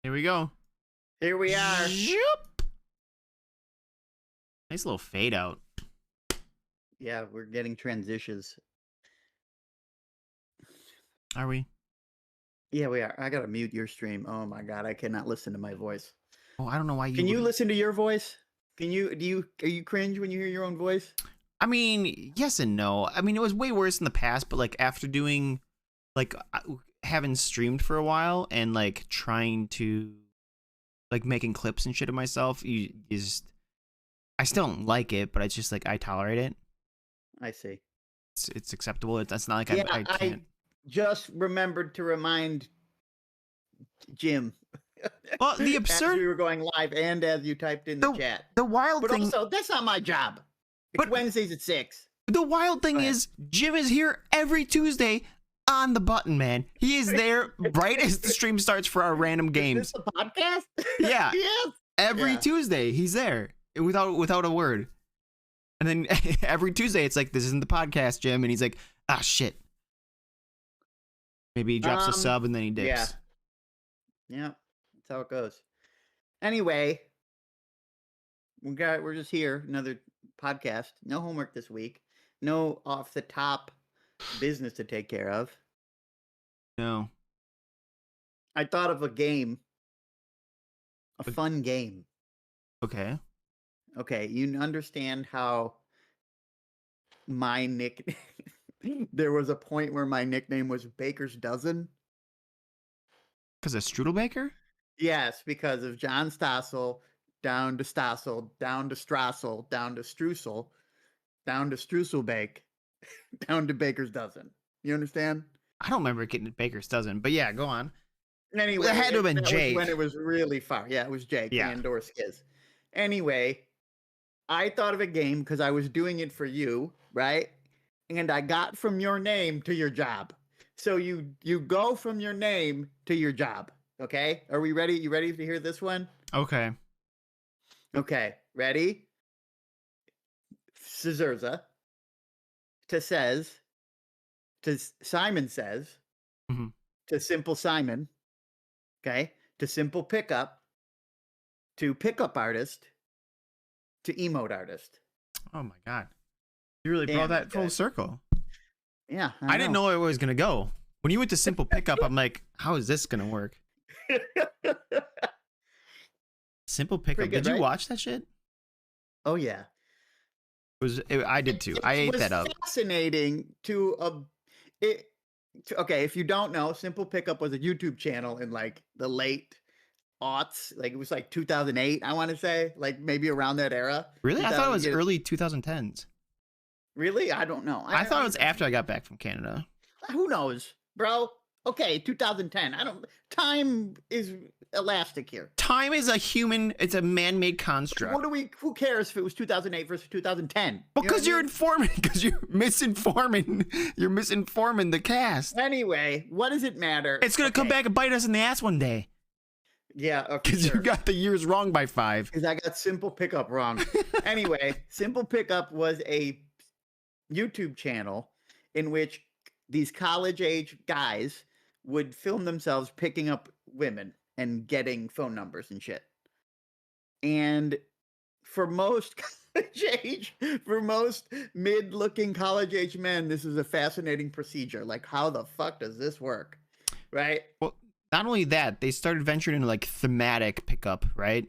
Here we go. Here we are. Zoop. Nice little fade out. Yeah, we're getting transitions. Are we? Yeah, we are. I gotta mute your stream. Oh my god, I cannot listen to my voice. Oh, I don't know why you. Can you listen to your voice? Are you cringe when you hear your own voice? I mean, yes and no. I mean, it was way worse in the past, but like after doing, like, having streamed for a while and like trying to, like, making clips and shit of myself, you just, I still don't like it, but it's just like I tolerate it. I see. It's acceptable. It's not like Yeah, I can't. just remembered to remind Jim. Well, the absurd. As we were going live and as you typed in the chat. The wild But thing. also, that's not my job. It's Wednesdays at 6. The wild thing is, Jim is here every Tuesday on the button, man. He is there right as the stream starts for our random games. Is this a podcast? Yeah. Yes. Every Tuesday, he's there without a word. And then every Tuesday, it's like, this isn't the podcast, Jim. And he's like, ah, shit. Maybe he drops a sub and then he dips. Yeah. Yeah. That's how it goes. Anyway, we're just here. Another podcast. No homework this week. No off the top business to take care of. No. I thought of a game. A fun game. Okay. Okay, you understand how my nickname... There was a point where my nickname was Baker's Dozen? Because of Strudelbaker? Yes, because of John Stossel, down to Stossel, down to Strassel, down to Streusel, down to Streuselbake, down to Baker's Dozen. You understand? I don't remember getting to Baker's Dozen, but yeah, go on. Anyway, it had to have been Jake. When it was really far. Yeah, it was Jake. Yeah. And or Skiz. Anyway, I thought of a game because I was doing it for you, right? And I got from your name to your job. So you go from your name to your job. Okay? Are we ready? You ready to hear this one? Okay. Okay. Ready? Scissorza. To says. To Simon says. Mm-hmm. To Simple Simon. Okay? To Simple Pickup. To Pickup Artist. To Emote Artist. Oh my god. You really brought that full circle. Yeah. I didn't know where it was going to go. When you went to Simple Pickup, I'm like, how is this going to work? Simple Pickup. Good, did you watch that shit? Oh, yeah. I did too. I ate that up. It was fascinating okay, if you don't know, Simple Pickup was a YouTube channel in like the late aughts. Like it was like 2008, I want to say. Like maybe around that era. Really? I thought it was early 2010s. Really? I don't know. I thought it was after I got back from Canada. Who knows, bro? Okay, 2010. Time is elastic here. Time is it's a man-made construct. Who cares if it was 2008 versus 2010? Because you're misinforming. You're misinforming the cast. Anyway, what does it matter? It's going to come back and bite us in the ass one day. Yeah, because you got the years wrong by 5. Because I got Simple Pickup wrong. Anyway, Simple Pickup was a YouTube channel in which these college-age guys would film themselves picking up women and getting phone numbers and shit. And for most mid-looking college-age men, this is a fascinating procedure. Like, how the fuck does this work? Right? Well, not only that, they started venturing into like thematic pickup, right?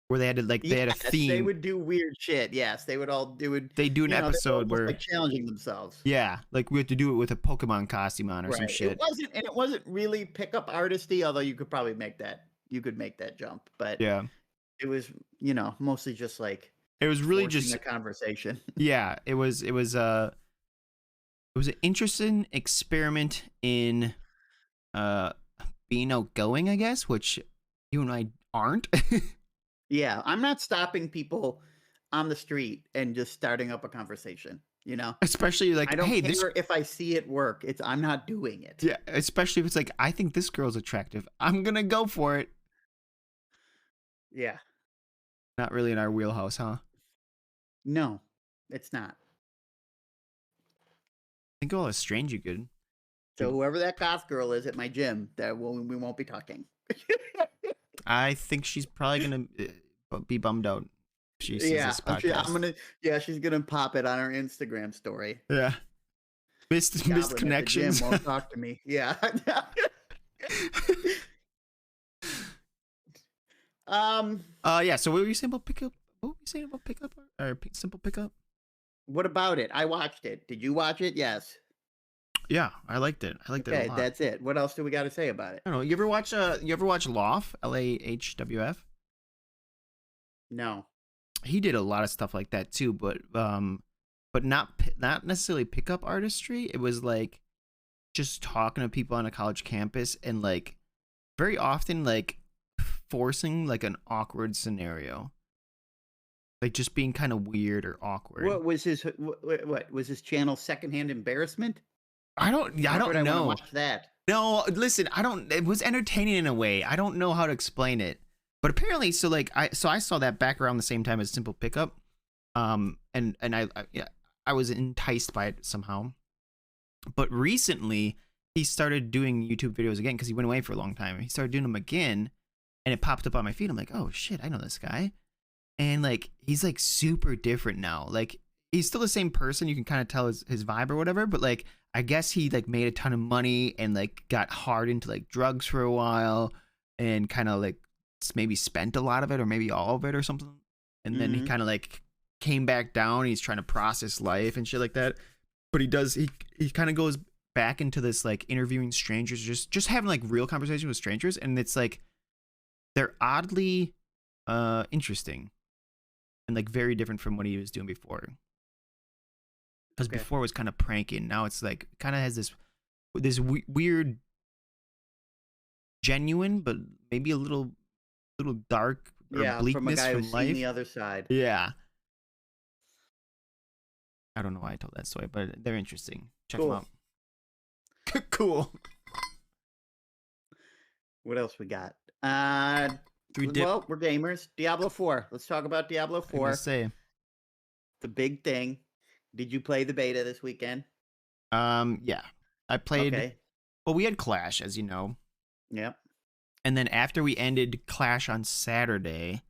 Where they had to they had a theme. They would do weird shit. Yes, they would do an episode where like challenging themselves. Yeah, like we had to do it with a Pokemon costume on or some shit. It wasn't really pickup artisty, although you could probably make that jump. But yeah, it was mostly just like it was really just a conversation. Yeah, it was an interesting experiment in being outgoing, I guess, which you and I aren't. Yeah, I'm not stopping people on the street and just starting up a conversation, Especially like, I don't hey, care if I see it work. I'm not doing it. Yeah, especially if it's like, I think this girl's attractive. I'm going to go for it. Yeah. Not really in our wheelhouse, huh? No, it's not. Think of all the strange you could. So whoever that goth girl is at my gym, we won't be talking. I think she's probably gonna be bummed out if she sees Yeah, this I'm podcast. gonna. Yeah, she's gonna pop it on her Instagram story. Yeah. Missed Goblin at the gym connections. won't talk to me. Yeah. um. Yeah. So what were you saying about pickup? What were you saying about pickup or simple pickup? What about it? I watched it. Did you watch it? Yes. Yeah, I liked it. I liked it a Okay, lot. that's it. What else do we got to say about it? I don't know. You ever watch Loft? LAHWF? No. He did a lot of stuff like that too, but not necessarily pickup artistry. It was like just talking to people on a college campus and like very often like forcing like an awkward scenario. Like just being kind of weird or awkward. What was his? What was his channel? Secondhand embarrassment. I don't I know. wanna watch that. No, listen, it was entertaining in a way. I don't know how to explain it. But apparently, I saw that back around the same time as Simple Pickup. And I was enticed by it somehow. But recently, he started doing YouTube videos again because he went away for a long time. He started doing them again, and it popped up on my feed. I'm like, oh shit, I know this guy. And like he's like super different now. Like he's still the same person. You can kind of tell his vibe or whatever, but like I guess he like made a ton of money and like got hard into like drugs for a while and kind of like maybe spent a lot of it or maybe all of it or something. And then he kind of like came back down. He's trying to process life and shit like that. But he kind of goes back into this like interviewing strangers, just having like real conversations with strangers, and it's like they're oddly interesting and like very different from what he was doing before. Because before it was kind of pranking. Now it's like kind of has this weird, genuine, but maybe a little dark or bleakness from a guy who's life. seen the other side. Yeah. I don't know why I told that story, but they're interesting. Check them out. Cool. What else we got? Well, we're gamers. Diablo 4. Let's talk about Diablo 4. Say the big thing. Did you play the beta this weekend? Yeah. I played. Okay. Well, we had Clash, as you know. Yep. And then after we ended Clash on Saturday,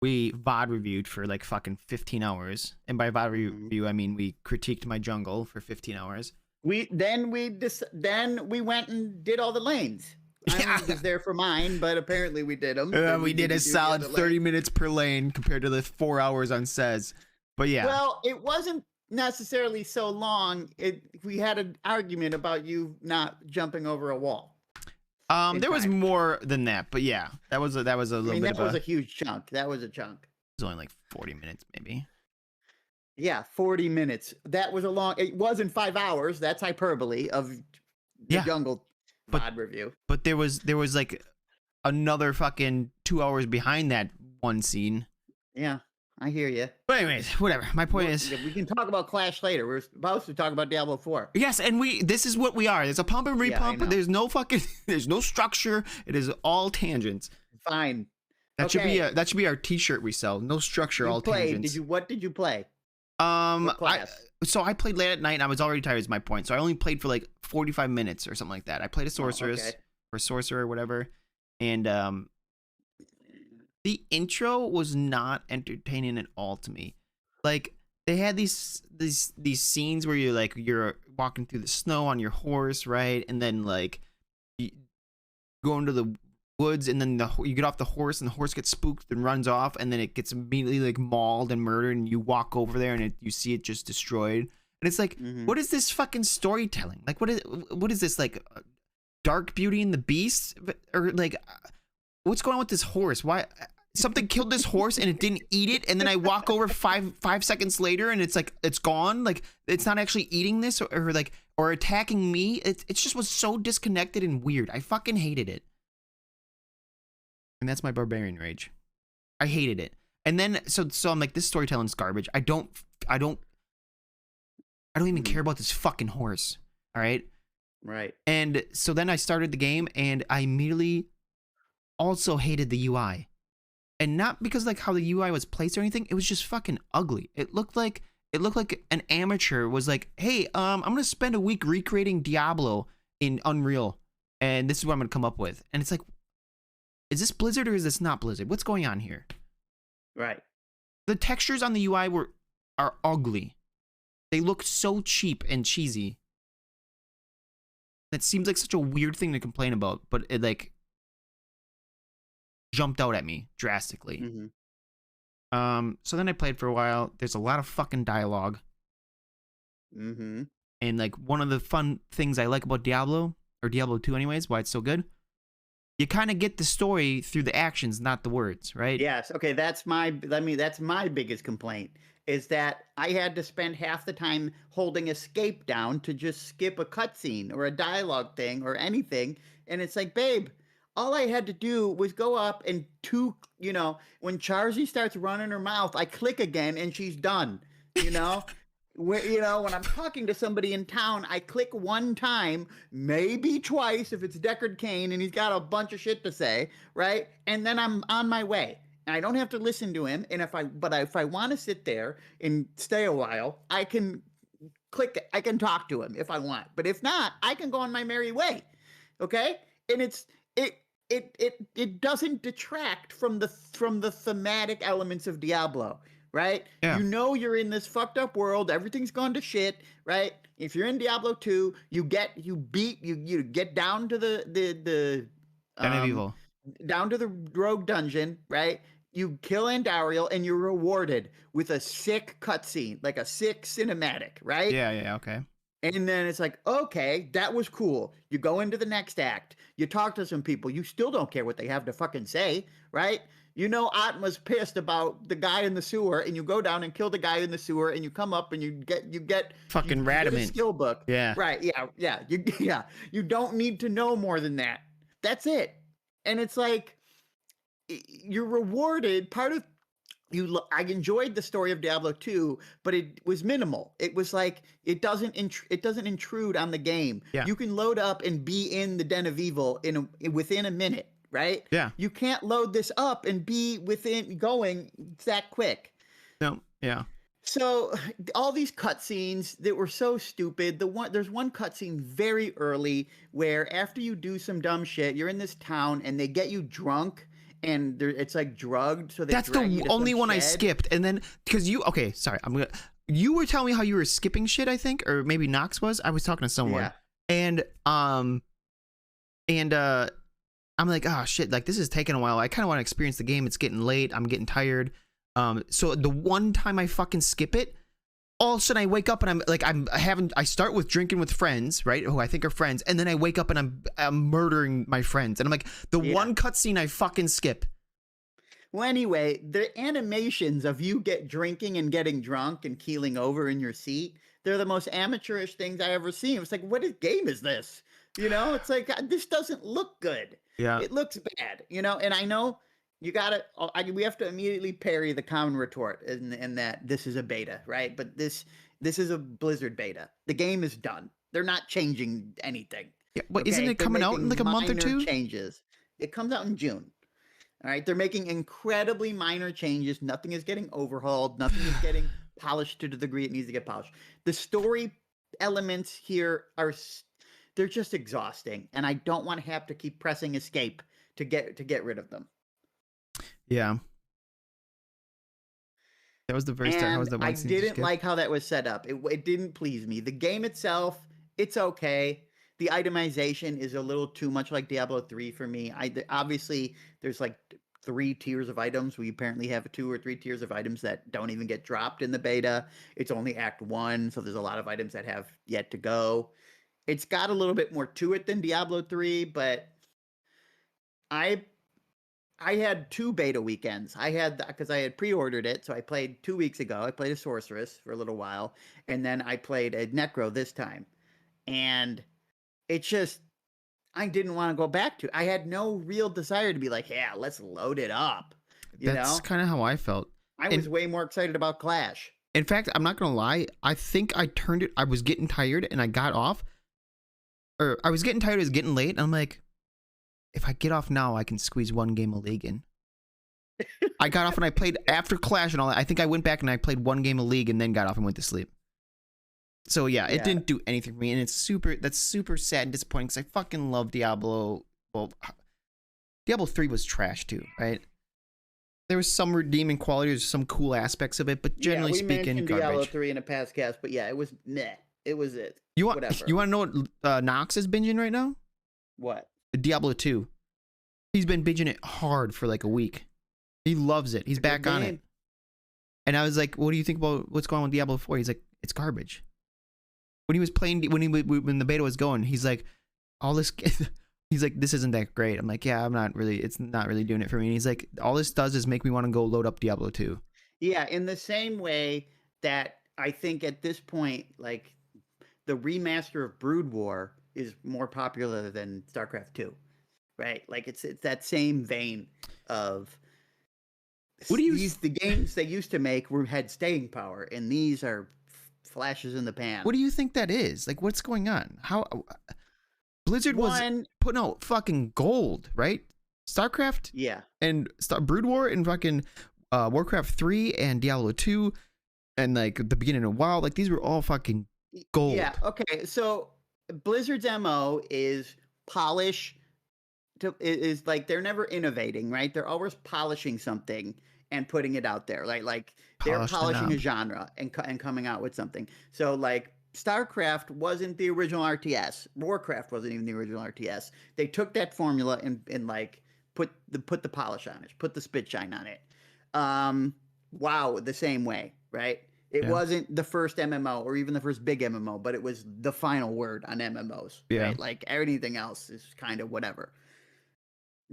we VOD reviewed for like fucking 15 hours. And by VOD review, I mean we critiqued my jungle for 15 hours. Then we went and did all the lanes. I was there for mine, but apparently we did them. We did a solid 30 minutes per lane compared to the 4 hours on Says. But yeah. Well, it wasn't necessarily so long. We had an argument about you not jumping over a wall. There was more than that, but yeah, that was a little bit. That was a huge chunk. That was a chunk. It was only like 40 minutes, maybe. Yeah, 40 minutes. That was a long. It wasn't 5 hours. That's hyperbole of the jungle VOD review. But there was like another fucking 2 hours behind that one scene. Yeah, I hear you. But anyways, whatever. My point is, we can talk about Clash later. We're supposed to talk about Diablo 4. Yes, and this is what we are. There's a pump and repump. Yeah, there's no fucking. There's no structure. It is all tangents. Fine. That should be our T-shirt we sell. No structure, all tangents. What did you play? So I played late at night and I was already tired is my point. So I only played for like 45 minutes or something like that. I played a sorceress or sorcerer or whatever. And the intro was not entertaining at all to me. Like they had these scenes where you're walking through the snow on your horse, right? And then like you go into the woods and then you get off the horse and the horse gets spooked and runs off, and then it gets immediately like mauled and murdered, and you walk over there and you see it just destroyed. And it's like, what is this fucking storytelling? Like what is this, like Dark Beauty and the Beast, or like what's going on with this horse? Why something killed this horse and it didn't eat it, and then I walk over five seconds later and it's like it's gone? Like it's not actually eating this or attacking me. It just was so disconnected and weird. I fucking hated it. And that's my barbarian rage. I hated it. And then so I'm like, this storytelling's garbage. I don't even care about this fucking horse. All right. Right. And so then I started the game and I immediately also hated the UI. And not because like how the UI was placed or anything. It was just fucking ugly. It looked like an amateur was like, hey, I'm gonna spend a week recreating Diablo in Unreal, and this is what I'm gonna come up with. And it's like, is this Blizzard or is this not Blizzard? What's going on here? Right. The textures on the UI are ugly. They look so cheap and cheesy. That seems like such a weird thing to complain about, but it like jumped out at me drastically. So then I played for a while. There's a lot of fucking dialogue. And like one of the fun things I like about Diablo, or Diablo 2 anyways, why it's so good, you kind of get the story through the actions, not the words, right? Yes. Okay. That's my biggest complaint is that I had to spend half the time holding escape down to just skip a cutscene or a dialogue thing or anything. And it's like, babe, all I had to do was go up and when Charzy starts running her mouth, I click again and she's done, when I'm talking to somebody in town, I click one time, maybe twice if it's Deckard Cain and he's got a bunch of shit to say, right? And then I'm on my way. And I don't have to listen to him. And if I want to sit there and stay a while, I can talk to him if I want. But if not, I can go on my merry way. Okay? And it doesn't detract from the thematic elements of Diablo. Right? Yeah. You're in this fucked up world. Everything's gone to shit. Right? If you're in Diablo 2, you get down to the Den of Evil, down to the rogue dungeon. Right? You kill Andariel, and you're rewarded with a sick cutscene, like a sick cinematic. Right? Yeah. Okay. And then it's like, okay, that was cool. You go into the next act. You talk to some people. You still don't care what they have to fucking say. Right? Atma's pissed about the guy in the sewer, and you go down and kill the guy in the sewer, and you come up and you get fucking Radamant skill book. Yeah. Right. Yeah. You don't need to know more than that. That's it. And it's like you're rewarded. I enjoyed the story of Diablo 2, but it was minimal. It was like it doesn't intrude on the game. Yeah. You can load up and be in the Den of Evil within a minute. Right? Yeah. You can't load this up and be going that quick. No. Yeah. So all these cutscenes that were so stupid. There's one cutscene very early where after you do some dumb shit, you're in this town and they get you drunk and it's like drugged. So that's the only one I skipped. And then because you you were telling me how you were skipping shit, I think, or maybe Knox was. I was talking to someone, and I'm like, oh shit, like this is taking a while. I kind of want to experience the game. It's getting late. I'm getting tired. So the one time I fucking skip it, all of a sudden I wake up and I start with drinking with friends, right? Who I think are friends. And then I wake up and I'm murdering my friends. And I'm like, one cutscene I fucking skip. Well, anyway, the animations of you drinking and getting drunk and keeling over in your seat, they're the most amateurish things I ever seen. It's like, what game is this? It's like, this doesn't look good. Yeah. It looks bad, and I know we have to immediately parry the common retort in that this is a beta, right? But this is a Blizzard beta. The game is done. They're not changing anything. Yeah, but isn't it coming out in like a month or two? Changes. It comes out in June. All right. They're making incredibly minor changes. Nothing is getting overhauled. Nothing is getting polished to the degree it needs to get polished. The story elements here they're just exhausting, and I don't want to have to keep pressing escape to get rid of them. Yeah. That was the very start. How was that one I didn't like how that was set up. It didn't please me. The game itself, it's okay. The itemization is a little too much like Diablo 3 for me. Obviously, there's like 3 tiers of items. We apparently have 2 or 3 tiers of items that don't even get dropped in the beta. It's only Act 1, so there's a lot of items that have yet to go. It's got a little bit more to it than Diablo 3, but I had 2 beta weekends. Because I had pre-ordered it, so I played 2 weeks ago. I played a sorceress for a little while, and then I played a necro this time. And it's just, I didn't want to go back to it. I had no real desire to be like, yeah, let's load it up. That's kind of how I felt. I was way more excited about Clash. In fact, I'm not going to lie. I think I turned it. I was getting tired, and I got off. Or I was getting tired. It was getting late. And I'm like, if I get off now, I can squeeze 1 game of League in. I got off and I played after Clash and all that. I think I went back and I played 1 game of League and then got off and went to sleep. So yeah, it didn't do anything for me, and that's super sad and disappointing because I fucking love Diablo. Well, Diablo 3 was trash too, right? There was some redeeming qualities, some cool aspects of it, but generally we speaking, mentioned Diablo garbage. 3 in a past cast, but yeah, it was meh. It was it. You want Whatever. you want to know what Nox is binging right now? What? Diablo 2. He's been binging it hard for like a week. He loves it. He's back on it. And I was like, "What do you think about what's going on with Diablo 4?" He's like, "It's garbage." When he was playing, when the beta was going, he's like, "All this." He's like, "This isn't that great." I'm like, "Yeah, I'm not really. It's not really doing it for me." And he's like, "All this does is make me want to go load up Diablo 2." Yeah, in the same way that I think at this point, like the remaster of Brood War is more popular than StarCraft 2, right? Like it's that same vein of What do you the games they used to make had staying power, and these are flashes in the pan. What do you think that is? Like, what's going on? How Blizzard was putting out fucking gold, right? StarCraft, yeah, and Brood War and fucking Warcraft 3 and Diablo 2 and like the beginning of WoW, like these were all fucking gold. Yeah, okay. So Blizzard's MO is polish is like they're never innovating, right? They're always polishing something and putting it out there. Like they're polishing a genre and coming out with something. So like StarCraft wasn't the original RTS. Warcraft wasn't even the original RTS. They took that formula and like put the polish on it, put the spit shine on it. WoW the same way, right? It wasn't the first MMO or even the first big MMO, but it was the final word on MMOs. Yeah. Right? Like everything else is kind of whatever.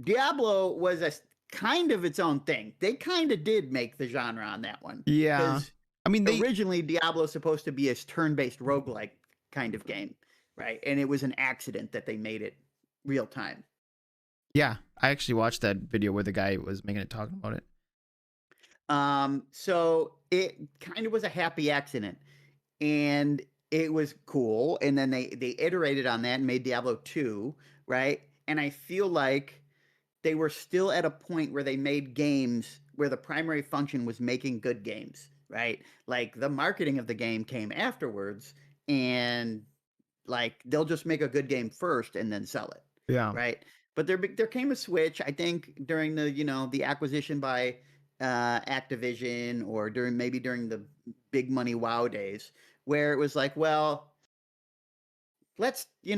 Diablo was a kind of its own thing. They kind of did make the genre on that one. Yeah. I mean, originally Diablo was supposed to be a turn-based roguelike kind of game, right? And it was an accident that they made it real time. Yeah, I actually watched that video where the guy was making it talking about it. So it kind of was a happy accident, and it was cool. And then they iterated on that and made Diablo 2, right? And I feel like they were still at a point where they made games where the primary function was making good games, right? Like the marketing of the game came afterwards, and like they'll just make a good game first and then sell it. Yeah. Right. But there came a switch, I think, during the acquisition by Activision, or during the big money WoW days, where it was like, well, let's make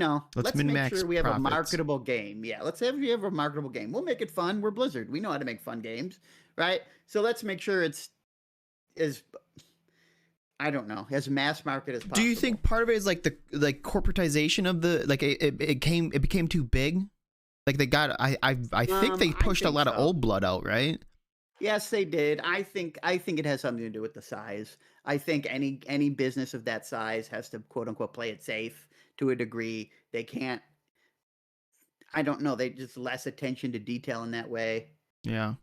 sure we have a marketable game. Yeah, let's have a marketable game. We'll make it fun. We're Blizzard. We know how to make fun games, right? So let's make sure it's as, I don't know, as mass market as possible. Do you think part of it is like the corporatization of the it became too big? Like they got I think they pushed a lot of old blood out, right? Yes, they did. I think it has something to do with the size. I think any business of that size has to quote unquote play it safe to a degree. They can't. I don't know. They just less attention to detail in that way. Yeah.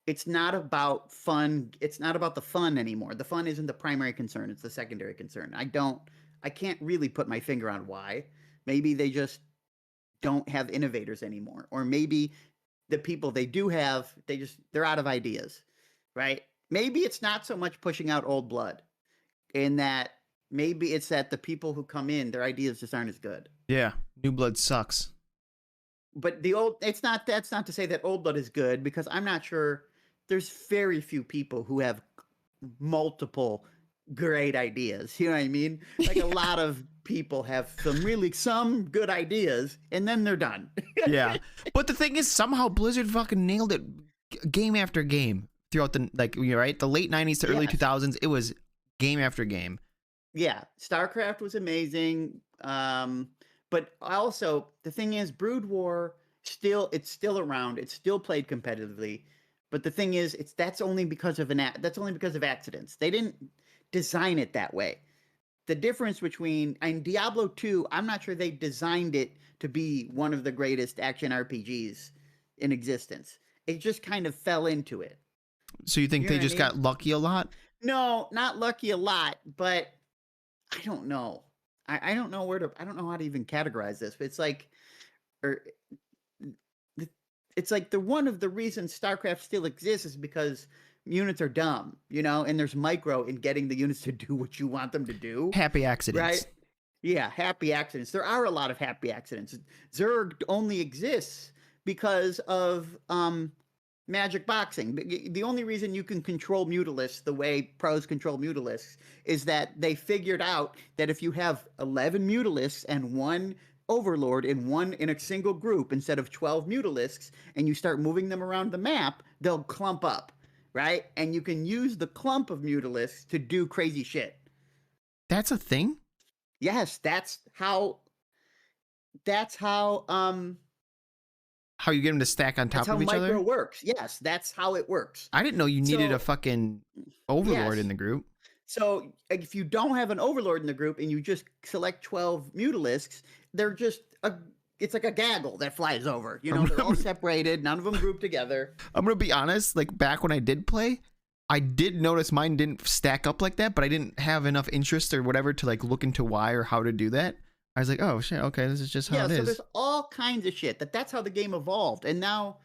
It's not about fun. It's not about the fun anymore. The fun isn't the primary concern. It's the secondary concern. I can't really put my finger on why. Maybe they just don't have innovators anymore, or maybe the people they do have, they're out of ideas, right? Maybe it's not so much pushing out old blood, in that maybe it's that the people who come in, their ideas just aren't as good. Yeah, new blood sucks. But that's not to say that old blood is good, because I'm not sure. There's very few people who have multiple great ideas. You know what I mean? Like a lot of people have some good ideas, and then they're done. Yeah. But the thing is, somehow Blizzard fucking nailed it game after game throughout the, like, you're right, the late 90s to early 2000s. It was game after game. Yeah. StarCraft was amazing. But also the thing is, Brood War it's still around. It's still played competitively. But the thing is, that's only because of accidents. They didn't design it that way. The difference between Diablo 2, I'm not sure they designed it to be one of the greatest action RPGs in existence. It just kind of fell into it. So you think they just got lucky a lot? No, not lucky a lot, but I don't know. I don't know I don't know how to even categorize this. But it's like, one of the reasons StarCraft still exists is because units are dumb, and there's micro in getting the units to do what you want them to do. Happy accidents. Right? Yeah, happy accidents. There are a lot of happy accidents. Zerg only exists because of magic boxing. The only reason you can control Mutalisks the way pros control Mutalisks is that they figured out that if you have 11 Mutalisks and one Overlord in a single group instead of 12 Mutalisks, and you start moving them around the map, they'll clump up, right? And you can use the clump of Mutalisks to do crazy shit. That's a thing? Yes, that's How you get them to stack on that's top how of each micro other? works. Yes, that's how it works. I didn't know you needed a So, fucking overlord yes. in the group. So if you don't have an overlord in the group and you just select 12 Mutalisks, they're just it's like a gaggle that flies over. You know, they're all separated, none of them grouped together. I'm gonna be honest, like back when I did play, I did notice mine didn't stack up like that, but I didn't have enough interest or whatever to like look into why or how to do that. I was like, oh shit, okay, this is just how it So is. there's all kinds of shit that's how the game evolved. And now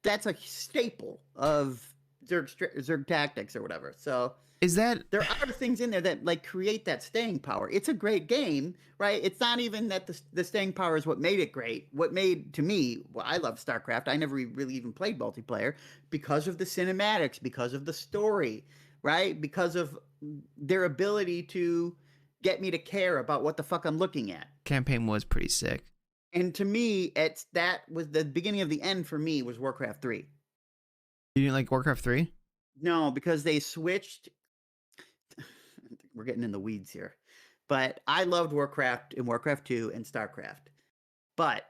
that's a staple of Zerg tactics or whatever. So Is that there are things in there that like create that staying power. It's a great game, right? It's not even that the staying power is what made it great. What made to me, well, I love StarCraft. I never really even played multiplayer because of the cinematics, because of the story, right? Because of their ability to get me to care about what the fuck I'm looking at. campaign was pretty sick. And to me, that was the beginning of the end for me was Warcraft 3. You didn't like Warcraft 3? No, because they switched. We're getting in the weeds here. But I loved Warcraft and Warcraft 2 and StarCraft. But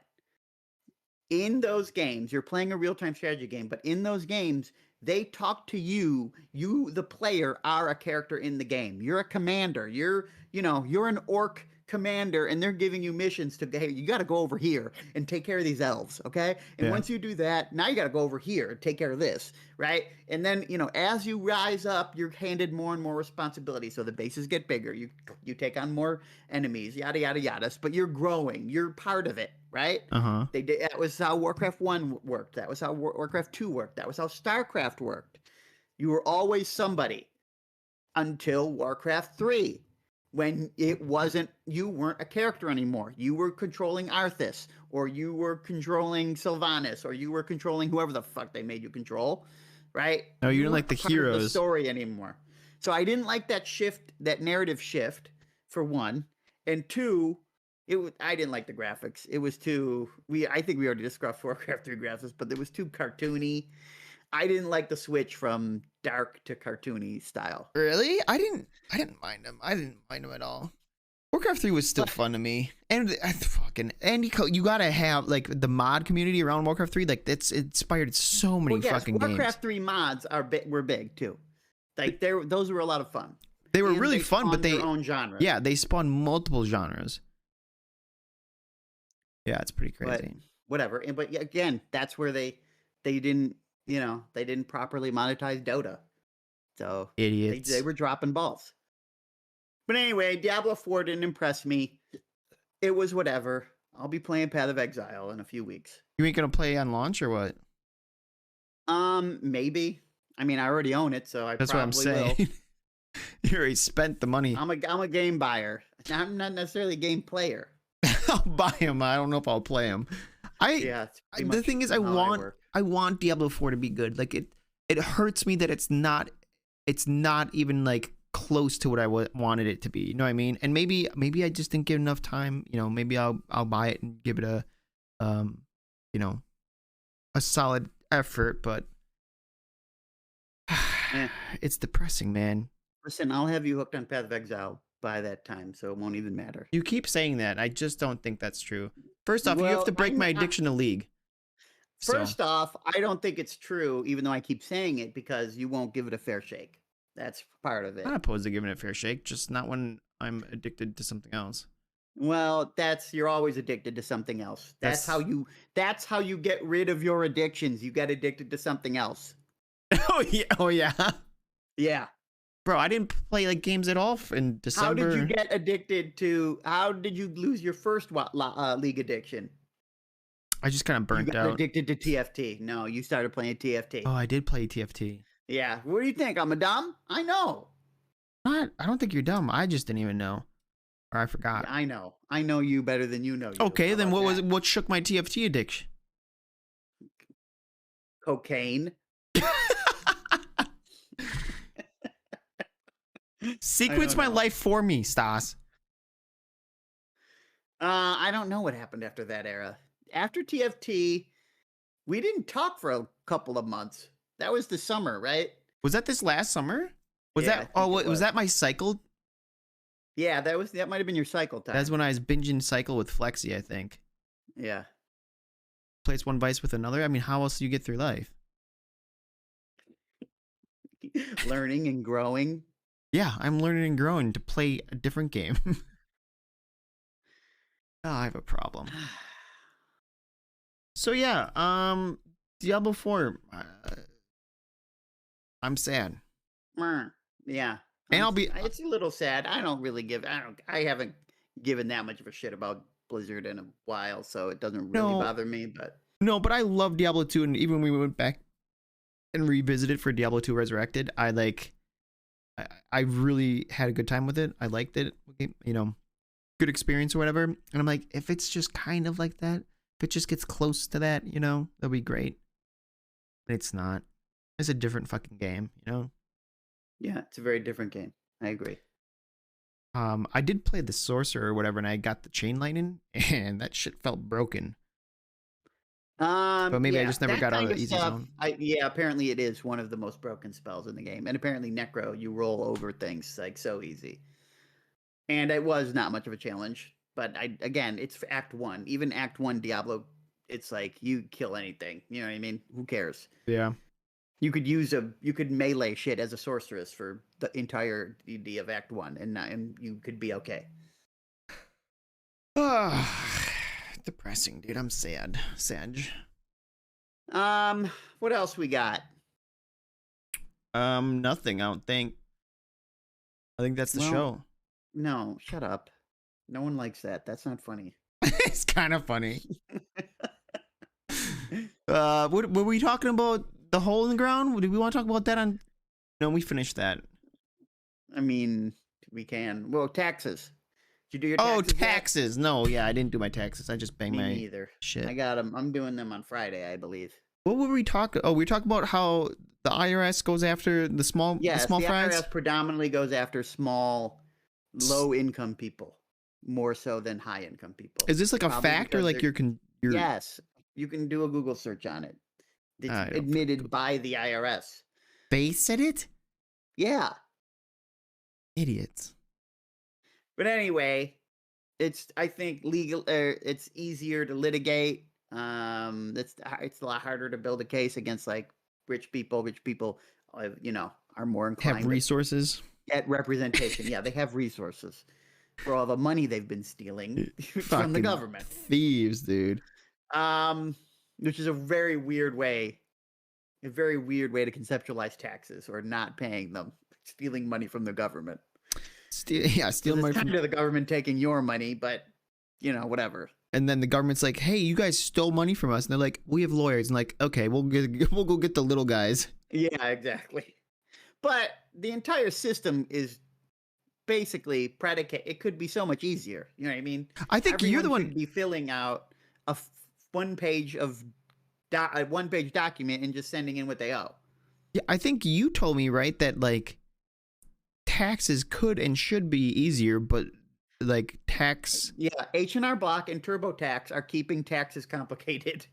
in those games, you're playing a real-time strategy game, but in those games, they talk to you. You, the player, are a character in the game. You're a commander. You're an orc commander, and they're giving you missions to, hey, you got to go over here and take care of these elves, okay? And Yeah. once you do that, now you got to go over here and take care of this, right? And then, as you rise up, you're handed more and more responsibility. So the bases get bigger. You take on more enemies, yada yada yada. But you're growing. You're part of it, right? Uh-huh. That was how Warcraft 1 worked. That was how Warcraft 2 worked. That was how StarCraft worked. You were always somebody until Warcraft 3, when you weren't a character anymore. You were controlling Arthas, or you were controlling Sylvanas, or you were controlling whoever the fuck they made you control, right? No, you didn't weren't like the a part of heroes. the story anymore. So I didn't like that shift, that narrative shift, for one. And two, I didn't like the graphics. It was too. I think we already discussed Warcraft 3 graphics, but it was too cartoony. I didn't like the switch from dark to cartoony style. Really? I didn't mind them. I didn't mind them at all. Warcraft 3 was still fun to me. And fucking Andy you gotta have like the mod community around Warcraft 3. Like it's inspired so many fucking Warcraft games. 3 mods were big too. Like those were a lot of fun. They were And really fun, but their own genre. yeah, they spawned multiple genres. Yeah, it's pretty crazy. But whatever. But again, that's where they didn't they didn't properly monetize Dota. So Idiots. they were dropping balls. But anyway, Diablo 4 didn't impress me. It was whatever. I'll be playing Path of Exile in a few weeks. You ain't gonna play on launch or what? Maybe. I mean, I already own it, so That's what I'm saying. will. You already spent the money. I'm a game buyer. I'm not necessarily a game player. I'll buy him. I don't know if I'll play him. The thing is, I want Diablo 4 to be good. Like it hurts me that it's not even like close to what I wanted it to be. You know what I mean? And maybe I just didn't give enough time. Maybe I'll buy it and give it a a solid effort. But it's depressing, man. Listen, I'll have you hooked on Path of Exile by that time, so it won't even matter. You keep saying that. I just don't think that's true. First off, you have to break my addiction to League. First off, I don't think it's true, even though I keep saying it, because you won't give it a fair shake. That's part of it. I'm not opposed to giving it a fair shake, just not when I'm addicted to something else. Well, you're always addicted to something else. That's how you get rid of your addictions. You get addicted to something else. Oh yeah. Yeah. Bro, I didn't play like games at all in December. How did you get addicted to? How did you lose your first League addiction? I just kind of burnt out. Addicted to TFT. No, you started playing TFT. Oh, I did play TFT. Yeah. What do you think? I'm a dumb? I know. I don't think you're dumb. I just didn't even know. Or I forgot. I know. I know you better than you know you. Okay, How then about what was that? it? What shook my TFT addiction? Cocaine. I Sequence don't my know. life for me, Stas. I don't know what happened after that era. After TFT, we didn't talk for a couple of months. That was the summer, right? Was that this last summer? Was Yeah, I that? Oh, think it was was. that my cycle? Yeah, that might have been your cycle That's time. when I was binging cycle with Flexi, I think. Yeah. Place one vice with another. I mean, how else do you get through life? Learning and growing. Yeah, I'm learning and growing to play a different game. Oh, I have a problem. So yeah, Diablo 4. I'm sad. Yeah. And I'll be It's a little sad. I haven't given that much of a shit about Blizzard in a while, so it doesn't really no, bother me, but no, but I love Diablo 2, and even when we went back and revisited for Diablo 2 Resurrected, I really had a good time with it. I liked it, you know, good experience or whatever. And I'm like, if it's just kind of like that, if it just gets close to that, you know, that'll be great. But it's not. It's a different fucking game, you know. yeah, it's a very different game. I agree. I did play the sorcerer or whatever, and I got the chain lightning, and that shit felt broken. But maybe I Yeah, just never that got out of kind the of easy stuff. zone. Yeah, apparently it is one of the most broken spells in the game, and apparently Necro, you roll over things like so easy, and it was not much of a challenge. But again, it's for Act One. Even Act One Diablo, it's like you kill anything. You know what I mean? Who cares? Yeah. You could melee shit as a sorceress for the entire DD of Act One, and you could be okay. Depressing, dude. I'm sad. Sag. What else we got? Nothing. I don't think. I think that's the Well, show. no, shut up. No one likes that. That's not funny. It's kind of funny. What were we talking about? The hole in the ground? Did we want to talk about that on? No, we finished that. I mean, we can. Well, taxes. Did you do your Oh, taxes yet? taxes. No, yeah, I didn't do my taxes. I just banged Me my neither. shit. I got them. I'm doing them on Friday, I believe. What were we talking? Oh, we were talking about how the IRS goes after the small, Yes, the small the fries. IRS predominantly goes after small, low-income people more so than high-income people. Is this like a Probably fact or because like they're- you're? Yes, you can do a Google search on it. It's I don't admitted by the IRS. They said it. Yeah, Idiots. but anyway, I think legal. It's easier to litigate. It's a lot harder to build a case against like rich people. Rich people, are more inclined Have resources. to get representation. Yeah, they have resources for all the money they've been stealing from the Fucking government. thieves, dude. Which is a very weird way to conceptualize taxes or not paying them, stealing money from the government. Steal money It's from. kind of the government taking your money, but whatever. And then the government's like, "Hey, you guys stole money from us," and they're like, "We have lawyers." And like, okay, we'll go get the little guys. Yeah, exactly. But the entire system is basically predicate. It could be so much easier. You know what I mean? I think you're the Everyone one. should be filling out a one-page document and just sending in what they owe. Yeah, I think you told me right that like taxes could and should be easier, but like tax. Yeah, H&R Block and TurboTax are keeping taxes complicated.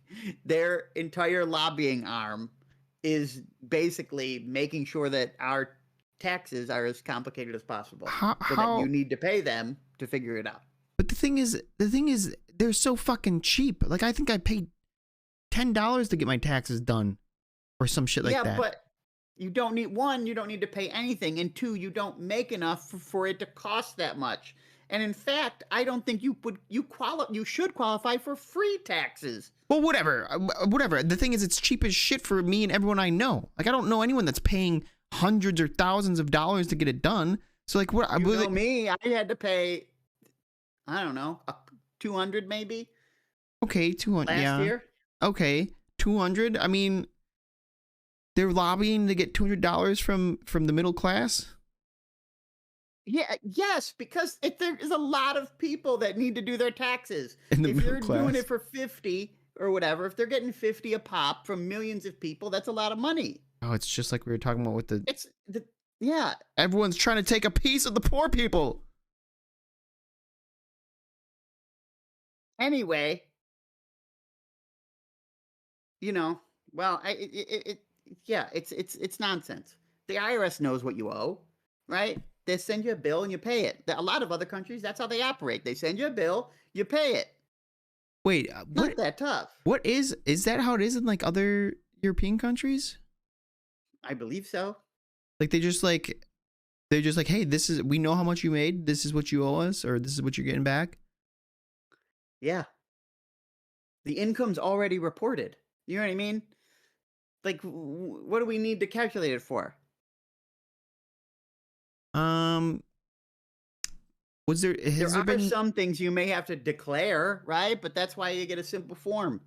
Their entire lobbying arm is basically making sure that our taxes are as complicated as possible, so that you need to pay them to figure it out. But the thing is, they're so fucking cheap. Like I think I paid $10 to get my taxes done, or some shit like that. Yeah, but you don't need to pay anything, and two, you don't make enough for it to cost that much. And in fact, I don't think you should qualify for free taxes. Well, whatever. The thing is, it's cheap as shit for me and everyone I know. Like I don't know anyone that's paying hundreds or thousands of dollars to get it done. So like, what? Me, I had to pay, I don't know, 200 maybe. Okay, 200. Last year. Okay, 200. I mean, they're lobbying to get $200 from the middle class. Yeah, yes, because if there is a lot of people that need to do their taxes. in the If middle you're doing class. it for 50 or whatever, if they're getting 50 a pop from millions of people, that's a lot of money. Oh, it's just like we were talking about with the It's the yeah. everyone's trying to take a piece of the poor people. Anyway, you know, well, yeah, it's nonsense. The IRS knows what you owe, right? They send you a bill and you pay it. A lot of other countries, that's how they operate. They send you a bill, you pay it. Wait, Not that tough. what is that how it is in like other European countries? I believe so. Like they're just like, hey, this is we know how much you made. This is what you owe us, or this is what you're getting back. Yeah. The income's already reported. You know what I mean? Like, what do we need to calculate it for? Um, was there There has there are been some things you may have to declare, right? But that's why you get a simple form.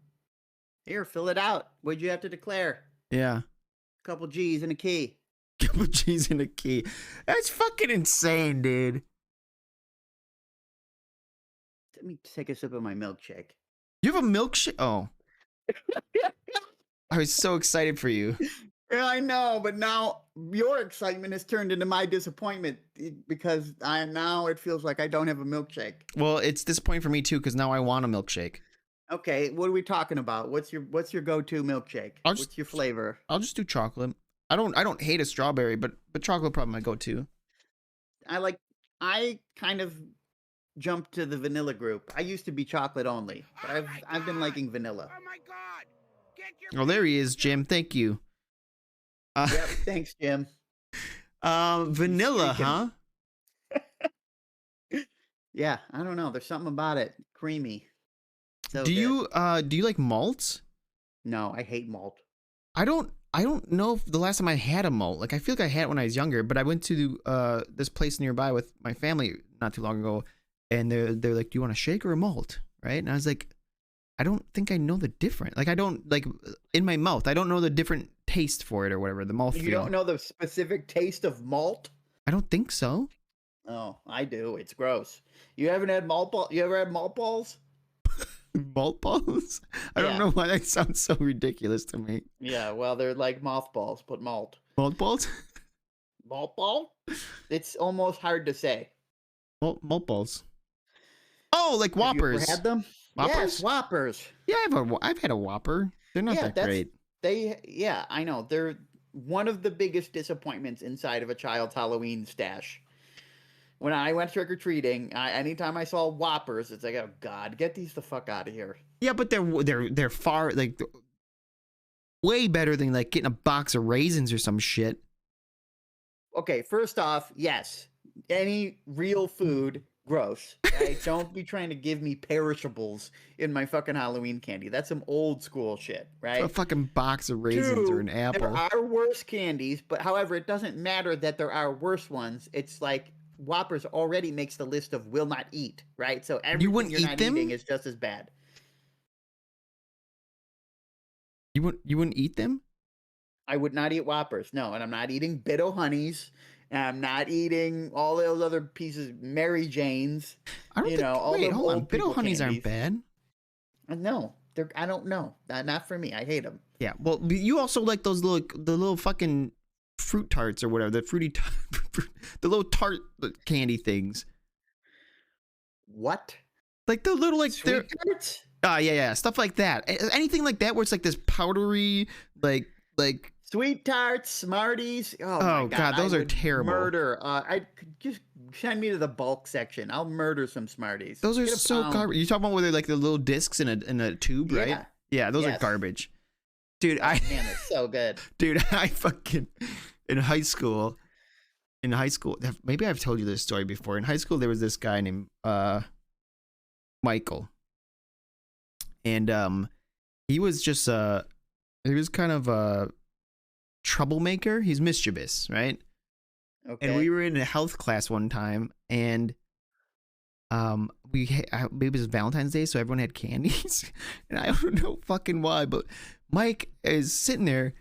Here, fill it out. What'd you have to declare? yeah. A couple G's and a key. Couple G's in a key. That's fucking insane, dude. Let me take a sip of my milkshake. You have a milkshake? Oh, I was so excited for you. Yeah, I know, but now your excitement has turned into my disappointment because now it feels like I don't have a milkshake. Well, it's disappointing for me too because now I want a milkshake. Okay, what are we talking about? What's your go-to milkshake? What's your flavor? I'll just do chocolate. I don't hate a strawberry, but chocolate probably my go-to. I kind of jumped to the vanilla group. I used to be chocolate only, but I've been liking vanilla. Oh my god! Get your Oh, there he is, Jim. Thank you. Yep, thanks, Jim. Vanilla, Speaking. huh? Yeah, I don't know. There's something about it. Creamy. So Do good. you like malts? No, I hate malt. I don't know if the last time I had a malt. Like I feel like I had it when I was younger, but I went to this place nearby with my family not too long ago, and they're like, "Do you want a shake or a malt?" Right? And I was like, I don't think I know the difference. Like I don't like in my mouth. I don't know the different taste for it or whatever. The mouth. You don't know the specific taste of malt? I don't think so. Oh, I do. It's gross. You haven't had malt ball? You ever had malt balls? Malt balls? I don't Yeah. know why that sounds so ridiculous to me. Yeah, well, they're like mothballs, but malt. Malt balls? Malt ball? It's almost hard to say. Malt balls. Oh, like Have you ever Whoppers. had them? Whoppers? Yes, Whoppers. Yeah, I've had a Whopper. They're not Yeah, that great. yeah, I know. They're one of the biggest disappointments inside of a child's Halloween stash. When I went trick-or-treating, anytime I saw Whoppers, it's like, oh god, get these the fuck out of here. Yeah, but they're far like way better than like getting a box of raisins or some shit. Okay, first off, yes, any real food, gross. Right? Don't be trying to give me perishables in my fucking Halloween candy. That's some old school shit, right? A fucking box of raisins or an apple. There are worse candies, but however, it doesn't matter that there are worse ones. It's like Whoppers already makes the list of will not eat, right? So everything wouldn't you're eat not them? eating is just as bad. You wouldn't eat them? I would not eat Whoppers, no, and I'm not eating Bit-O Honeys, and I'm not eating all those other pieces, Mary Janes. I don't think. all Wait, the hold on. old Bit-O people honeys aren't candies. bad. No, I don't know. Not for me. I hate them. Yeah. Well, you also like the little fucking fruit tarts or whatever, the the little tart candy things. What? Like the little like Sweet tarts? yeah, stuff like that. Anything like that where it's like this powdery like Sweet tarts, Smarties. Oh, my God, those I are would terrible. Murder. I could just send me to the bulk section. I'll murder some Smarties. Those are Get a so pound. garbage. You talking about where they're like the little discs in a tube, right? Yeah. Yeah, those are Yes. garbage. Dude, Man, it's so good. dude, I fucking in high school, maybe I've told you this story before. In high school there was this guy named Michael. And he was just he was kind of a troublemaker. He's mischievous, right? Okay. And we were in a health class one time, and maybe it was Valentine's Day, so everyone had candies, and I don't know fucking why, but Mike is sitting there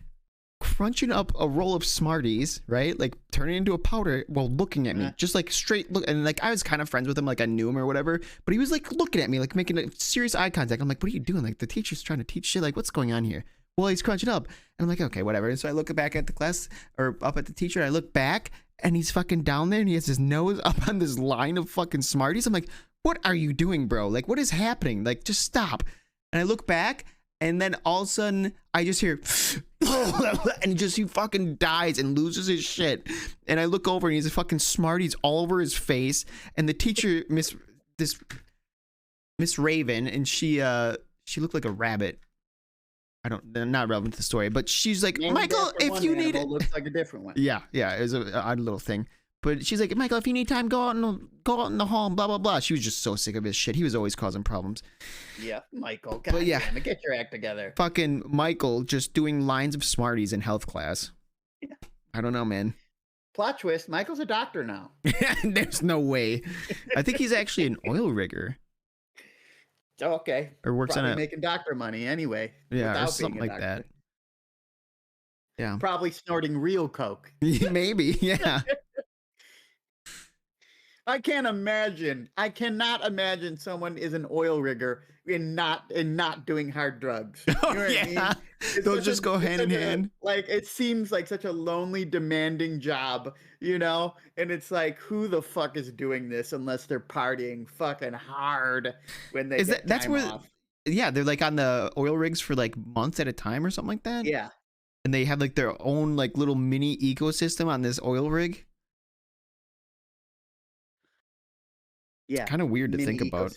crunching up a roll of Smarties, right? Like turning it into a powder while looking at me, just like straight look. And like I was kind of friends with him, like I knew him or whatever. But he was like looking at me, like making a serious eye contact. I'm like, what are you doing? Like the teacher's trying to teach shit. Like what's going on here? Well, he's crunching up, and I'm like, okay, whatever. And so I look back at the class or up at the teacher. And I look back, and he's fucking down there, and he has his nose up on this line of fucking Smarties. I'm like, what are you doing, bro? Like what is happening? Like just stop. And I look back. And then all of a sudden, I just hear, and he fucking dies and loses his shit. And I look over and he's a fucking Smarties all over his face. And the teacher, Miss Raven, and she looked like a rabbit. They're not relevant to the story, but she's like, Michael, if you need it, looks like a different one. yeah, it was an odd little thing. But she's like, Michael, if you need time, go out in the hall and blah, blah, blah. She was just so sick of his shit. He was always causing problems. Yeah, Michael. But yeah, damn it, get your act together. Fucking Michael just doing lines of Smarties in health class. Yeah. I don't know, man. Plot twist, Michael's a doctor now. There's no way. I think he's actually an oil rigger. Oh, okay. Or works Probably on a... making doctor money anyway. Yeah, or something like that. Yeah. Probably snorting real coke. Maybe, yeah. I cannot imagine someone is an oil rigger and not doing hard drugs. You know what I mean? They'll just go hand in hand. Like it seems like such a lonely, demanding job, you know? And it's like, who the fuck is doing this unless they're partying fucking hard when they get time off? Yeah, they're like on the oil rigs for like months at a time or something like that. Yeah. And they have like their own like little mini ecosystem on this oil rig. Yeah, it's kind of weird to think about.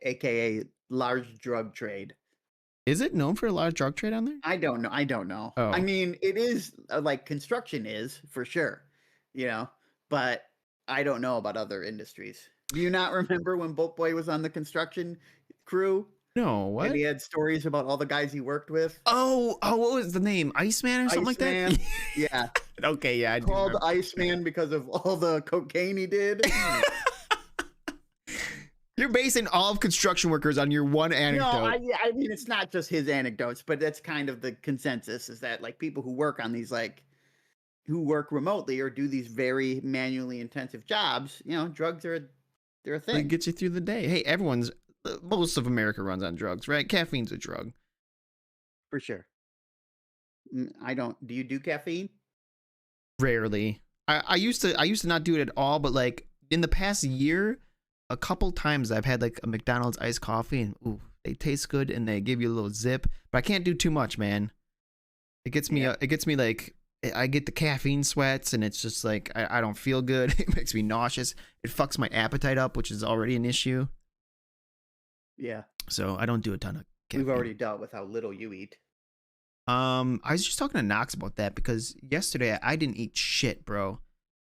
AKA large drug trade. Is it known for a large drug trade on there? I don't know. Oh. I mean, it is like construction is for sure, you know, but I don't know about other industries. Do you not remember when Boat Boy was on the construction crew? No, what? And he had stories about all the guys he worked with. Oh, what was the name? Iceman or something like that? Yeah. Okay, yeah. I called Iceman because of all the cocaine he did. You're basing all of construction workers on your one anecdote. No, I mean, it's not just his anecdotes, but that's kind of the consensus is that like people who work on these, like who work remotely or do these very manually intensive jobs, you know, drugs they're a thing. It gets you through the day. Hey, most of America runs on drugs, right? Caffeine's a drug. For sure. Do you do caffeine? Rarely. I used to not do it at all, but like in the past year, a couple times I've had like a McDonald's iced coffee and ooh, they taste good and they give you a little zip, but I can't do too much, man. It gets me like, I get the caffeine sweats and it's just like, I don't feel good. It makes me nauseous. It fucks my appetite up, which is already an issue. Yeah. So I don't do a ton of caffeine. We've already dealt with how little you eat. I was just talking to Knox about that because yesterday I didn't eat shit, bro.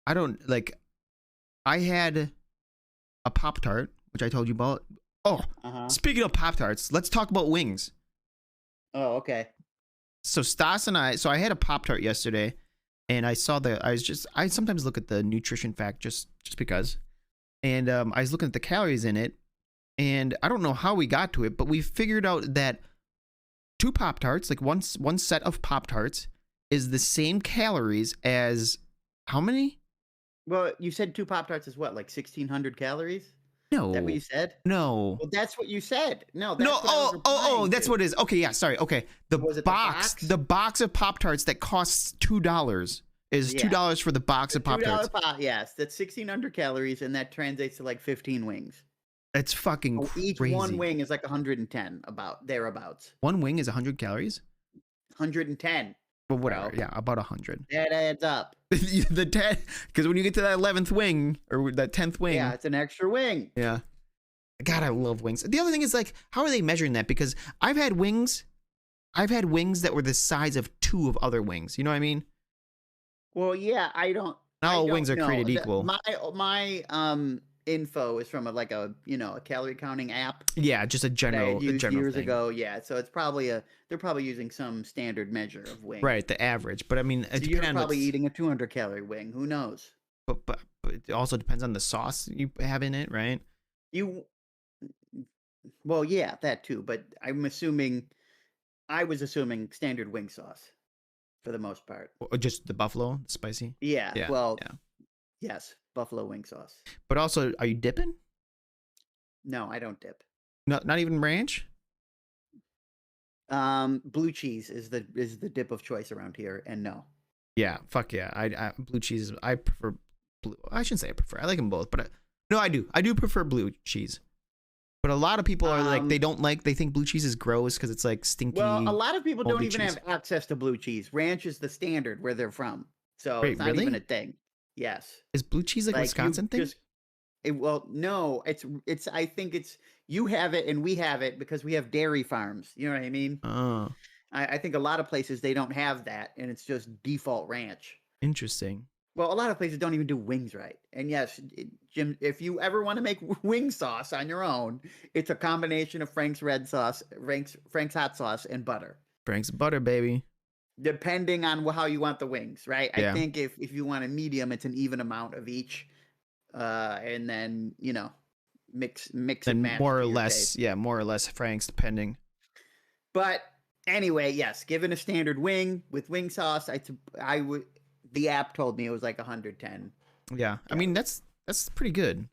I had a Pop-Tart, which I told you about. Oh, Speaking of Pop-Tarts, let's talk about wings. Oh, okay. So Stas and I had a Pop-Tart yesterday, and I sometimes look at the nutrition fact just because. And I was looking at the calories in it, and I don't know how we got to it, but we figured out that 2 Pop-Tarts, like one set of Pop-Tarts, is the same calories as how many? Well, you said 2 Pop-Tarts is what, like 1,600 calories? No. Is that what you said? No. Well, that's what you said. No. That's That's what it is. Okay, yeah, sorry. Okay. The box of Pop-Tarts that costs $2 is $2 for the box of Pop-Tarts. Yes, that's 1,600 calories, and that translates to like 15 wings. It's fucking crazy. Each one wing is like 110, thereabouts. One wing is 100 calories? 110. Well, whatever. Bro. Yeah, about 100. That adds up. Because when you get to that 11th wing or that 10th wing, yeah, it's an extra wing. Yeah. God, I love wings. The other thing is like, how are they measuring that? Because I've had wings that were the size of 2 of other wings. You know what I mean? Well, yeah, I don't. Not all wings are created equal. My info is from a calorie counting app. Yeah, just a general years thing. ago. Yeah, so it's probably they're probably using some standard measure of wing. Right, the average. But I mean, so you're probably eating a 200 calorie wing. Who knows? But it also depends on the sauce you have in it, right? Well, yeah, that too. But I was assuming standard wing sauce. for the most part. Or just the buffalo, spicy. Yeah. Yeah. Well, yeah. yes, buffalo wing sauce. But also, are you dipping? No, I don't dip. Not even ranch. Blue cheese is the dip of choice around here, and no. Yeah, fuck yeah. I blue cheese. I prefer blue. I shouldn't say I prefer. I like them both, but no, I do. I do prefer blue cheese. But a lot of people are like they don't like. They think blue cheese is gross because it's like stinky. Well, a lot of people don't moldy even cheese. have access to blue cheese. Ranch is the standard where they're from, so Wait, it's not really? even a thing. Yes. Is blue cheese like Like, you Wisconsin thing? well, no, it's. I think it's you have it and we have it because we have dairy farms. You know what I mean? Oh, I think a lot of places they don't have that, and it's just default ranch. interesting. Well, a lot of places don't even do wings right. And yes, Jim, if you ever want to make wing sauce on your own, it's a combination of Frank's red sauce, Frank's hot sauce, and butter. Frank's butter, baby. Depending on how you want the wings, right? Yeah. I think if you want a medium, it's an even amount of each, and then mix and And match more to or your less, taste. yeah, more or less Frank's, depending. But anyway, yes, given a standard wing with wing sauce, I would. The app told me it was like 110. Yeah, I mean that's pretty good.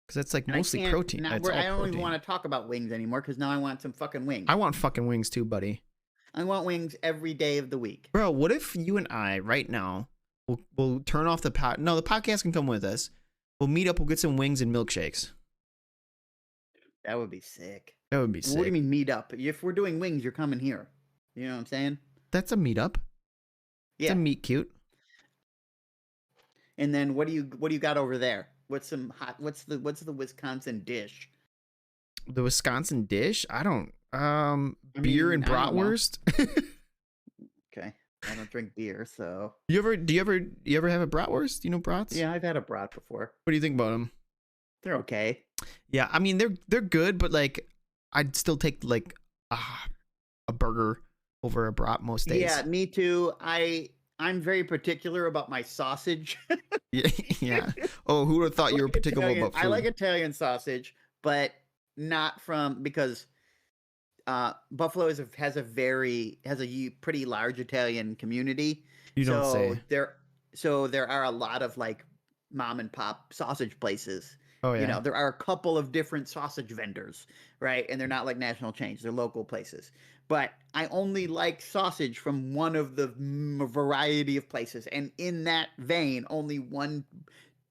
Because that's like And mostly protein. I It's all don't even protein. want to talk about wings anymore because now I want some fucking wings. I want fucking wings too, buddy. I want wings every day of the week. Bro, what if you and I right now we'll turn off the pod? No, the podcast can come with us. We'll meet up. We'll get some wings and milkshakes. That would be sick. That would be sick. What do you mean meet up? If we're doing wings, you're coming here. You know what I'm saying? That's a meetup. It's Yeah. a meet cute. And then what do you got over there? What's some hot? What's the Wisconsin dish? The Wisconsin dish. I don't. Beer mean, and I don't know. bratwurst. Okay, I don't drink beer, so Do you ever have a bratwurst? You know brats? yeah, I've had a brat before. What do you think about them? They're okay. Yeah, I mean they're good, but like I'd still take like a burger over a brat most days. Yeah, me too. I'm very particular about my sausage. Yeah. Yeah. Oh, who would have thought you were particular about food? I like Italian sausage, but not because Buffalo has a pretty large Italian community. You don't say. There are a lot of like mom and pop sausage places. Oh yeah. There are a couple of different sausage vendors, right? And they're not like national chains; they're local places. But I only like sausage from one of the variety of places, and in that vein, only one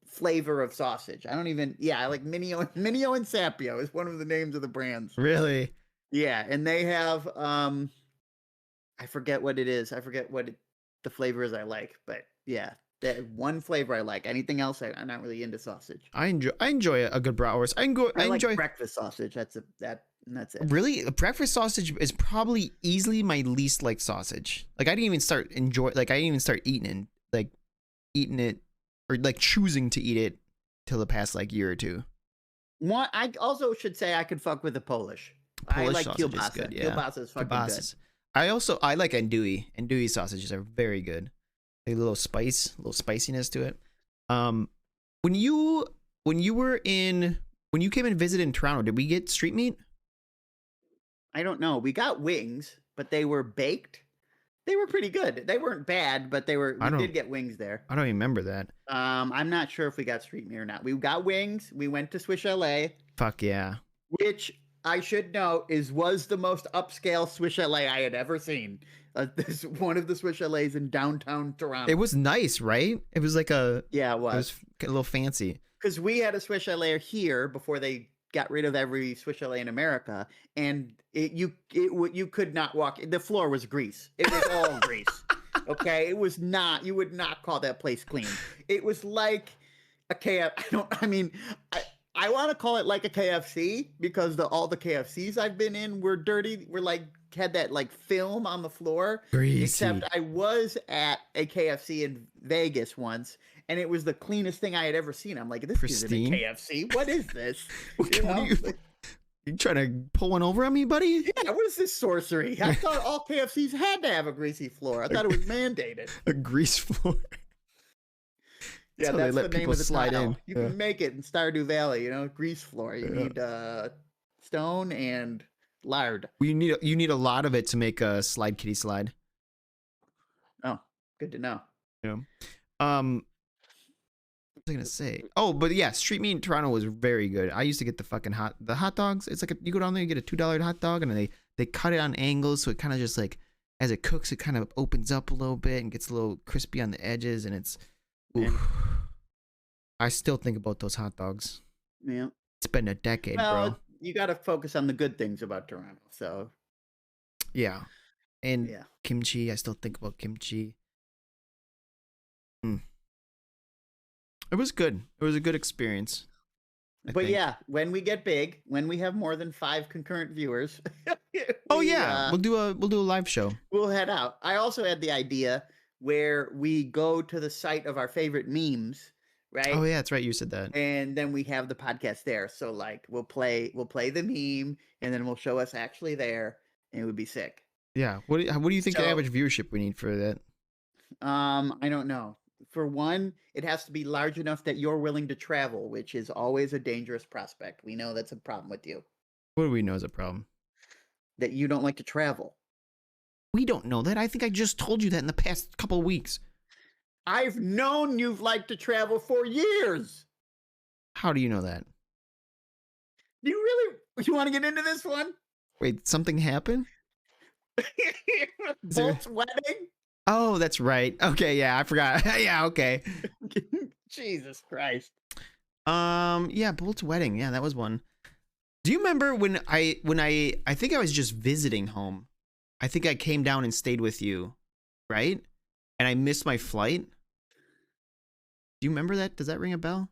flavor of sausage. I like Minio and Sapio is one of the names of the brands. Really? Yeah, and they have I forget what it is. I forget what the flavor is I like, but yeah, that one flavor I like. Anything else, I'm not really into sausage. I enjoy a good bratwurst. I like enjoy breakfast sausage. That's it. Really, breakfast sausage is probably easily my least liked sausage. Like I didn't even start eating it or like choosing to eat it till the past like year or two. One, I also should say I could fuck with the Polish. I like sausage is kielbasa. good, yeah. Kielbasa is fucking Kielbasas. I like andouille. Andouille sausages are very good. They have a little spiciness to it. When you came and visited in Toronto, did we get street meat? I don't know. We got wings, but they were baked. They were pretty good. They weren't bad, but we did get wings there. I don't remember that. I'm not sure if we got street meat or not. We got wings. We went to Swiss Chalet, Fuck yeah. which I should note was the most upscale Swiss Chalet I had ever seen. This one of the Swiss Chalets in downtown Toronto. It was nice, right? It was like it it was was a little fancy. because we had a Swiss Chalet here before they got rid of every Swiss Chalet in America, and you could not walk. The floor was grease. It was all grease. Okay, it was not. You would not call that place clean. It was like a KFC. I want to call it like a KFC because all the KFCs I've been in were dirty. Had that like film on the floor. Greasy. Except I was at a KFC in Vegas once, and it was the cleanest thing I had ever seen. I'm like, this Pristine. isn't a KFC. What is this? What are you trying to pull one over on me, buddy? Yeah, what is this sorcery? I thought all KFCs had to have a greasy floor. I thought it was mandated. A grease floor. Yeah, how they that's let the name people of the slide tile. in. You Yeah. can make it in Stardew Valley, grease floor. You Yeah. need stone and lard. You need a lot of it to make a slide kitty slide. Good to know. Yeah. What was I gonna say? Oh, but yeah, street meat in Toronto was very good. I used to get the hot dogs. It's like you go down there, you get a $2 hot dog, and they cut it on angles, so it kind of just like as it cooks, it kind of opens up a little bit and gets a little crispy on the edges, and it's. Oof. I still think about those hot dogs. Yeah. It's been a decade, bro. You got to focus on the good things about Toronto. So. Yeah, and Yeah. kimchi. I still think about kimchi. It was good. It was a good experience. But yeah, when we get big, when we have more than 5 concurrent viewers, we'll do a live show. We'll head out. I also had the idea where we go to the site of our favorite memes, right? Oh yeah, that's right. You said that. And then we have the podcast there. So like we'll play the meme, and then we'll show us actually there, and it would be sick. Yeah. What do you think the average viewership we need for that? I don't know. For one, it has to be large enough that you're willing to travel, which is always a dangerous prospect. We know that's a problem with you. What do we know is a problem? That you don't like to travel. We don't know that. I think I just told you that in the past couple of weeks. I've known you've liked to travel for years. How do you know that? Do you want to get into this one? Wait, something happened? Bolt's wedding? Oh, that's right. Okay, yeah, I forgot. Yeah, okay. Jesus Christ. Yeah, Bolt's wedding. Yeah, that was one. Do you remember when I think I was just visiting home. I think I came down and stayed with you, right? And I missed my flight. Do you remember that? Does that ring a bell?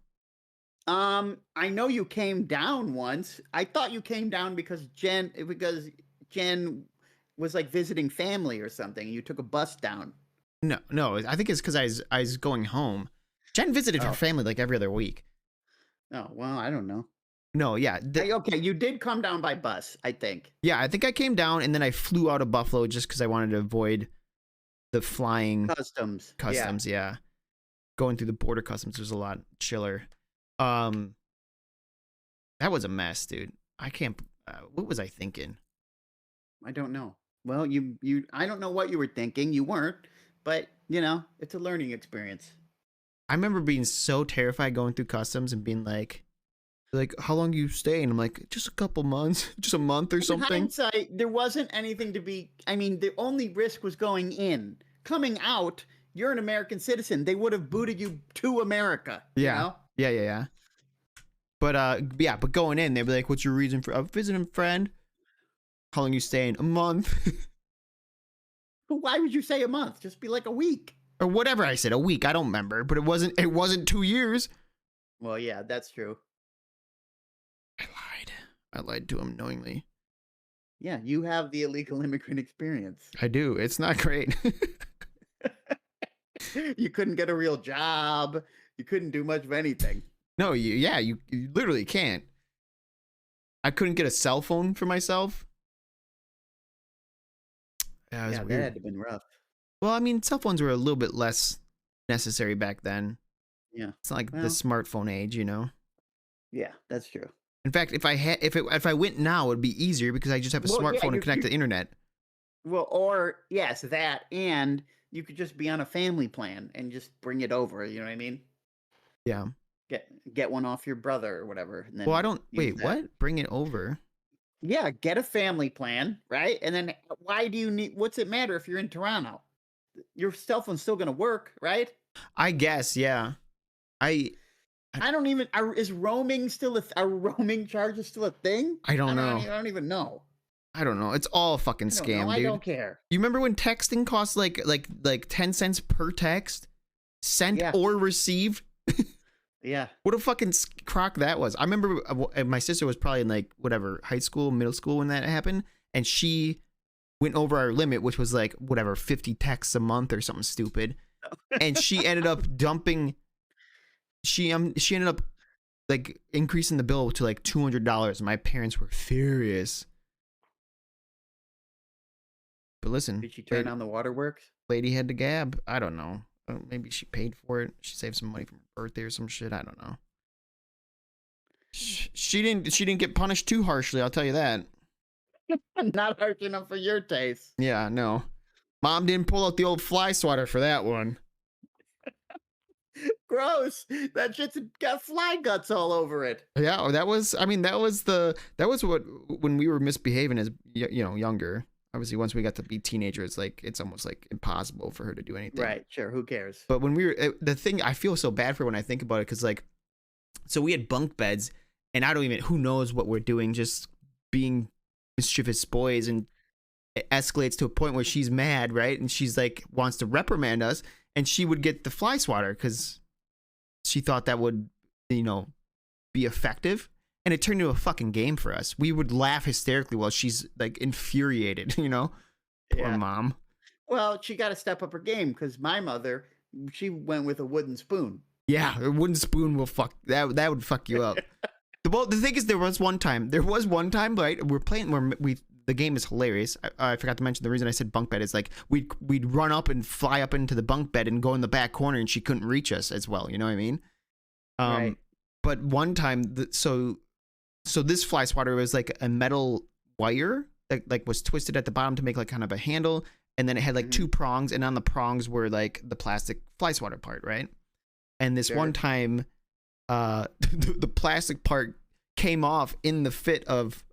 I know you came down once. I thought you came down because Jen was like visiting family or something. You took a bus down. No. I think it's because I was going home. Jen visited her family like every other week. Oh well, I don't know. No, yeah. Okay, you did come down by bus, I think. Yeah, I think I came down and then I flew out of Buffalo just because I wanted to avoid the flying customs. Yeah. Going through the border customs was a lot chiller. That was a mess, dude. I can't. What was I thinking? I don't know. Well, I don't know what you were thinking. You weren't, but it's a learning experience. I remember being so terrified going through customs and being like, how long you stay? And I'm like, just a couple months, just a month or something. In hindsight, there wasn't anything to be. I mean, the only risk was going in. Coming out, you're an American citizen. They would have booted you to America. Yeah. Yeah. But going in, they'd be like, what's your reason for visiting a friend? How long you staying? A month. Why would you say a month? Just be like a week. Or whatever I said, a week. I don't remember, but it wasn't 2 years. Well, yeah, that's true. I lied to him knowingly. Yeah, you have the illegal immigrant experience. I do. It's not great. You couldn't get a real job. You couldn't do much of anything. No, you literally can't. I couldn't get a cell phone for myself. Yeah, that had to have been rough. Well, I mean, cell phones were a little bit less necessary back then. Yeah. It's not like the smartphone age, Yeah, that's true. In fact, if I went now, it'd be easier because I just have a smartphone to connect to the internet. Well, or yes, that, and you could just be on a family plan and just bring it over. You know what I mean? Yeah. Get one off your brother or whatever. And then well, I don't wait. What? Bring it over? Yeah, get a family plan, right? And then why do you need? What's it matter if you're in Toronto? Your cell phone's still gonna work, right? I guess, yeah. I don't even. Is roaming still are roaming charges still a thing? I don't know. I don't even know. I don't know. It's all a fucking scam, dude. I don't care. You remember when texting cost like 10 cents per text, sent or received? Yeah. What a fucking crock that was. I remember my sister was probably in high school, middle school when that happened, and she went over our limit, which was 50 texts a month or something stupid, and she ended up dumping. She ended up increasing the bill to $200. My parents were furious. But listen, did she turn on the waterworks? Lady had to gab. I don't know. Maybe she paid for it. She saved some money from her birthday or some shit. I don't know. She didn't get punished too harshly. I'll tell you that. Not harsh enough for your taste. Yeah, no. Mom didn't pull out the old fly swatter for that one. Gross. That shit's got fly guts all over it. Yeah, that was. I mean, that was what when we were misbehaving as younger. Obviously, once we got to be teenagers, like it's almost like impossible for her to do anything. Right. Sure. Who cares? But when we were the thing, I feel so bad for when I think about it because like, so we had bunk beds, and I don't even who knows what we're doing, just being mischievous boys, and it escalates to a point where she's mad, right? And she's like wants to reprimand us, and she would get the fly swatter because she thought that would, be effective. And it turned into a fucking game for us. We would laugh hysterically while she's like infuriated, Poor mom. Well, she got to step up her game because my mother, she went with a wooden spoon. Yeah, a wooden spoon will fuck that. That would fuck you up. Well, the thing is, there was one time, right? We're playing where the game is hilarious. I forgot to mention the reason I said bunk bed is like we'd run up and fly up into the bunk bed and go in the back corner, and she couldn't reach us as well. You know what I mean? Right. But one time, so this fly swatter was like a metal wire that like was twisted at the bottom to make like kind of a handle, and then it had like two prongs, and on the prongs were like the plastic fly swatter part, right? And this one time, the plastic part came off in the fit of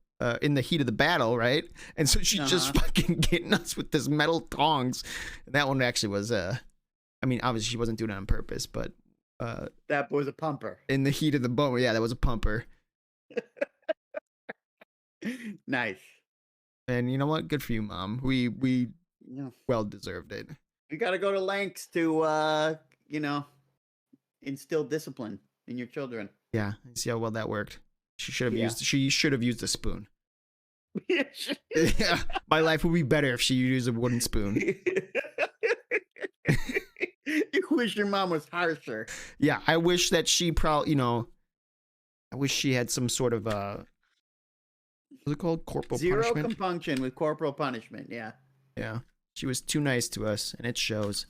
in the heat of the battle, right? And so she's just fucking getting us with this metal tongs. And that one actually was I mean, obviously she wasn't doing it on purpose, but that was a pumper. In the heat of the moment, yeah, that was a pumper. Nice. And you know what? Good for you, Mom. We well deserved it. You got to go to lengths to instill discipline in your children. Yeah, see how well that worked. She should have used a spoon. Yeah, my life would be better if she used a wooden spoon. You wish your mom was harsher. Yeah, I wish that she probably, I wish she had some sort of what's it called? Corporal Zero punishment. compunction with corporal punishment. Yeah. Yeah, she was too nice to us, and it shows.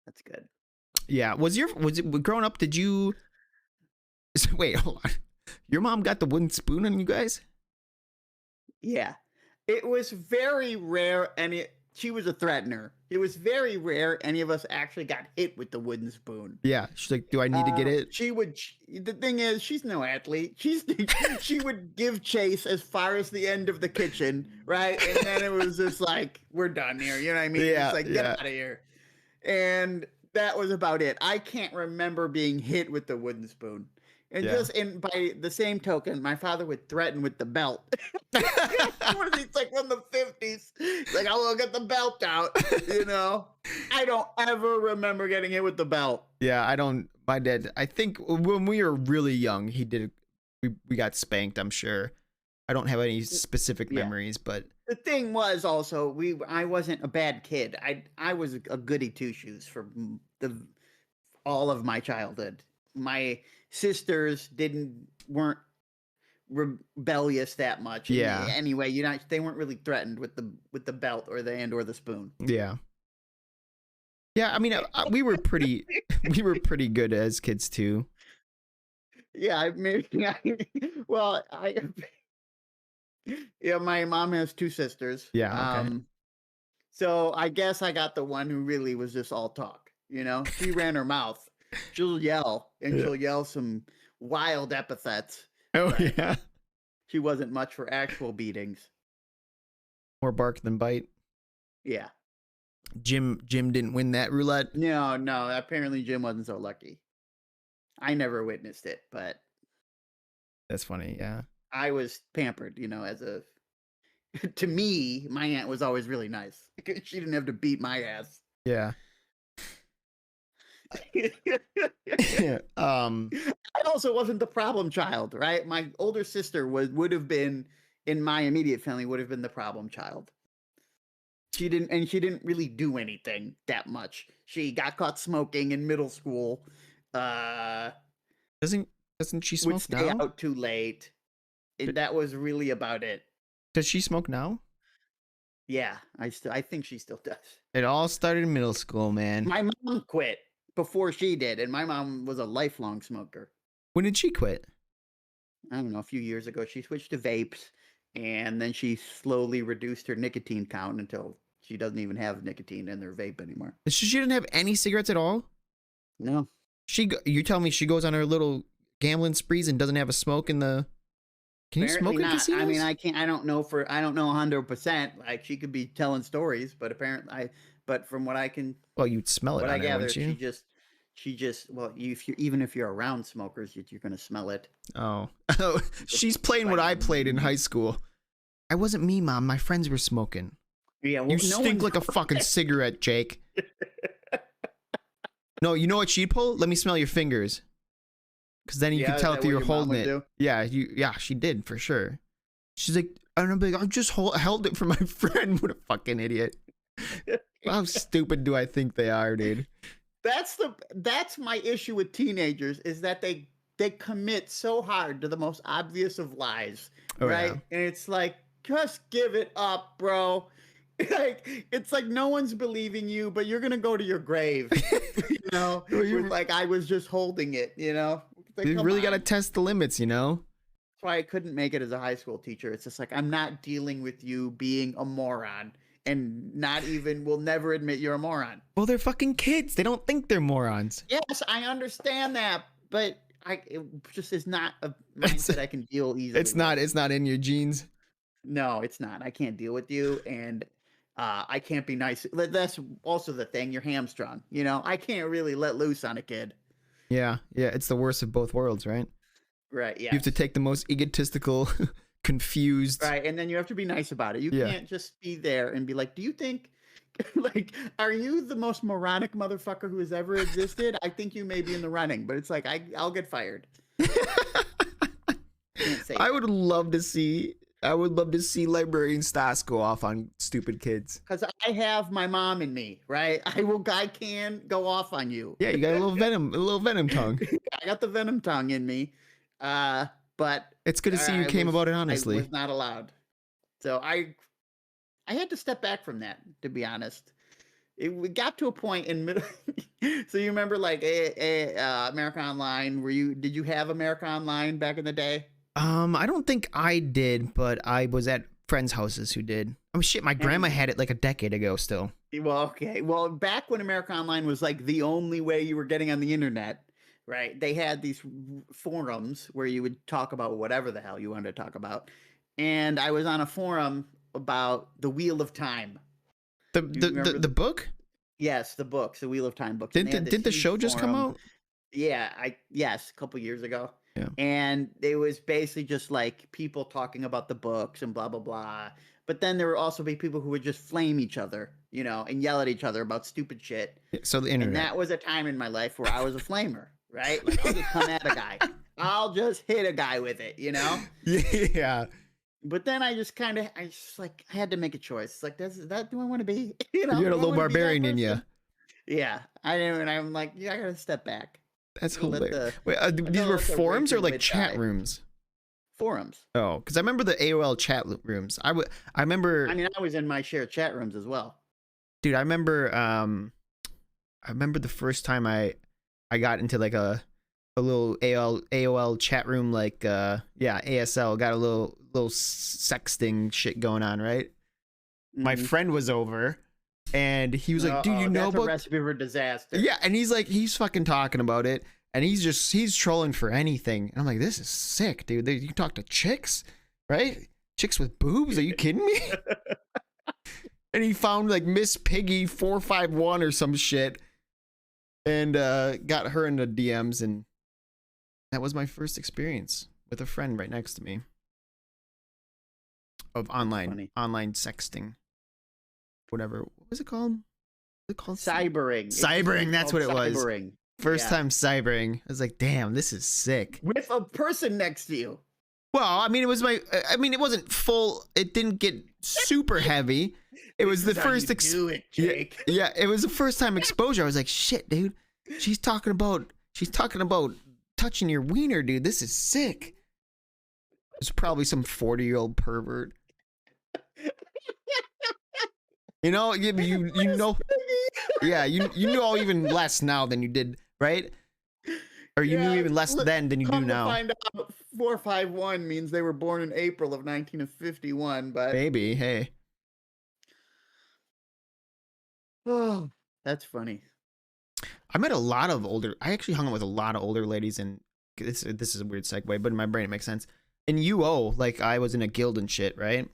That's good. Yeah, was it growing up? Did you wait? Hold on. Your mom got the wooden spoon on you guys? Yeah, it was very rare, and she was a threatener. It was very rare any of us actually got hit with the wooden spoon. Yeah, she's like, "Do I need to get it?" She would. The thing is, she's no athlete. She would give chase as far as the end of the kitchen, right? And then it was just like, we're done here. You know what I mean? Yeah, it's like, get out of here. And that was about it. I can't remember being hit with the wooden spoon. And by the same token, my father would threaten with the belt. It's like from the 50s. Like, I will get the belt out. I don't ever remember getting hit with the belt. Yeah, I don't. My dad, I think when we were really young, he did. We got spanked, I'm sure. I don't have any specific memories, but the thing was also I wasn't a bad kid. I was a goody two shoes for all of my childhood. My sisters weren't rebellious that much. Yeah. Anyway, they weren't really threatened with the belt or the spoon. Yeah. Yeah, I mean, we were pretty good as kids too. Yeah, my mom has two sisters. Yeah. Okay. So I guess I got the one who really was just all talk. She ran her mouth. She'll yell, and she'll yell some wild epithets. Oh yeah. She wasn't much for actual beatings. More bark than bite. Yeah. Jim didn't win that roulette. No. Apparently Jim wasn't so lucky. I never witnessed it, but that's funny. Yeah. I was pampered, to me, my aunt was always really nice. She didn't have to beat my ass. Yeah. I also wasn't the problem child, right? My older sister would have been, in my immediate family, would have been the problem child. She didn't really do anything that much. She got caught smoking in middle school. Doesn't she smoke would stay now? out too late. That was really about it. Does she smoke now? Yeah, I think she still does. It all started in middle school, man. My mom quit before she did, and my mom was a lifelong smoker. When did she quit? I don't know, a few years ago. She switched to vapes, and then she slowly reduced her nicotine count until she doesn't even have nicotine in their vape anymore. She didn't have any cigarettes at all. No. You tell me she goes on her little gambling sprees and doesn't have a smoke in the. Can you smoke in casinos? I mean, I can't. I don't know 100%. Like she could be telling stories, but apparently, but from what I can, well, you'd smell it. what On I her, gather, wouldn't you? she just. Well, even if you're around smokers, you're gonna smell it. Oh, she's playing what I played in high school. I wasn't me, Mom. My friends were smoking. Yeah, well, You stink like a fucking cigarette, Jake. No, you know what she'd pull? Let me smell your fingers. Because then you could tell if you were holding it. Yeah, she did for sure. She's like, and I'm like, I just held it for my friend. What a fucking idiot. How stupid do I think they are, dude? That's my issue with teenagers is that they commit so hard to the most obvious of lies, right? Yeah. And it's like, just give it up, bro. Like it's like no one's believing you, but you're gonna go to your grave, you know. With like I was just holding it, you know. Like, You really gotta test the limits, you know. That's why I couldn't make it as a high school teacher. It's just like I'm not dealing with you being a moron, and will never admit you're a moron. Well, they're fucking kids. They don't think they're morons. Yes, I understand that, but it just is not a mindset I can deal easily. It's not in your genes. No, it's not. I can't deal with you, and I can't be nice. That's also the thing. You're hamstrung. You know, I can't really let loose on a kid. Yeah, it's the worst of both worlds, right? Right. Yeah. You have to take the most egotistical, confused. Right, and then you have to be nice about it. You can't just be there and be like, "Do you think, like, are you the most moronic motherfucker who has ever existed? I think you may be in the running, but it's like I'll get fired." I would love to see librarian Stas go off on stupid kids. Because I have my mom in me, right? I can go off on you. Yeah, you got a little venom tongue. I got the venom tongue in me. But it's good to see you came about it honestly. I was not allowed. So I had to step back from that, to be honest. We got to a point in middle. So you remember like America Online? Did you have America Online back in the day? I don't think I did, but I was at friends' houses who did. Oh shit, my grandma had it like a decade ago still. Well, okay. Well, back when America Online was like the only way you were getting on the internet, right? They had these forums where you would talk about whatever the hell you wanted to talk about. And I was on a forum about the Wheel of Time. The book? Yes, the books, the Wheel of Time books. Did the show just come out? Yeah, yes, a couple years ago. Yeah. And it was basically just like people talking about the books and blah, blah, blah. But then there would also be people who would just flame each other, you know, and yell at each other about stupid shit. So the internet. And that was a time in my life where I was a flamer, right? Like, I'll just come at a guy. I'll just hit a guy with it, you know? Yeah. But then I had to make a choice. Like, do I want to be? You know, you had a little barbarian in you. Yeah. I'm like, I got to step back. That's hilarious. Wait, these were forums or like chat rooms? Forums. Oh, because I remember the AOL chat rooms. I remember. I mean, I was in my share of chat rooms as well. Dude, I remember the first time I got into like a little AOL chat room, like ASL, got a little sexting shit going on, right? Mm-hmm. My friend was over. And he was like, "Dude, you know that's about a recipe for disaster." Yeah, and he's fucking talking about it, and he's trolling for anything. And I'm like, "This is sick, dude. You talk to chicks, right? Chicks with boobs? Are you kidding me?" And he found like Miss Piggy 451 or some shit, and got her into DMs, and that was my first experience with a friend right next to me of online sexting. Whatever. What was it called? Cybering. Cybering, that's what it was. Cybering. First time cybering. I was like, damn, this is sick. With a person next to you. Well, I mean, it wasn't full. It didn't get super heavy. It was the first Jake. Yeah, it was the first time exposure. I was like, shit, dude. She's talking about touching your wiener, dude. This is sick. It's probably some 40-year-old pervert. You know, you know, yeah, you know even less now than you did, right? Or you knew Yeah, even less then than you do come to now. find out, 451 means they were born in April of 1951. But Maybe. Hey. oh, that's funny. I met a lot of older. I actually hung out with a lot of older ladies, and this is a weird segue, but in my brain it makes sense. In UO, like I was in a guild and shit, right?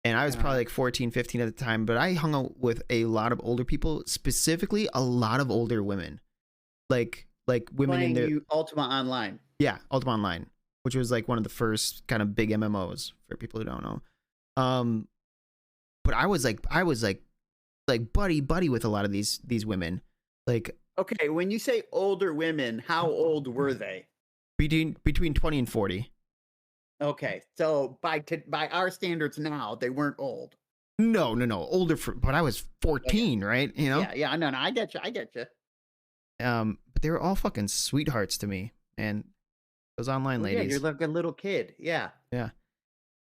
And I was probably like 14, 15 at the time, but I hung out with a lot of older people, specifically a lot of older women, like women Playing in their Ultima Online. yeah, Ultima Online, which was like one of the first kind of big MMOs for people who don't know. But I was like buddy with a lot of these women, like. Okay, when you say older women, how old were they? Between 20 and 40. Okay, so by our standards now, they weren't old. No, older but I was 14, right? You know? Yeah, no, I get you. But they were all fucking sweethearts to me, and those online Well, yeah, ladies. you're like a little kid. Yeah. Yeah.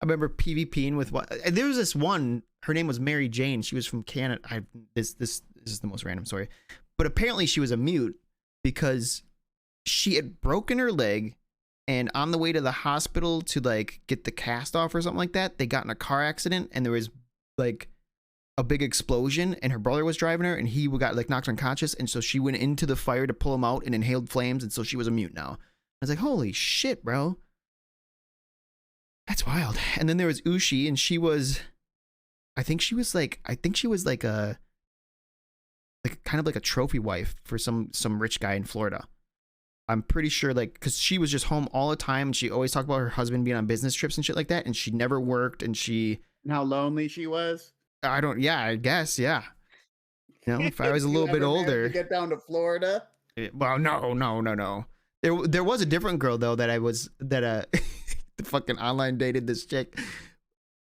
I remember PvPing with one. There was this one. Her name was Mary Jane. She was from Canada. This is the most random story, but apparently she was a mute because she had broken her leg, and on the way to the hospital to like get the cast off or something like that, they got in a car accident, and there was like a big explosion, and her brother was driving her, and he got like knocked unconscious, and so she went into the fire to pull him out and inhaled flames, and so she was a mute now. I was like, holy shit, bro. That's wild. And then there was Ushi, and she was, I think she was like a kind of like a trophy wife for some rich guy in Florida. I'm pretty sure, like, because she was just home all the time, and she always talked about her husband being on business trips and shit like that, and she never worked, and how lonely she was. I guess, yeah. You know, if I was a little bit older, to get down to Florida. Well, no. There was a different girl though that fucking online dated this chick.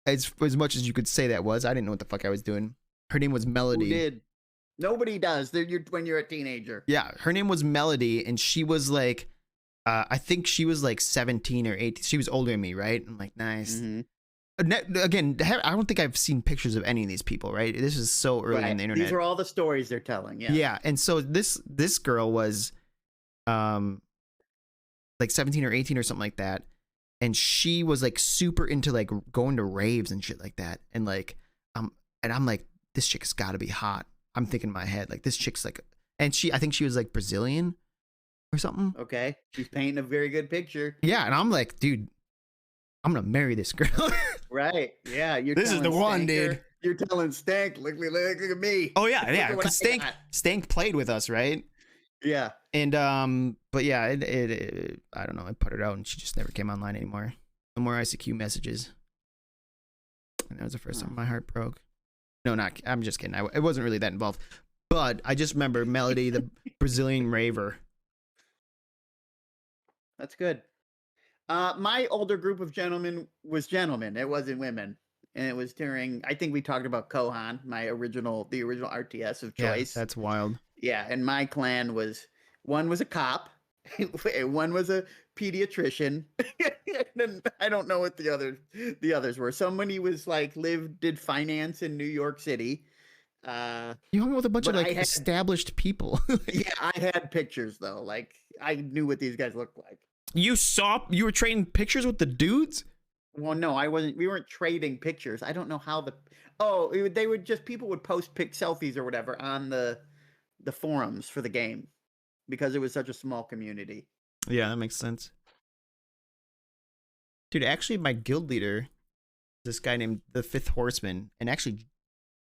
As much as you could say that was, I didn't know what the fuck I was doing. Her name was Melody. Who did? Nobody does. When you're a teenager. Yeah, her name was Melody, and she was like, I think she was like 17 or 18. She was older than me, right? I'm like, nice. Mm-hmm. Again, I don't think I've seen pictures of any of these people, right? This is so early in the internet. These are all the stories they're telling. Yeah. Yeah, and so this girl was, like 17 or 18 or something like that, and she was like super into like going to raves and shit like that, and like, and I'm like, this chick's got to be hot. I'm thinking in my head, like, this chick's like, and I think she was like Brazilian or something. Okay, she's painting a very good picture. Yeah, and I'm like, dude, I'm gonna marry this girl. Right. Yeah. This is the one, dude. You're telling Stank, look at me. Oh yeah, Look because what I got. Stank played with us, right? Yeah. And but yeah, it I don't know. I put it out, and she just never came online anymore. No more ICQ messages. And that was the first time my heart broke. No, I'm just kidding. It wasn't really that involved. But I just remember Melody, the Brazilian raver. That's good. My older group of gentlemen was gentlemen. It wasn't women. And it was during, I think we talked about Kohan, the original RTS of choice. Yeah, that's wild. Yeah, and my clan was, one was a cop, one was a pediatrician, and I don't know what the others were. Somebody was like did finance in New York City. You hung out with a bunch of like established people. Yeah, I had pictures though. Like I knew what these guys looked like. You were trading pictures with the dudes? Well, no, I wasn't. We weren't trading pictures. I don't know how people would post selfies or whatever on the forums for the game because it was such a small community. Yeah, that makes sense. Dude, actually my guild leader, this guy named the Fifth Horseman, and actually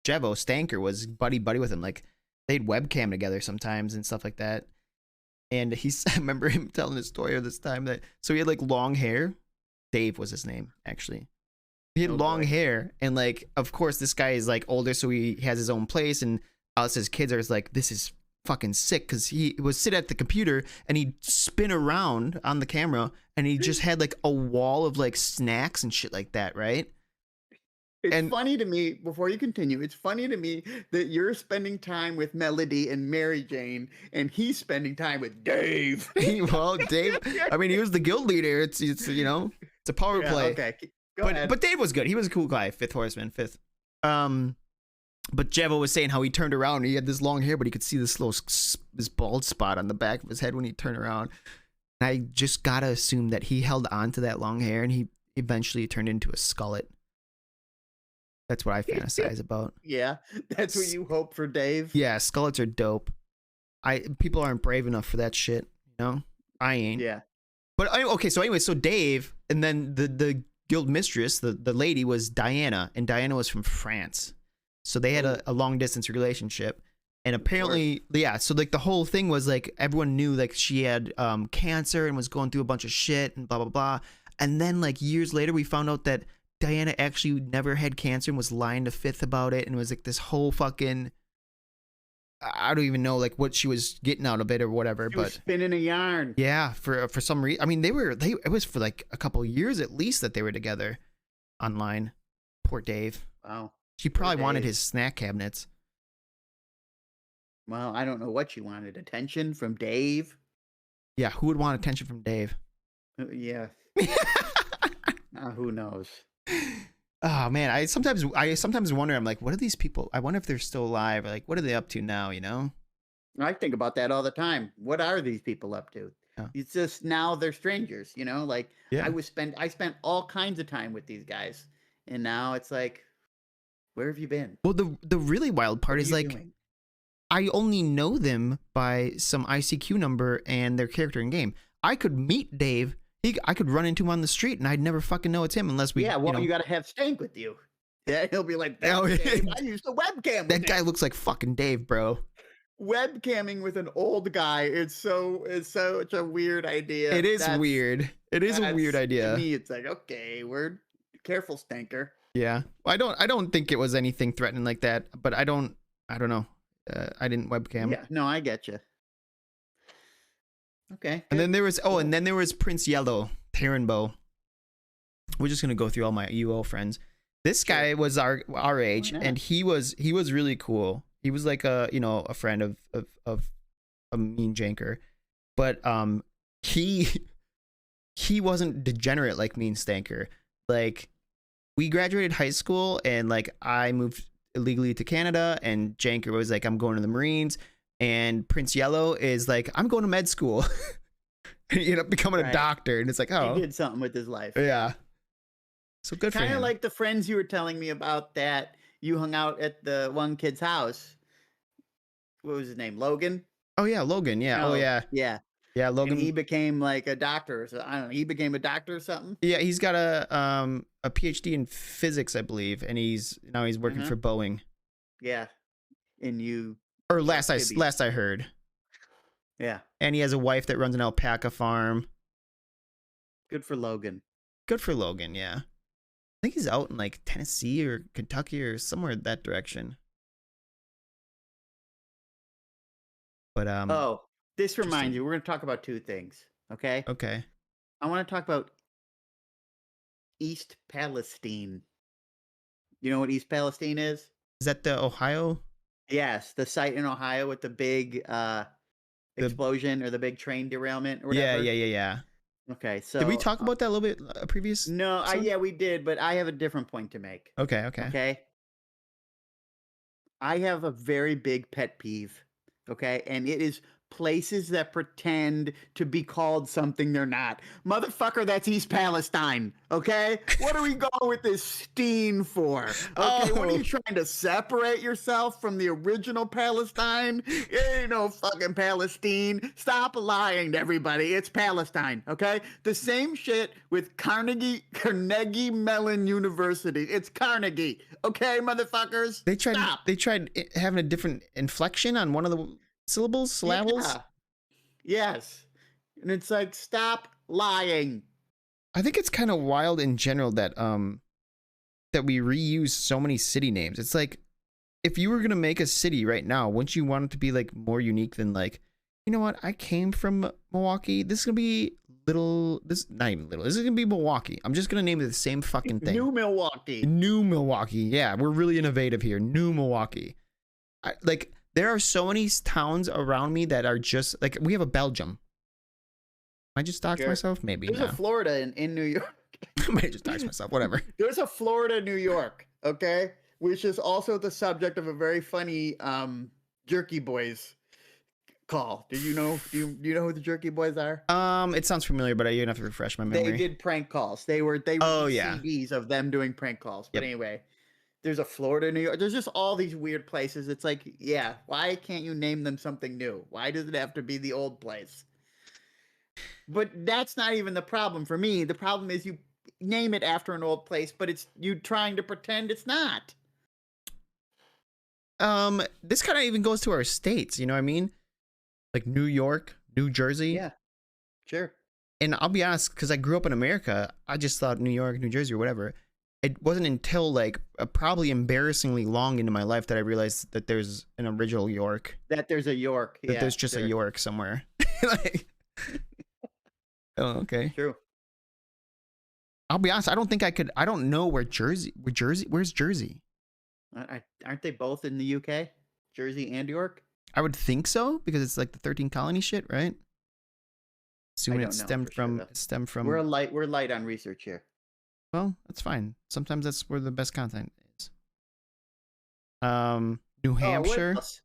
Jevo Stanker was buddy with him. Like they'd webcam together sometimes and stuff like that. And I remember him telling a story of this time so he had like long hair. Dave was his name, actually. He had long hair, and like, of course, this guy is like older, so he has his own place, and us as kids are like, this is fucking sick, because he would sit at the computer and he'd spin around on the camera, and he just had like a wall of like snacks and shit like that, right? It's funny to me, before you continue, it's funny to me that you're spending time with Melody and Mary Jane, and he's spending time with Dave. Well, Dave, I mean, he was the guild leader. It's you know, it's a power play. Okay, go ahead. But Dave was good. He was a cool guy. Fifth Horseman, fifth. But Jevo was saying how he turned around and he had this long hair, but he could see this bald spot on the back of his head when he turned around. I just gotta assume that he held on to that long hair and he eventually turned into a skullet. That's what I fantasize about. Yeah, that's what you hope for, Dave. Yeah, skullets are dope. People aren't brave enough for that shit, you know? I ain't. Yeah. But okay, so anyway, so Dave, and then the guild mistress, the lady was Diana, and Diana was from France. So they had a long distance relationship. And apparently, yeah, so like the whole thing was like everyone knew like she had cancer and was going through a bunch of shit and blah blah blah. And then like years later we found out that Diana actually never had cancer and was lying to Fifth about it, and it was like this whole fucking, I don't even know like what she was getting out of it or whatever, She was spinning a yarn. yeah, for some reason. I mean, it was for like a couple of years at least that they were together online. Poor Dave. Wow. She probably wanted Dave. his snack cabinets. Well, I don't know what she wanted. Attention from Dave. Yeah, who would want attention from Dave? Yeah. Who knows? Oh man, I sometimes wonder. I'm like, what are these people? I wonder if they're still alive. Like, what are they up to now? You know? I think about that all the time. What are these people up to? Yeah. It's just now they're strangers, you know? Like Yeah. I spent all kinds of time with these guys. And now it's like, where have you been? Well, the really wild part What are is you like, doing? I only know them by some ICQ number and their character in game. I could meet Dave. I could run into him on the street and I'd never fucking know it's him unless we. Yeah, well, you know, got to have Stank with you. Yeah, he'll be like, Oh, "That's yeah. Dave. I used a webcam. that with guy him." looks like fucking Dave, bro. Webcamming with an old guy. It's such a weird idea. It is weird. It is a weird idea. To me, it's like, okay, we're careful, Stanker. Yeah. Well, I don't think it was anything threatening like that, but I don't know. I didn't webcam. Yeah, no, I get you. Okay. And then good. there was and then there was Prince Yellow, Taranbo. We're just gonna go through all my UO friends. This guy was our age, not? and he was really cool. He was like a friend of a mean janker, but he wasn't degenerate like Mean Stanker. Like we graduated high school, and like I moved illegally to Canada, and Janker was like, I'm going to the Marines, and Prince Yellow is like, I'm going to med school. And he ended up becoming a Right. doctor, and it's like, oh He did something with his life. yeah. So good for Kind him. of like the friends you were telling me about that you hung out at the one kid's house. What was his name? Logan? Oh yeah, Logan. Yeah. No, Oh yeah. Yeah. Yeah, Logan. And he became like a doctor. Or so, I don't know. He became a doctor or something. Yeah, he's got a PhD in physics, I believe, and he's working Uh-huh. for Boeing. Yeah. And you, Or last Maybe. I heard. yeah. And he has a wife that runs an alpaca farm. Good for Logan. Good for Logan, yeah. I think he's out in like Tennessee or Kentucky or somewhere in that direction. But Oh, this reminds interesting. you. We're going to talk about two things. Okay. Okay. I want to talk about East Palestine. You know what East Palestine is? Is that the Ohio? Yes, the site in Ohio with the big explosion or the big train derailment or Yeah, whatever. yeah. Okay, so Did we talk about that a little bit previous? No, episode? yeah, we did, but I have a different point to make. Okay. Okay. I have a very big pet peeve. Okay, and it is places that pretend to be called something they're not. Motherfucker, that's East Palestine. Okay, what are we going with this Steen for? Okay, what are Oh. you trying to separate yourself from the original Palestine? It ain't no fucking Palestine. Stop lying to everybody. It's Palestine. Okay, the same shit with Carnegie Mellon University. It's Carnegie. Okay, motherfuckers. They tried. Stop. They tried having a different inflection on one of the syllables. Yeah. Yes. And it's like, stop lying. I think it's kind of wild in general that that we reuse so many city names. It's like if you were gonna make a city right now, wouldn't you want it to be like more unique than like, you know what? I came from Milwaukee. This is gonna be little. This not even little. This is gonna be Milwaukee. I'm just gonna name it the same fucking thing. New Milwaukee. New Milwaukee. Yeah, we're really innovative here. New Milwaukee. Like there are so many towns around me that are just like we have a Belgium. I just doxed Sure. myself, maybe. There's No. a Florida in New York. I might just dox myself. Whatever. There's a Florida, New York, okay? Which is also the subject of a very funny Jerky Boys call? Do you know? Do you know who the Jerky Boys are? It sounds familiar, but you're gonna have to refresh my memory. They did prank calls. They Oh, released yeah. CDs of them doing prank calls. But Yep. anyway, there's a Florida, New York. There's just all these weird places. It's like, yeah, why can't you name them something new? Why does it have to be the old place? But that's not even the problem for me. The problem is you name it after an old place, but it's you trying to pretend it's not. This kind of even goes to our states, you know what I mean? Like New York, New Jersey. Yeah, sure. And I'll be honest, because I grew up in America, I just thought New York, New Jersey, or whatever. It wasn't until like probably embarrassingly long into my life that I realized that there's an original York. That there's a York. That Yeah, there's just a sure. York somewhere. Like, oh, okay. True. I'll be honest, I don't think I could. I don't know where's Jersey? Where's Jersey? Aren't they both in the UK? Jersey and York? I would think so because it's like the 13 colony shit, right? Assuming don't it know stemmed for sure, from though. stemmed from. We're light on research here. Well, that's fine. Sometimes that's where the best content is. New Oh, what Hampshire. else?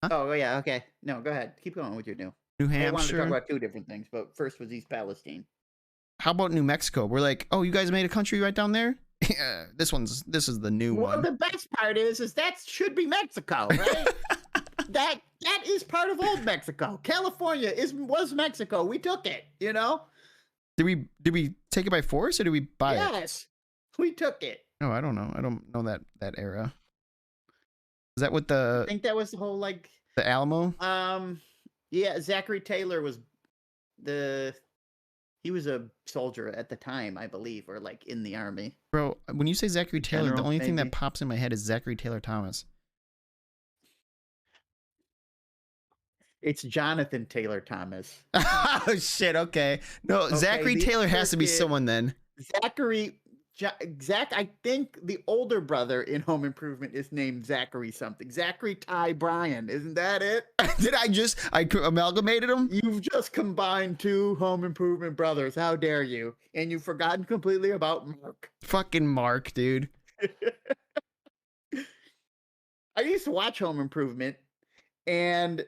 Huh? Oh, yeah. Okay. No, go ahead. Keep going with your new. New I wanted to Hampshire. talk about two different things, but first was East Palestine. How about New Mexico? We're like, oh, you guys made a country right down there? Yeah, this is the new Well, one. the best part is that should be Mexico, right? that is part of old Mexico. California was Mexico. We took it, you know? Did we take it by force or did we buy it? Yes. We took it. Oh, I don't know. I don't know that era. Is that what I think that was the whole the Alamo? yeah, Zachary Taylor was he was a soldier at the time, I believe, or like in the army. Bro, when you say Zachary Taylor, the General, only thing maybe. that pops in my head is Zachary Taylor Thomas. It's Jonathan Taylor Thomas. Oh shit, okay. No, Okay, Zachary the Taylor has other to be kid- someone then. Zach, I think the older brother in Home Improvement is named Zachary something. Zachary Ty Bryan, isn't that it? Did I amalgamated them? You've just combined two Home Improvement brothers. How dare you? And you've forgotten completely about Mark. Fucking Mark, dude. I used to watch Home Improvement, and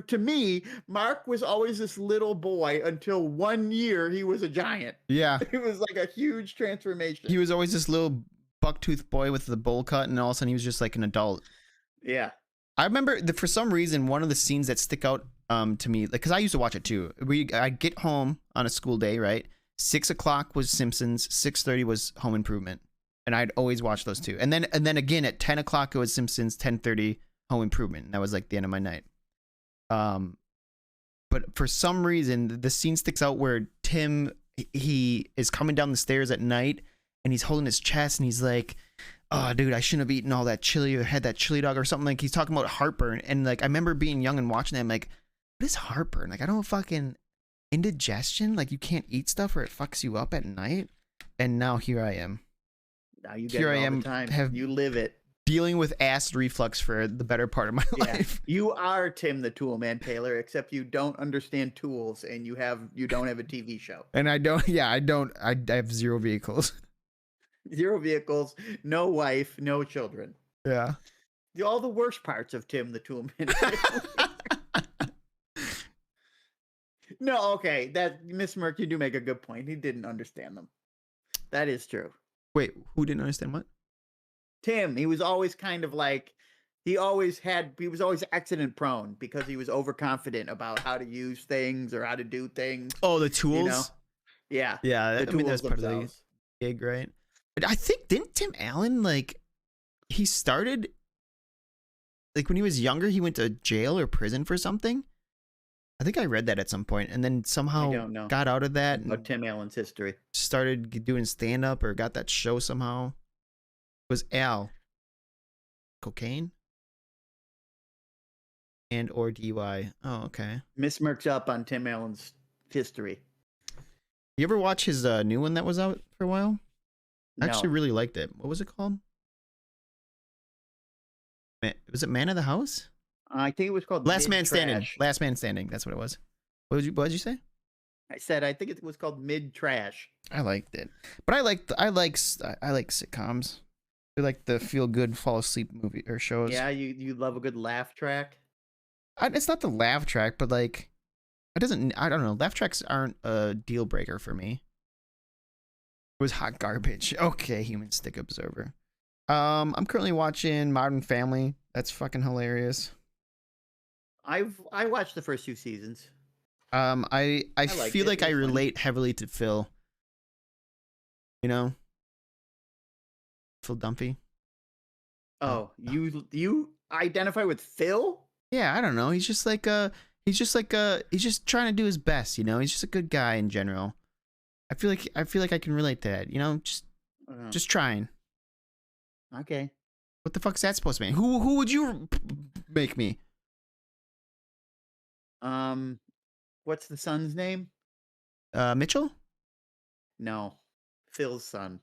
to me, Mark was always this little boy until 1 year he was a giant. Yeah. It was like a huge transformation. He was always this little bucktooth boy with the bowl cut, and all of a sudden he was just like an adult. Yeah. I remember for some reason one of the scenes that stick out to me, like, because I used to watch it too. I'd get home on a school day, right? 6 o'clock was Simpsons, 6:30 was Home Improvement, and I'd always watch those two. And then again at 10 o'clock it was Simpsons, 10:30 Home Improvement. And that was like the end of my night. But for some reason the scene sticks out where Tim, he is coming down the stairs at night and he's holding his chest and he's like, oh dude, I shouldn't have eaten all that chili or had that chili dog or something. Like he's talking about heartburn, and like I remember being young and watching that, I'm like, what is heartburn? Like I don't fucking indigestion, like you can't eat stuff or it fucks you up at night. And now here I am. Now you get Here it I all am, the time. have- You live it. Dealing with acid reflux for the better part of my Yeah. life. You are Tim the Tool Man Taylor, except you don't understand tools and you don't have a TV show. And I have zero vehicles. 0 vehicles, no wife, no children. Yeah. All the worst parts of Tim the Tool Man Taylor. No, okay. That Miss Merck, you do make a good point. He didn't understand them. That is true. Wait, who didn't understand what? Tim, he was always kind of like he was always accident prone because he was overconfident about how to use things or how to do things. Oh, the tools? You know? Yeah. Yeah, The I mean that's tools part of the themselves. gig, right? But I think didn't Tim Allen, like, he started, like when he was younger, he went to jail or prison for something. I think I read that at some point, and then I somehow don't know. got out of that and About Tim Allen's history. started doing stand up or got that show somehow. Was Al cocaine and or DUI? Oh, okay. Miss Merck's up on Tim Allen's history. You ever watch his new one that was out for a while? I No. actually really liked it. What was it called? Was it Man of the House? I think it was called Last Man Standing. Mid-Trash. Last Man Standing. That's what it was. What did you say? I think it was called Mid Trash. I liked it, but I like sitcoms. They're like the feel good fall asleep movie or shows. Yeah, you love a good laugh track. It's not the laugh track, but like it doesn't. I don't know. Laugh tracks aren't a deal breaker for me. It was hot garbage. Okay, Human Stick Observer. I'm currently watching Modern Family. That's fucking hilarious. I watched the first 2 seasons. I liked feel it. like It I was funny. relate heavily to Phil. You know, Phil Dunphy. Oh, you identify with Phil? Yeah, I don't know. He's just he's just trying to do his best. You know, he's just a good guy in general. I feel like I can relate to that. You know, just trying. Okay. What the fuck is that supposed to mean? Who would you make me? What's the son's name? Mitchell? No, Phil's son.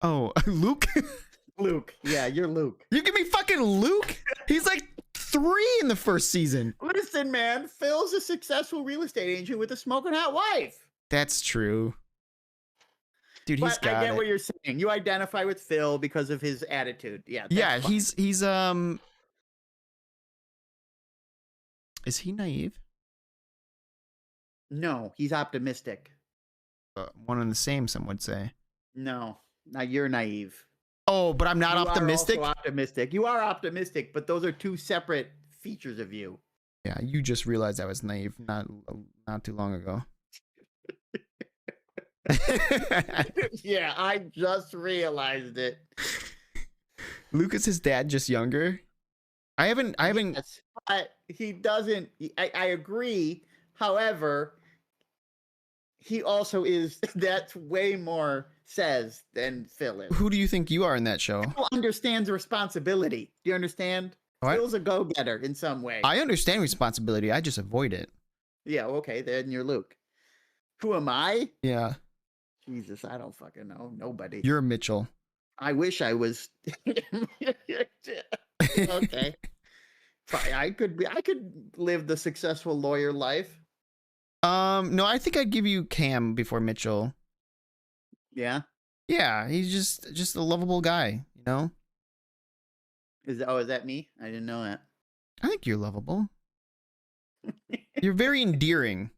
Oh, Luke? Luke. Yeah, you're Luke. You give me fucking Luke? He's like 3 in the first season. Listen, man, Phil's a successful real estate agent with a smoking hot wife. That's true. Dude, he's But got I get it. what you're saying. You identify with Phil because of his attitude. Yeah. That's Yeah, fine. he's is he naive? No, he's optimistic. One and the same, some would say. No, now you're naive. Oh, but I'm not You are optimistic. also optimistic. You are optimistic, but those are 2 separate features of you. Yeah, you just realized I was naive not too long ago. Yeah, I just realized it. Lucas's dad just younger. I haven't Yes, but he doesn't. I agree. However, he also is. That's way more says than Phil is. Who do you think you are in that show? Phil understands responsibility. Do you understand? What? Phil's a go-getter in some way. I understand responsibility. I just avoid it. Yeah, okay, then you're Luke. Who am I? Yeah, Jesus, I don't fucking know. Nobody. you're Mitchell. I wish I was. Okay. Fine, I could live the successful lawyer life. No, I think I'd give you Cam before Mitchell. Yeah. Yeah, he's just a lovable guy, you know? Is that me? I didn't know that. I think you're lovable. You're very endearing.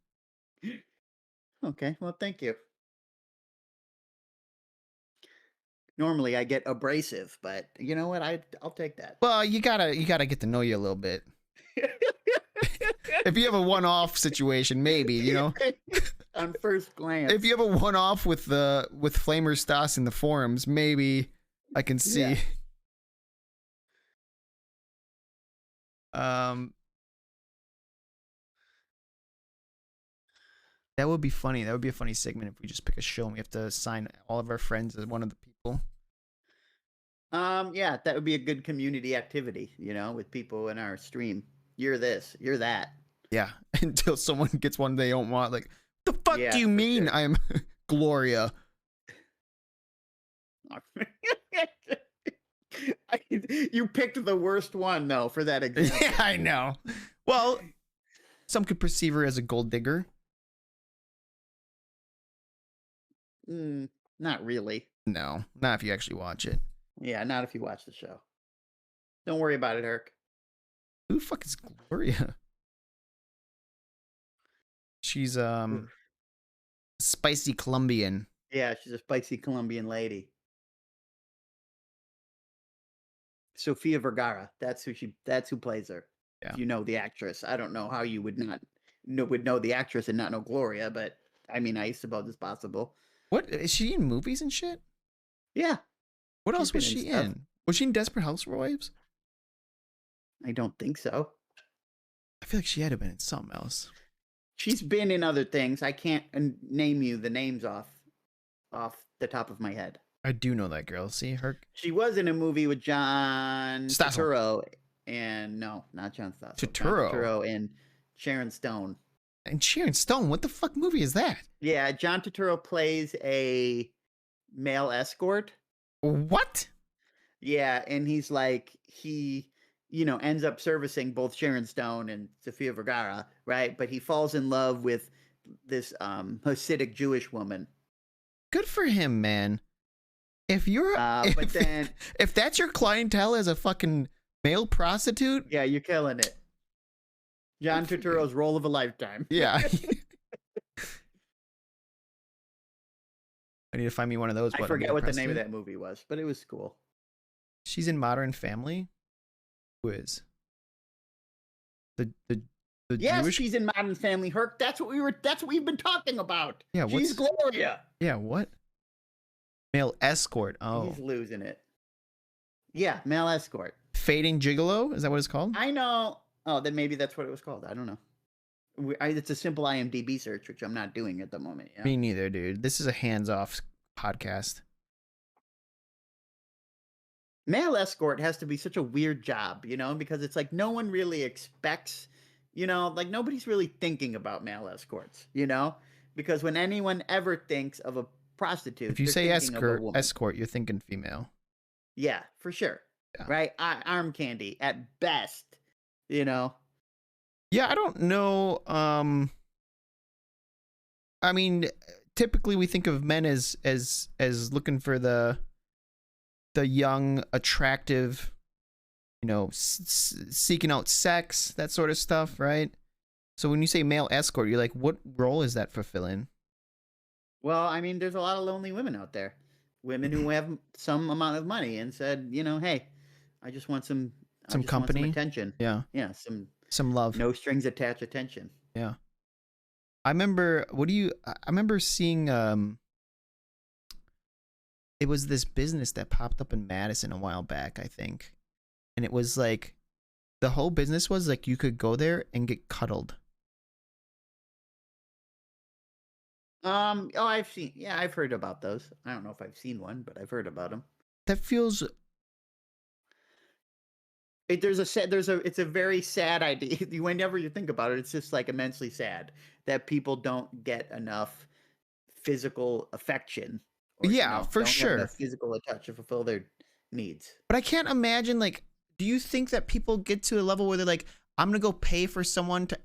Okay, well, thank you. Normally I get abrasive, but you know what? I'll take that. Well, you gotta get to know you a little bit. If you have a one-off situation, maybe, you know? On first glance. If you have a one-off with Flamer Stas in the forums, maybe I can see. Yeah. That would be funny. That would be a funny segment if we just pick a show and we have to assign all of our friends as one of the people. Yeah, that would be a good community activity, with people in our stream. You're this, you're that. Yeah, until someone gets one they don't want. Like, the fuck Yeah, do you for mean sure. I'm Gloria? You picked the worst one though for that example. Yeah, I know. Well, some could perceive her as a gold digger. Not really. No, not if you actually watch it. Yeah, not if you watch the show. Don't worry about it, Herc. Who the fuck is Gloria? She's spicy Colombian. Yeah, she's a spicy Colombian lady. Sofia Vergara. That's who plays her. Yeah. If you know the actress. I don't know how you would not know the actress and not know Gloria, but I mean, I suppose it's possible. What is she in movies and shit? Yeah. What She's else was been in she stuff. in? Was she in Desperate Housewives? I don't think so. I feel like she had to have been in something else. She's been in other things. I can't name you the names off the top of my head. I do know that girl. See her. She was in a movie with John Stossel. Turturro and no, not John Stossel. John Turturro. Turturro and Sharon Stone. And Sharon Stone. What the fuck movie is that? Yeah, John Turturro plays a male escort. What? Yeah, and he's like he ends up servicing both Sharon Stone and Sofia Vergara, right? But he falls in love with this Hasidic Jewish woman. Good for him, man. If you're But then, if that's your clientele as a fucking male prostitute, yeah, you're killing it. John Turturro's role of a lifetime. yeah. I need to find me one of those. I forget what the name of that movie was, but it was cool. She's in Modern Family. Who is the Yes, Jewish? she's in Modern Family. Herc. That's what we've been talking about. Yeah, she's Gloria. Yeah, what? Male escort. Oh, He's losing it. Yeah, male escort. Fading Gigolo. Is that what it's called? I know. Oh, then maybe that's what it was called. I don't know. It's a simple IMDb search, which I'm not doing at the moment. Yeah. Me neither, dude. This is a hands-off podcast. Male escort has to be such a weird job, because it's like no one really expects, like nobody's really thinking about male escorts, because when anyone ever thinks of a prostitute, If you they're say thinking of a woman. escort, you're thinking female. Yeah, for sure. Yeah. Right? Arm candy at best, Yeah, I don't know. I mean, typically we think of men as looking for the young, attractive, seeking out sex, that sort of stuff, right? So when you say male escort, you're like, what role is that fulfilling? Well, I mean, there's a lot of lonely women out there. Women who have some amount of money and said, hey, I just want some company, some attention. Yeah. Yeah, some love. No strings attached attention. Yeah. I remember seeing it was this business that popped up in Madison a while back, I think. And it was like the whole business was like you could go there and get cuddled. I've heard about those. I don't know if I've seen one, but I've heard about them. That feels it's a very sad idea. Whenever you think about it, it's just like immensely sad that people don't get enough physical affection. Or, yeah, for don't sure. Have enough physical touch to fulfill their needs. But I can't imagine, like, do you think that people get to a level where they're like, I'm gonna go pay for someone to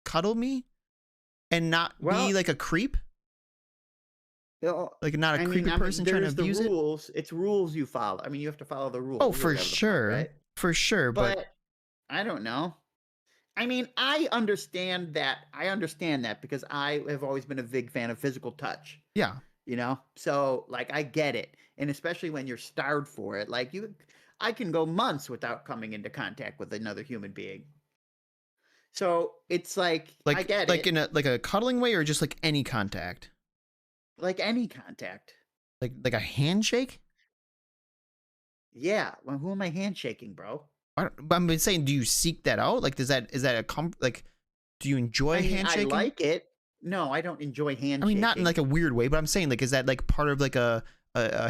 cuddle me and not be like a creep? Like not a creepy person trying to abuse it? It's rules you follow. I mean, you have to follow the rules. Oh, for sure. Right? For sure. But I don't know. I mean, I understand that because I have always been a big fan of physical touch. Yeah. So like I get it. And especially when you're starved for it, like I can go months without coming into contact with another human being. So it's like I get like it. in a cuddling way or just like any contact? Like any contact. Like a handshake? Yeah. Well, who am I handshaking, bro? I'm saying, do you seek that out? Like, is that like, do you enjoy handshaking? I like it. No, I don't enjoy handshaking. I mean, not in like a weird way, but I'm saying, like, is that like part of like a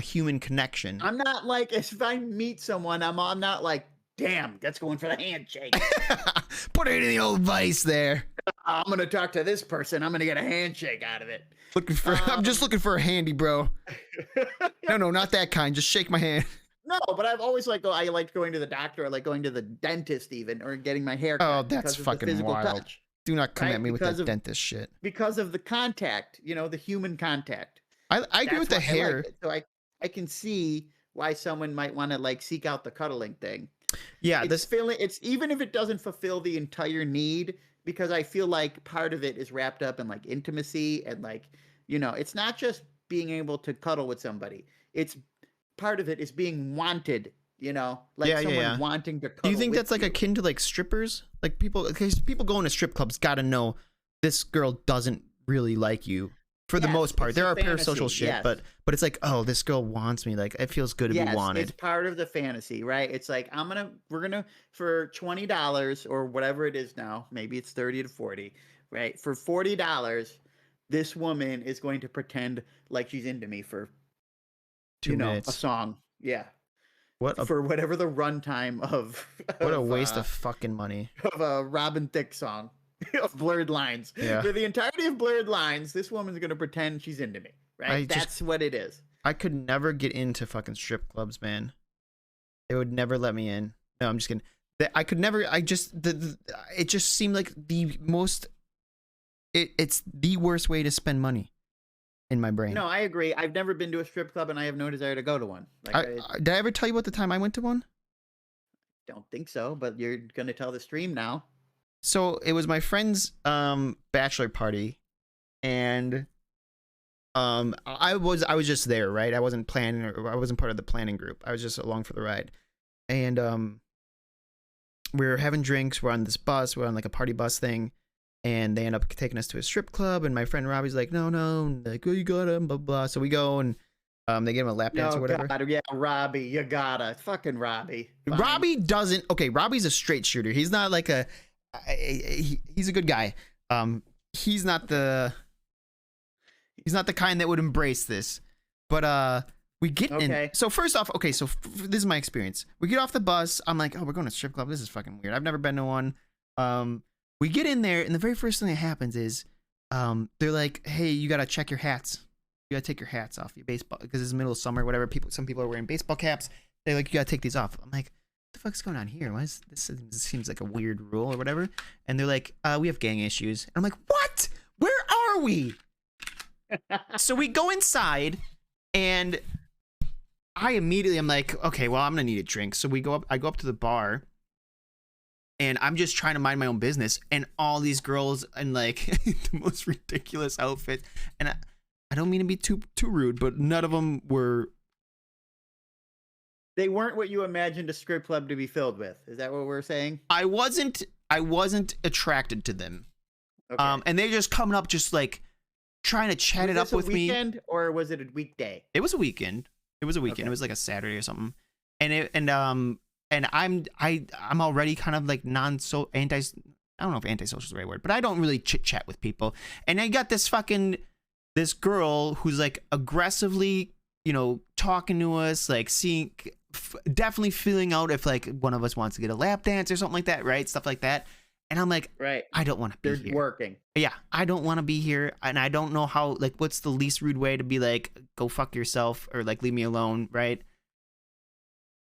human connection? I'm not like, if I meet someone, I'm not like, damn, that's going for the handshake. Put it in the old vice there. I'm gonna talk to this person. I'm gonna get a handshake out of it. I'm just looking for a handy, bro. No, not that kind. Just shake my hand. No, but I've always I like going to the doctor. I like going to the dentist even, or getting my hair cut. Oh, that's fucking wild. Touch. Do not come at me with that dentist shit. Because of the contact, the human contact. I agree with the hair. So I can see why someone might want to like seek out the cuddling thing. Yeah, it's even if it doesn't fulfill the entire need, because I feel like part of it is wrapped up in like intimacy and like, it's not just being able to cuddle with somebody. It's part of it is being wanted, someone wanting to cuddle. Do you think that's like you. Akin to like strippers? Like because people going to strip clubs got to know this girl doesn't really like you for the most part. There are parasocial shit, but it's like, oh, this girl wants me. Like it feels good to be wanted. It's part of the fantasy, right? It's like we're gonna for $20 or whatever it is now, maybe it's 30 to 40, right? For $40, this woman is going to pretend like she's into me for 2 minutes. A song. Yeah. What for whatever the runtime of what a waste of fucking money. Of a Robin Thicke song of Blurred Lines. Yeah. For the entirety of Blurred Lines, this woman's gonna pretend she's into me. Right? That's what it is. I could never get into fucking strip clubs, man. They would never let me in. No, I'm just kidding. I could never. It just seemed like the most. It's the worst way to spend money. in my brain. No, I agree. I've never been to a strip club, and I have no desire to go to one. Like, Did I ever tell you about the time I went to one? don't think so, but you're gonna tell the stream now. So it was my friend's bachelor party, and I was just there, right? I wasn't planning, or I wasn't part of the planning group. I was just along for the ride, and we were having drinks. We're on this bus. We're on like a party bus thing, and they end up taking us to a strip club. And my friend Robbie's like, no, like, oh, you got him, blah blah. So we go, and they give him a lap dance or whatever. God, yeah, Robbie, you gotta fucking Robbie. Fine. Robbie doesn't. Okay, Robbie's a straight shooter. He's not like he's a good guy. He's not the kind that would embrace this. But we get in. So first off, okay, so this is my experience. We get off the bus. I'm like, oh, we're going to a strip club. This is fucking weird. I've never been to one. We get in there, and the very first thing that happens is they're like, hey, you gotta check your hats. You gotta take your hats off, your baseball, because it's the middle of summer, whatever. Some people are wearing baseball caps. They're like, you gotta take these off. I'm like, what the fuck's going on here? Why is this seems like a weird rule or whatever? And they're like, we have gang issues. And I'm like, what? Where are we? So we go inside, and I'm like, okay, well, I'm gonna need a drink. So I go up to the bar, and I'm just trying to mind my own business, and all these girls in like the most ridiculous outfits, and I don't mean to be too rude, but none of them were. They weren't what you imagined a strip club to be filled with. Is that what we're saying? I wasn't attracted to them. Okay. And they're just coming up, just like trying to chat it up with me. Was it a weekend or was it a weekday? It was a weekend. Okay. It was like a Saturday or something. And I'm already kind of like I don't know if antisocial is the right word, but I don't really chit chat with people. And I got this girl who's like aggressively, talking to us, like definitely feeling out if like one of us wants to get a lap dance or something like that, right? Stuff like that. And I'm like, right, I don't want to be They're here. Working. Yeah, I don't want to be here, and I don't know how. Like, what's the least rude way to be like, go fuck yourself, or like leave me alone, right?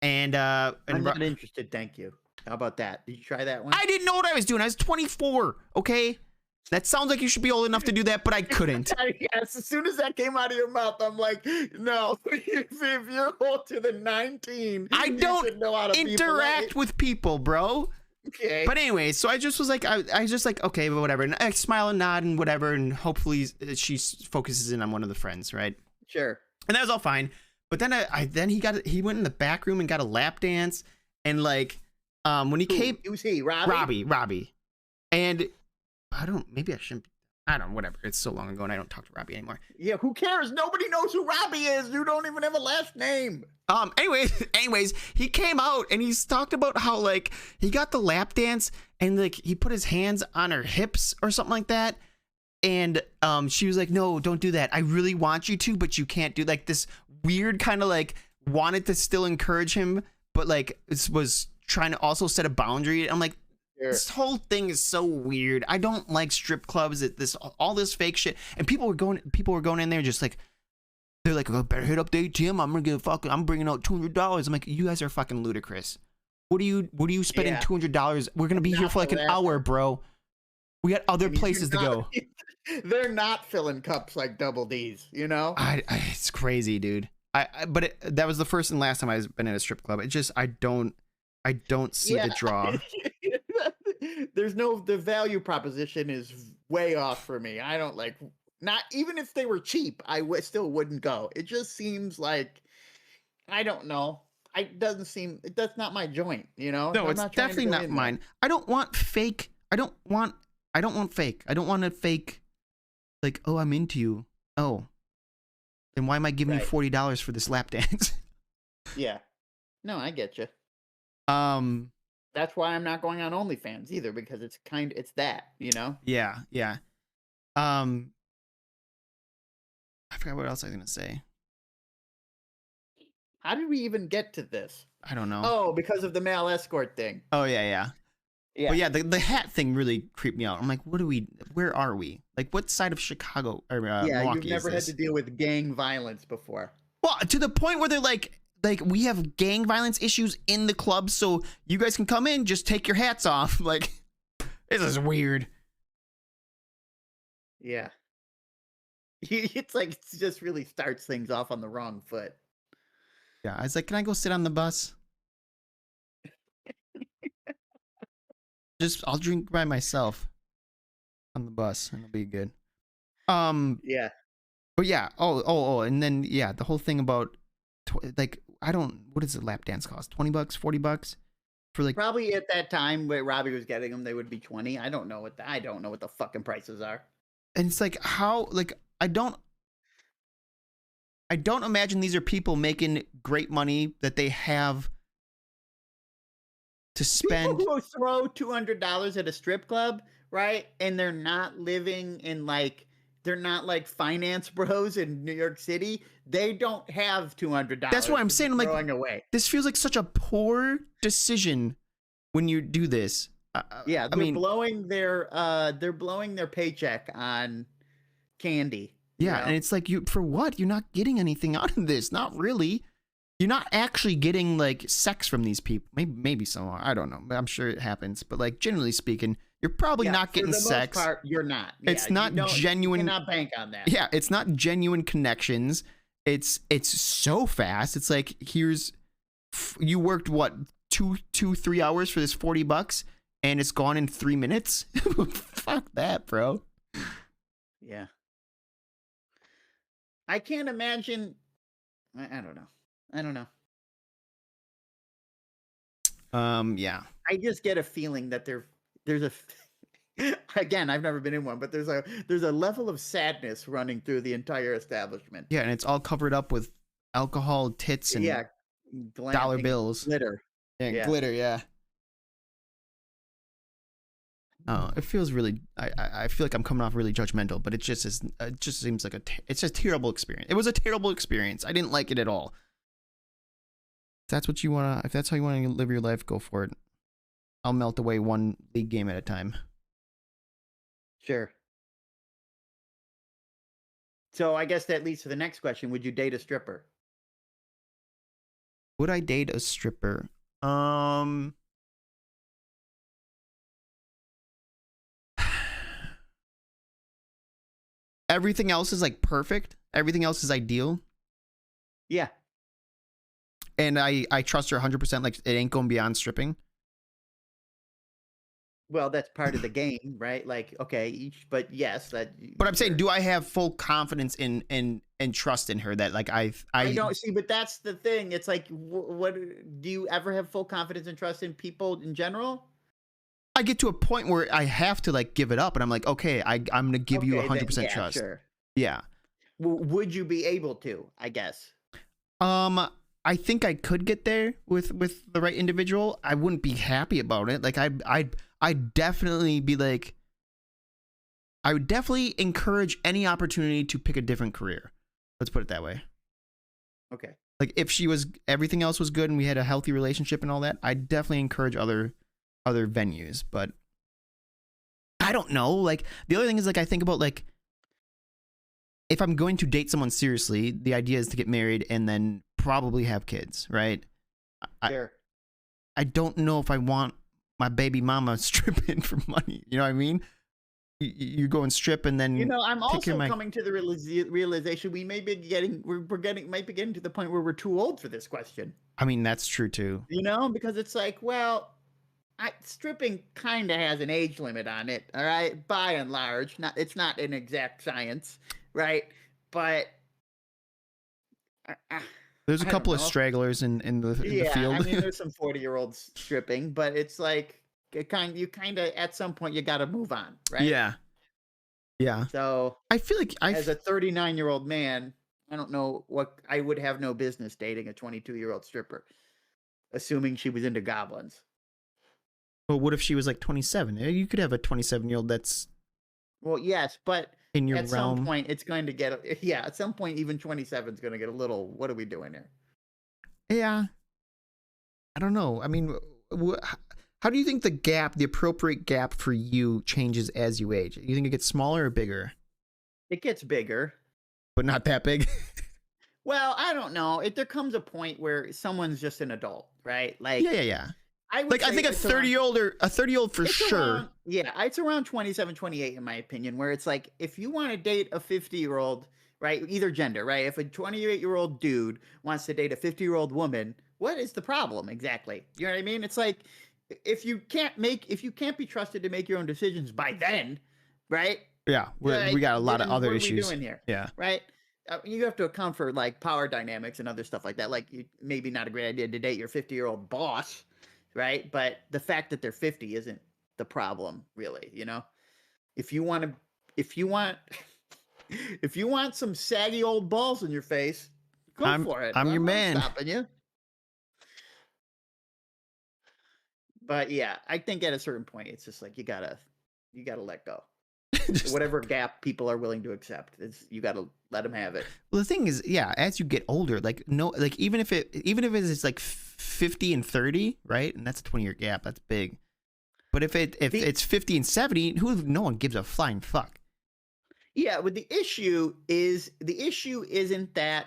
And I'm not interested, thank you. How about that? Did you try that one? I didn't know what I was doing. I was 24. Okay. That sounds like you should be old enough to do that, but I couldn't. Yes, as soon as that came out of your mouth, I'm like, no, if you're old to the 19, I don't know how to interact with people, bro. Okay. But anyway, so I just was like, I just like, okay, but whatever. And I smile and nod and whatever, and hopefully she focuses in on one of the friends, right? Sure. And that was all fine. But then he went in the back room and got a lap dance, and like when he came, who's he? Robbie. And I don't know, whatever. It's so long ago and I don't talk to Robbie anymore. Yeah, who cares? Nobody knows who Robbie is. You don't even have a last name. Anyways, he came out and he's talked about how like he got the lap dance and like he put his hands on her hips or something like that. And she was like, no, don't do that. I really want you to, but you can't do, like, this weird kind of like wanted to still encourage him, but like it was trying to also set a boundary. I'm like, Sure. This whole thing is so weird. I don't like strip clubs. All this fake shit, and people were going in there just like, they're like, oh, better hit up the ATM. I'm bringing out $200. I'm like, you guys are fucking ludicrous. What are you spending $200? We're gonna be here for like an hour, bro. We got other places to go. They're not filling cups like Double D's, you know. It's crazy, dude. But that was the first and last time I've been at a strip club. It just I don't see the draw. The value proposition is way off for me. I don't like, not even if they were cheap, still wouldn't go. It just seems like, I don't know. That's not my joint, you know? No, it's definitely not mine. I don't want fake. I don't want fake. I don't want a fake, like, oh, I'm into you. Oh, then why am I giving you $40 for this lap dance? Yeah. No, I get you. That's why I'm not going on OnlyFans either, because it's that, you know? Yeah. I forgot what else I was gonna say. How did we even get to this? I don't know. Oh, because of the male escort thing. Oh yeah. But yeah, the hat thing really creeped me out. I'm like, where are we? Like, what side of Chicago or Milwaukee you've never had to deal with gang violence before. Well, to the point where they're like we have gang violence issues in the club, so you guys can come in, just take your hats off. Like, this is weird. Yeah. It's like it just really starts things off on the wrong foot. Yeah, I was like, can I go sit on the bus? I'll drink by myself on the bus, and it'll be good. Yeah. But yeah, oh, and then yeah, the whole thing about like what does a lap dance cost? $20, $40 for like Probably at that time where Robbie was getting them, they would be 20. I don't know what the fucking prices are. and it's like how like I don't imagine these are people making great money that they have to spend. People who throw $200 at a strip club, right? And they're not living in they're not like finance bros in New York City. They don't have $200. That's what I'm saying. I'm like, throwing away. This feels like such a poor decision when you do this. Yeah, I mean, blowing their paycheck on candy. Yeah, and it's like for what? You're not getting anything out of this. Not really. You're not actually getting like sex from these people. Maybe some are. I don't know. I'm sure it happens, but like generally speaking, you're probably not getting sex. For the most part, you're not. It's not genuine. You cannot bank on that. Yeah, it's not genuine connections. It's so fast. It's like you worked what 3 hours for this $40, and it's gone in 3 minutes. Fuck that, bro. Yeah. I can't imagine. I don't know. Yeah. I just get a feeling that there's a again, I've never been in one, but there's a level of sadness running through the entire establishment. Yeah, and it's all covered up with alcohol, tits, and dollar bills, glitter. Yeah, glitter. Yeah. Oh, it feels really. I feel like I'm coming off really judgmental, but it just is. It just seems like it's a terrible experience. It was a terrible experience. I didn't like it at all. If that's what you wanna, if that's how you want to live your life, go for it. I'll melt away one league game at a time. Sure. So I guess that leads to the next question: would you date a stripper? Would I date a stripper? Everything else is like perfect. Everything else is ideal. Yeah. And I trust her 100%. Like it ain't going beyond stripping. Well, that's part of the game, right? Like, okay, but yes, that. But I'm saying, do I have full confidence in and trust in her that like I don't see, but that's the thing. It's like, what do you ever have full confidence and trust in people in general? I get to a point where I have to like give it up, and I'm like, okay, I'm gonna give you 100% trust. Sure. Yeah. Would you be able to? I guess. I think I could get there with the right individual. I wouldn't be happy about it. Like I'd definitely be like, I would definitely encourage any opportunity to pick a different career. Let's put it that way. Okay. Like if everything else was good and we had a healthy relationship and all that, I'd definitely encourage other venues. But I don't know. Like the other thing is like I think about like if I'm going to date someone seriously, the idea is to get married and then probably have kids, right? Sure. I don't know if I want my baby mama stripping for money. You know what I mean? You go and strip and then I'm also coming to the realization we may be might be getting to the point where we're too old for this question. I mean, that's true too. Because it's like, well, stripping kind of has an age limit on it, all right? By and large, it's not an exact science, right? But there's a couple of stragglers in the field. I mean, there's some 40-year-olds stripping, but it's like you kind of at some point you got to move on, right? Yeah. So I feel like as a 39-year-old man, I don't know what I would have no business dating a 22-year-old stripper, assuming she was into goblins. Well, what if she was like 27? You could have a 27-year-old that's. Well, yes, but in your at realm. some point it's going to get. At some point even 27 is going to get a little. What are we doing here? Yeah. I don't know. I mean, how do you think the appropriate gap for you changes as you age? You think it gets smaller or bigger? It gets bigger, but not that big. Well, I don't know. There comes a point where someone's just an adult, right? Like yeah. I think a 30-year-old for sure. Yeah, it's around 27, 28 in my opinion, where it's like if you want to date a 50-year-old, right? Either gender, right? If a 28-year-old dude wants to date a 50-year-old woman, what is the problem exactly? You know what I mean? It's like if you can't be trusted to make your own decisions by then, right? Yeah, we got a lot of Then other what are we issues. doing here? Yeah. Right? You have to account for like power dynamics and other stuff like that. Like, maybe not a great idea to date your 50-year-old boss, right? But the fact that they're 50 isn't the problem, really. You know, if you want to, if you want, if you want some saggy old balls in your face, go for it. I'm your I'm not man. stopping you. But yeah, I think at a certain point, it's just like you gotta let go. Just- Whatever gap people are willing to accept, you got to let them have it. well, the thing is, yeah, as you get older, like no, like even if it's like 50 and 30, right, and that's a 20-year gap, that's big. But if it's 50 and 70, no one gives a flying fuck. Yeah, but the issue isn't that,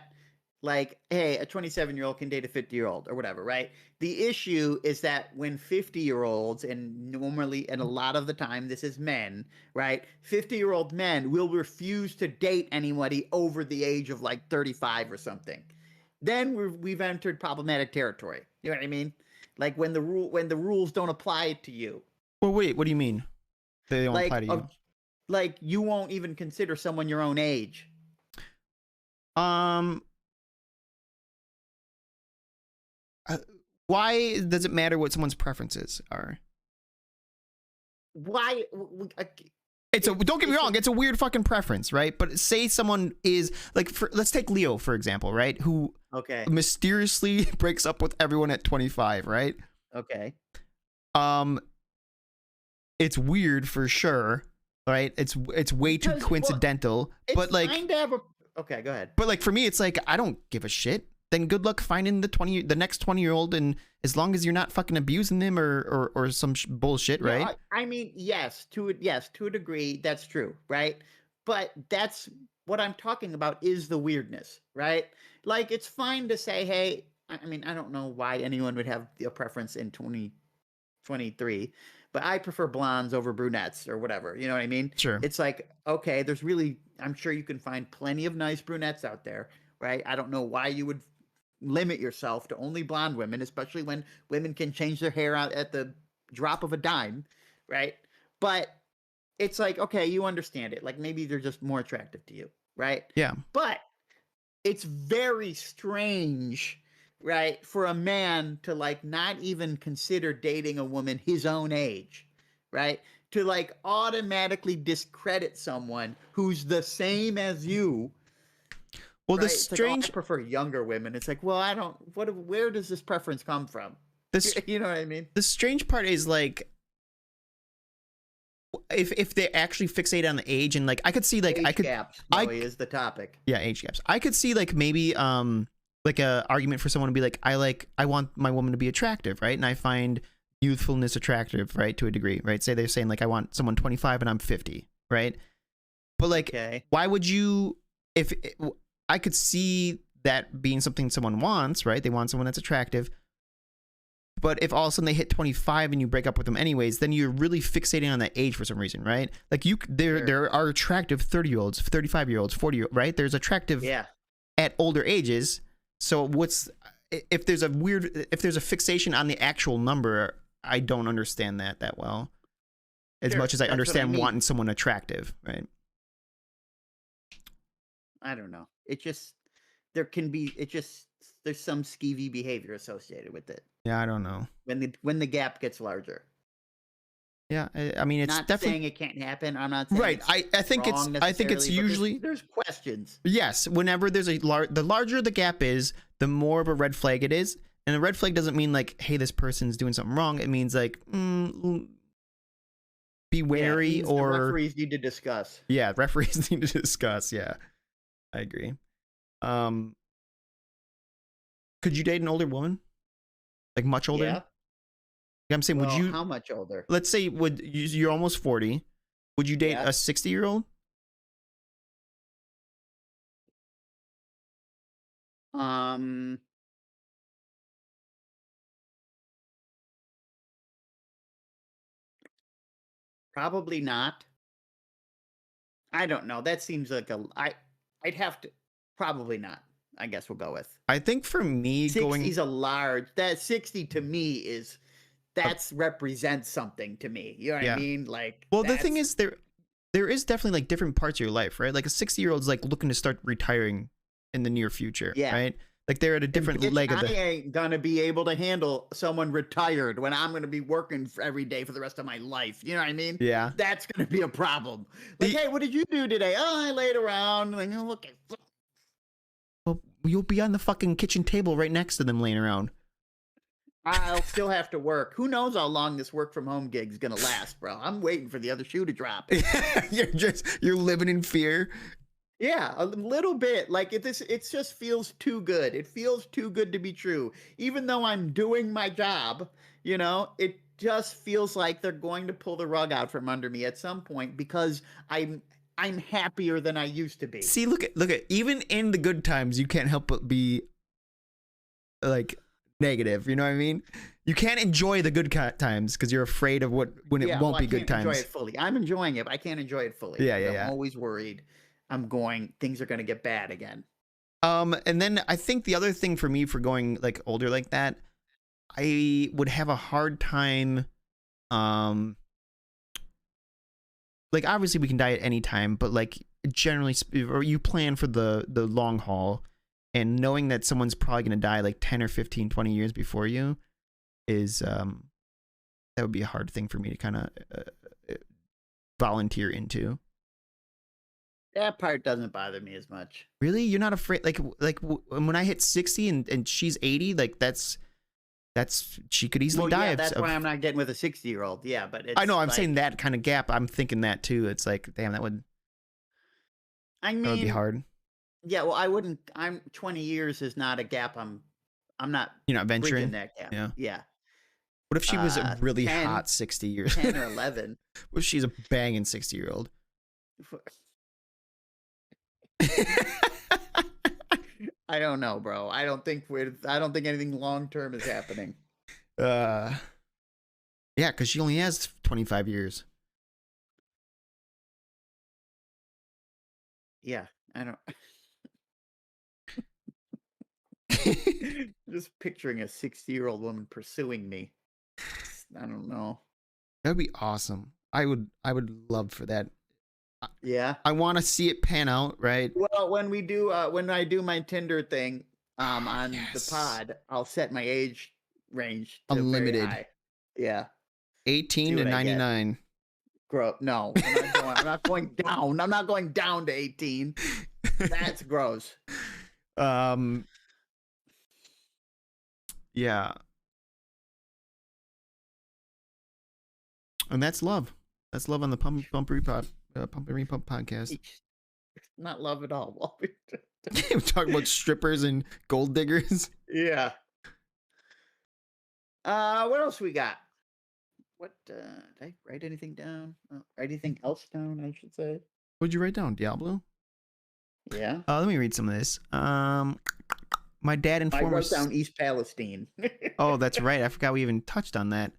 like, hey, a 27-year-old can date a 50-year-old or whatever, right? The issue is that when 50-year-olds, and normally and a lot of the time this is men, right? 50-year-old men will refuse to date anybody over the age of like 35 or something. Then we've entered problematic territory. You know what I mean? Like when the rules don't apply to you. Well, wait, what do you mean? They don't apply Like to you? like you won't even consider someone your own age. Um, why does it matter what someone's preferences are? Why? Don't get me wrong, it's a weird fucking preference, right? But say someone is like, let's take Leo for example, right? Who Okay. mysteriously breaks up with everyone at 25, right? Okay. It's weird for sure, right? It's way too Because, well, coincidental, It's but like, fine to have a. Okay, go ahead. but like for me, it's like I don't give a shit. Then good luck finding the next 20-year-old, and as long as you're not fucking abusing them or some bullshit, right? Yeah, I mean, yes, to a degree, that's true, right? But that's what I'm talking about is the weirdness, right? Like, it's fine to say, hey, I mean, I don't know why anyone would have a preference in 2023, but I prefer blondes over brunettes or whatever. You know what I mean? Sure. It's like, okay, I'm sure you can find plenty of nice brunettes out there, right? I don't know why you would limit yourself to only blonde women, especially when women can change their hair out at the drop of a dime, right? But it's like, okay, you understand it. Like, maybe they're just more attractive to you, right? Yeah. But it's very strange, right, for a man to like not even consider dating a woman his own age, right? To like automatically discredit someone who's the same as you. Well, Right? the It's like, oh, I strange prefer younger women. It's like, well, I don't. Where does this preference come from? this You know what I mean? the strange part is like, if they actually fixate on the age, and like I could see like Age I could gaps, I Joey, is the topic. yeah, age gaps. I could see like maybe like a argument for someone to be like, I want my woman to be attractive, right? And I find youthfulness attractive, right, to a degree, right? Say they're saying like I want someone 25 and I'm 50, right? But like, Okay. why would you? If I could see that being something someone wants, right? They want someone that's attractive. But if all of a sudden they hit 25 and you break up with them anyways, then you're really fixating on that age for some reason, right? Like there are attractive 30-year-olds, 35-year-olds, 40, right? There's attractive Yeah. at older ages. So if there's a fixation on the actual number, I don't understand that well. As Sure, much as I that's what I understand mean. wanting someone attractive, right? I don't know. There's some skeevy behavior associated with it Yeah, I don't know. when the gap gets larger. Yeah, I mean, it's Not definitely saying it can't happen. I'm not saying right. it's I think it's wrong I think it's necessarily, but usually there's questions. yes. Whenever there's the larger the gap is, the more of a red flag it is. And a red flag doesn't mean like, hey, this person's doing something wrong. It means like, be wary, Yeah, it means the or referees need to discuss. yeah, referees need to discuss. Yeah, I agree. Could you date an older woman, like much older? Yeah. I'm saying, Well, would you? how much older? Let's say, you're almost 40? Would you date Yeah. a 60-year-old? Um, Probably not. I don't know. That seems like I'd have to probably not. I guess we'll go with I think for me 60's a large. That 60 to me is that's represents something to me. You know what I Yeah. mean? Like, well, the thing that's- is there is definitely like different parts of your life, right? Like a 60-year-old's like looking to start retiring in the near future, Yeah. right? Like they're at a different bitch, leg of I the. ain't gonna be able to handle someone retired when I'm gonna be working every day for the rest of my life. You know what I mean? Yeah. That's gonna be a problem. Like, The- hey, what did you do today? Oh, I laid around. Like, oh, look at. Well, you'll be on the fucking kitchen table right next to them laying around. I'll still have to work. Who knows how long this work from home gig's gonna last, bro? I'm waiting for the other shoe to drop. you're living in fear. Yeah, a little bit. Like it just feels too good. It feels too good to be true. Even though I'm doing my job, it just feels like they're going to pull the rug out from under me at some point because I'm happier than I used to be. See, look at even in the good times, you can't help but be like negative. You know what I mean? You can't enjoy the good times because you're afraid of when it won't be good times. Enjoy it fully. I'm enjoying it, but I can't enjoy it fully. Yeah. I'm always worried. Things are going to get bad again. And then I think the other thing for me for going like older like that, I would have a hard time. Like obviously we can die at any time, but like generally, or you plan for the long haul, and knowing that someone's probably going to die like 10 or 15, 20 years before you is that would be a hard thing for me to kind of volunteer into. That part doesn't bother me as much. Really? You're not afraid? Like when I hit 60 and she's 80, like that's she could easily die. Yeah, that's why I'm not getting with a 60-year-old. Yeah, but I know. I'm like, saying that kind of gap. I'm thinking that too. It's like, damn, that would be hard. Yeah, well, I wouldn't. 20 years is not a gap. I'm not. You're not venturing. That gap. Yeah. Yeah. What if she was a really 10, hot 60 years? 10 or 11. What if she's a banging 60-year-old? I don't know, bro. I don't think anything long term is happening. Yeah, because she only has 25 years. Yeah, I don't. Just picturing a 60-year-old woman pursuing me. I don't know. That would be awesome. I would love for that. Yeah. I want to see it pan out, right? Well, when I do my Tinder thing on Yes. the pod, I'll set my age range to Unlimited. very high. Yeah. 18 See to what I get. 99. No, I'm not going down. I'm not going down to 18. That's gross. Yeah. And that's love. That's love on the Pump and Repump podcast. Not love at all. We're talking about strippers and gold diggers. Yeah. What else we got? What did I write anything down? Write anything else down, I should say. What'd you write down, Diablo? Yeah. Let me read some of this. My dad and I former. wrote down East Palestine. Oh, that's right. I forgot we even touched on that.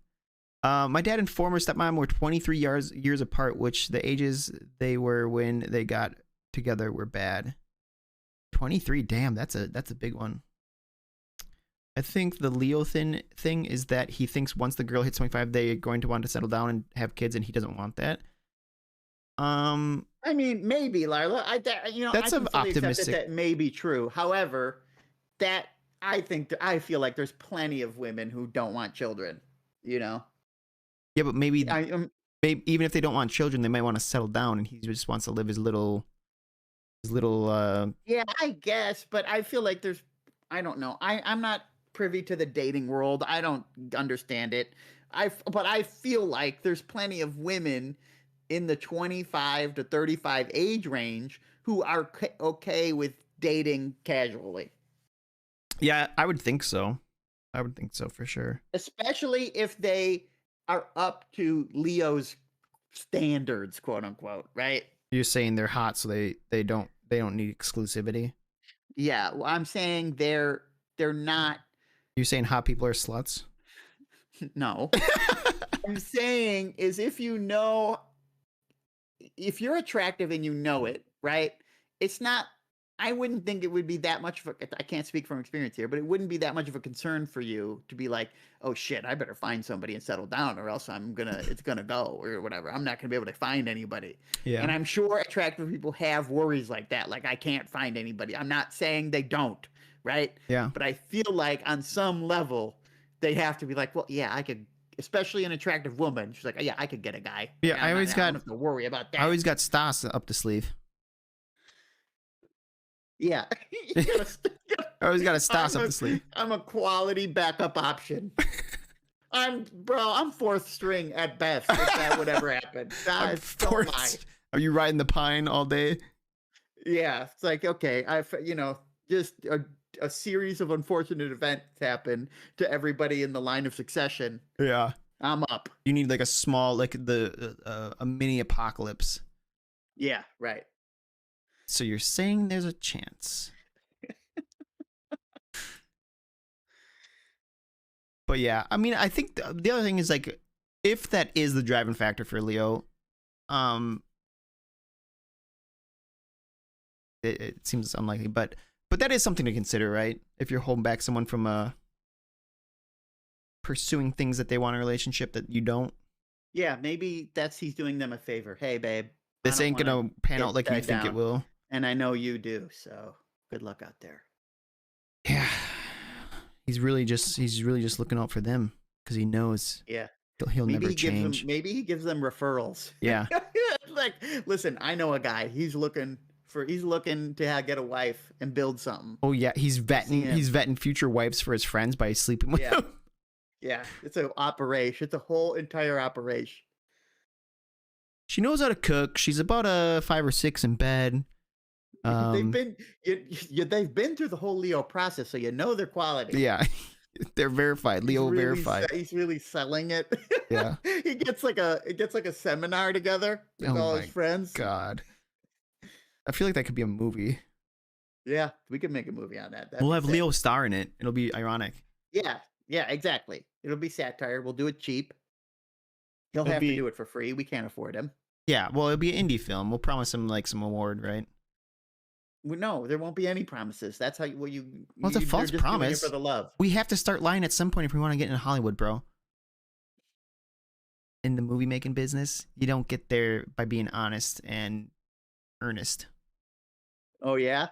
My dad and former stepmom were 23 years apart, which the ages they were when they got together were bad. 23, damn, that's a big one. I think the Leo thing is that he thinks once the girl hits 25, they're going to want to settle down and have kids, and he doesn't want that. I mean, maybe, Lila. That's I an can fully accept optimistic. that may be true. However, I feel like there's plenty of women who don't want children. Yeah, but maybe even if they don't want children, they might want to settle down, and he just wants to live his little. Yeah, I guess, but I feel like I don't know. I'm not privy to the dating world. I don't understand it. But I feel like there's plenty of women in the 25 to 35 age range who are okay with dating casually. Yeah, I would think so. I would think so for sure. Especially if they are up to Leo's standards, quote unquote, right? You're saying they're hot, so they don't need exclusivity. Yeah, well, I'm saying they're not. You're saying hot people are sluts? No. I'm saying is if you know if you're attractive and you know it, right? It's not. I wouldn't think it would be that much of a. I can't speak from experience here, but it wouldn't be that much of a concern for you to be like, oh shit, I better find somebody and settle down, or else it's gonna go or whatever. I'm not gonna be able to find anybody. Yeah. And I'm sure attractive people have worries like that. Like I can't find anybody. I'm not saying they don't, right? Yeah. But I feel like on some level they have to be like, well, yeah, I could. Especially an attractive woman, she's like, yeah, I could get a guy. Yeah, Like, I don't got. have to worry about that. I always got Stas up the sleeve. Yeah. I always got a Stas up the sleeve. I'm a quality backup option. I'm fourth string at best if that would ever happen. Are you riding the pine all day? Yeah, it's like, okay, just a series of unfortunate events happen to everybody in the line of succession. Yeah. I'm up. You need like a small, like a mini apocalypse. Yeah, right. So you're saying there's a chance. But yeah, I mean, I think the other thing is like, if that is the driving factor for Leo, it seems unlikely, but that is something to consider, right? If you're holding back someone from pursuing things that they want in a relationship that you don't. Yeah, maybe he's doing them a favor. Hey, babe, this ain't gonna pan out like you think it will. And I know you do, so good luck out there. Yeah, he's really just looking out for them because he knows. Yeah, he'll never change. Maybe he gives them referrals. Yeah, like, listen, I know a guy. He's looking to get a wife and build something. Oh yeah, he's vetting future wives for his friends by sleeping with them. Yeah, it's an operation. It's a whole entire operation. She knows how to cook. She's about a 5 or 6 in bed. They've been through the whole Leo process, so you know their quality. Yeah, they're verified. Leo verified. He's really selling it. Yeah, he gets like a seminar together with all his friends. God, I feel like that could be a movie. Yeah, we could make a movie on that. We'll have Leo star in it. It'll be ironic. Yeah, exactly. It'll be satire. We'll do it cheap. He'll have to do it for free. We can't afford him. Yeah, well, it'll be an indie film. We'll promise him like some award, right? Well, no, there won't be any promises. That's how Well, it's a false promise. For the love. We have to start lying at some point if we want to get into Hollywood, bro. In the movie making business, you don't get there by being honest and earnest. Oh yeah,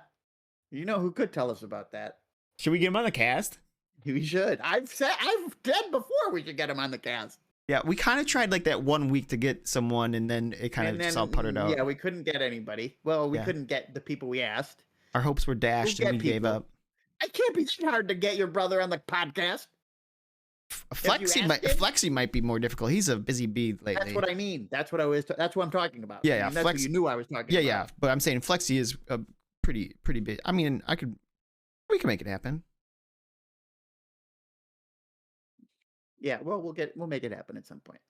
you know who could tell us about that? Should we get him on the cast? We should. I've said before we should get him on the cast. Yeah, we kind of tried like that 1 week to get someone, and then it kind of just all puttered out. Yeah, we couldn't get anybody. Well, we couldn't get the people we asked. Our hopes were dashed, and we gave up. I can't be hard to get your brother on the podcast. Flexi might be more difficult. He's a busy bee lately. That's what I mean. That's what I'm talking about. Yeah, that's what you knew I was talking about. Yeah, but I'm saying Flexi is a pretty big. I mean, we can make it happen. Yeah, well, we'll make it happen at some point.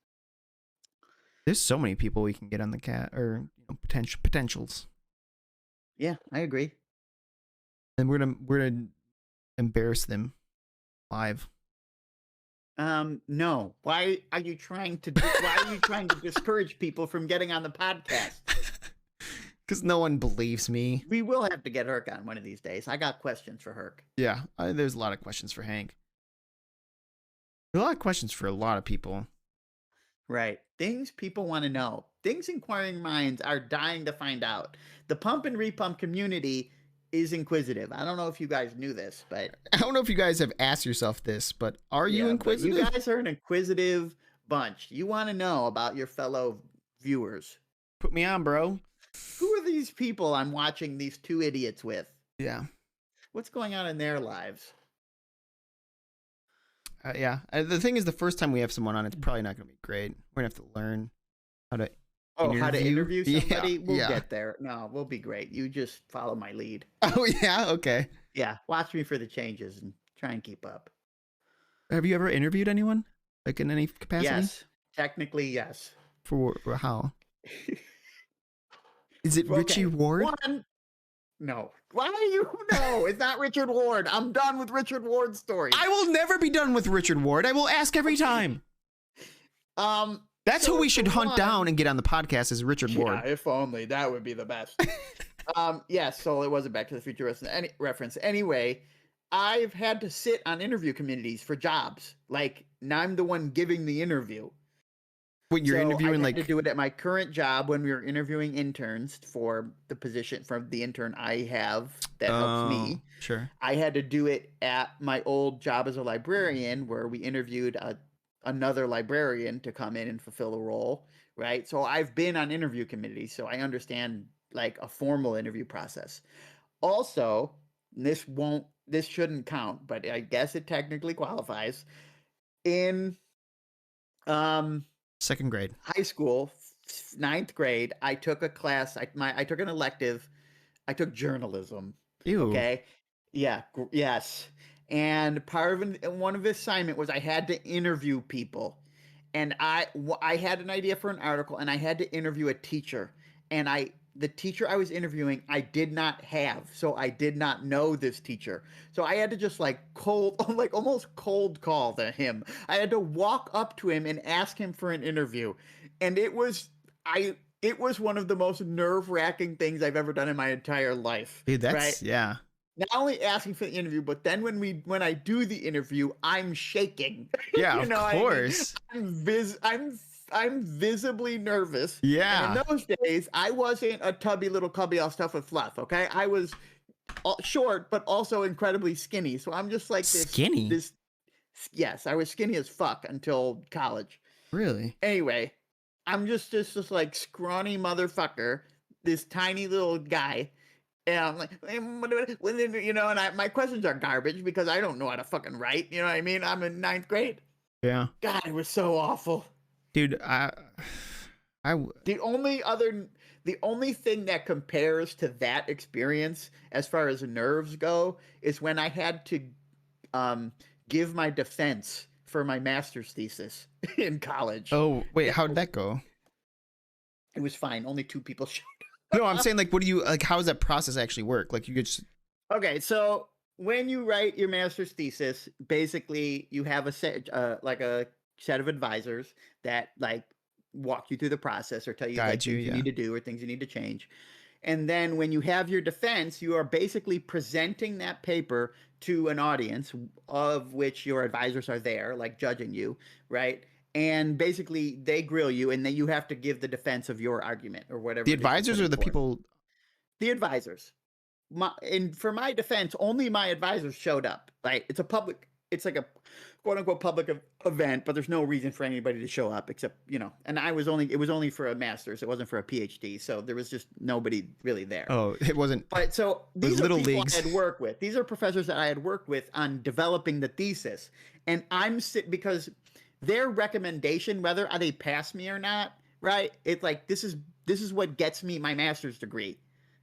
There's so many people we can get on the cat or potentials. Yeah, I agree. And we're gonna embarrass them live. No. Why are you trying to discourage people from getting on the podcast? Because no one believes me. We will have to get Herc on one of these days. I got questions for Herc. Yeah, there's a lot of questions for Hank. There's a lot of questions for a lot of people. Right. Things people want to know. Things inquiring minds are dying to find out. The pump and repump community is inquisitive. I don't know if you guys knew this, but I don't know if you guys have asked yourself this, but are you inquisitive? You guys are an inquisitive bunch. You want to know about your fellow viewers. Put me on, bro. Who are these people I'm watching these two idiots with? Yeah. What's going on in their lives? Yeah. The thing is, the first time we have someone on, it's probably not going to be great. We're going to have to learn how to interview somebody. Yeah, we'll get there. No, we'll be great. You just follow my lead. Oh, yeah? Okay. Yeah. Watch me for the changes and try and keep up. Have you ever interviewed anyone? Like in any capacity? Yes. Technically, yes. For how? Is it Richie Ward? No. Why are you? No, it's not Richard Ward. I'm done with Richard Ward's story. I will never be done with Richard Ward. I will ask every time. That's So who we for should hunt one- down and get on the podcast is Richard Ward. Yeah, if only that would be the best. Yeah, so it was a Back to the Future reference. Anyway, I've had to sit on interview committees for jobs. Like, now I'm the one giving the interview. What you're So interviewing I had like to do it at my current job when we were interviewing interns for the position for the intern I have that helps me. Sure. I had to do it at my old job as a librarian where we interviewed another librarian to come in and fulfill the role, right? So I've been on interview committees, so I understand like a formal interview process. Also, this shouldn't count, but I guess it technically qualifies. In Second grade. high school, ninth grade, I took a class. I took an elective. I took journalism. Ew. Okay. Yeah. Yes. And part of one of the assignment was I had to interview people, and I had an idea for an article, and I had to interview a teacher, and the teacher I was interviewing I did not have, so I did not know this teacher, so I had to just like almost cold call to him. I had to walk up to him and ask him for an interview, and it was one of the most nerve-wracking things I've ever done in my entire life. Dude, that's right? yeah. Not only asking for the interview, but then when I do the interview, I'm shaking. Yeah, You of know what I mean? course. I'm visibly nervous. Yeah. And in those days, I wasn't a tubby little cubby all stuffed with fluff. Okay, I was short, but also incredibly skinny. So I'm just like this. Skinny? Yes, I was skinny as fuck until college. Really? Anyway, I'm just like scrawny motherfucker, this tiny little guy. And I'm like, you know, and my questions are garbage because I don't know how to fucking write. You know what I mean? I'm in ninth grade. Yeah. God, it was so awful. Dude, The only thing that compares to that experience as far as nerves go is when I had to give my defense for my master's thesis in college. Oh, wait, how did that go? It was fine. Only 2 people showed. No, I'm saying like, what do you like? How does that process actually work? Like, you could just Okay, so when you write your master's thesis, basically you have a set of advisors that like walk you through the process or tell you like, Guide you, things you yeah. need to do or things you need to change. And then when you have your defense, you are basically presenting that paper to an audience of which your advisors are there, like judging you, right? And basically they grill you and then you have to give the defense of your argument or whatever. the it is you're advisors or putting the forth. people. The advisors. And for my defense, only my advisors showed up. Right? It's like a quote unquote public event, but there's no reason for anybody to show up except, you know, and it was only for a master's. It wasn't for a PhD. So there was just nobody really there. Oh, it wasn't. But so was these are little people leagues. I had worked with. These are professors that I had worked with on developing the thesis. And because their recommendation, whether they pass me or not, right? It's like, this is what gets me my master's degree.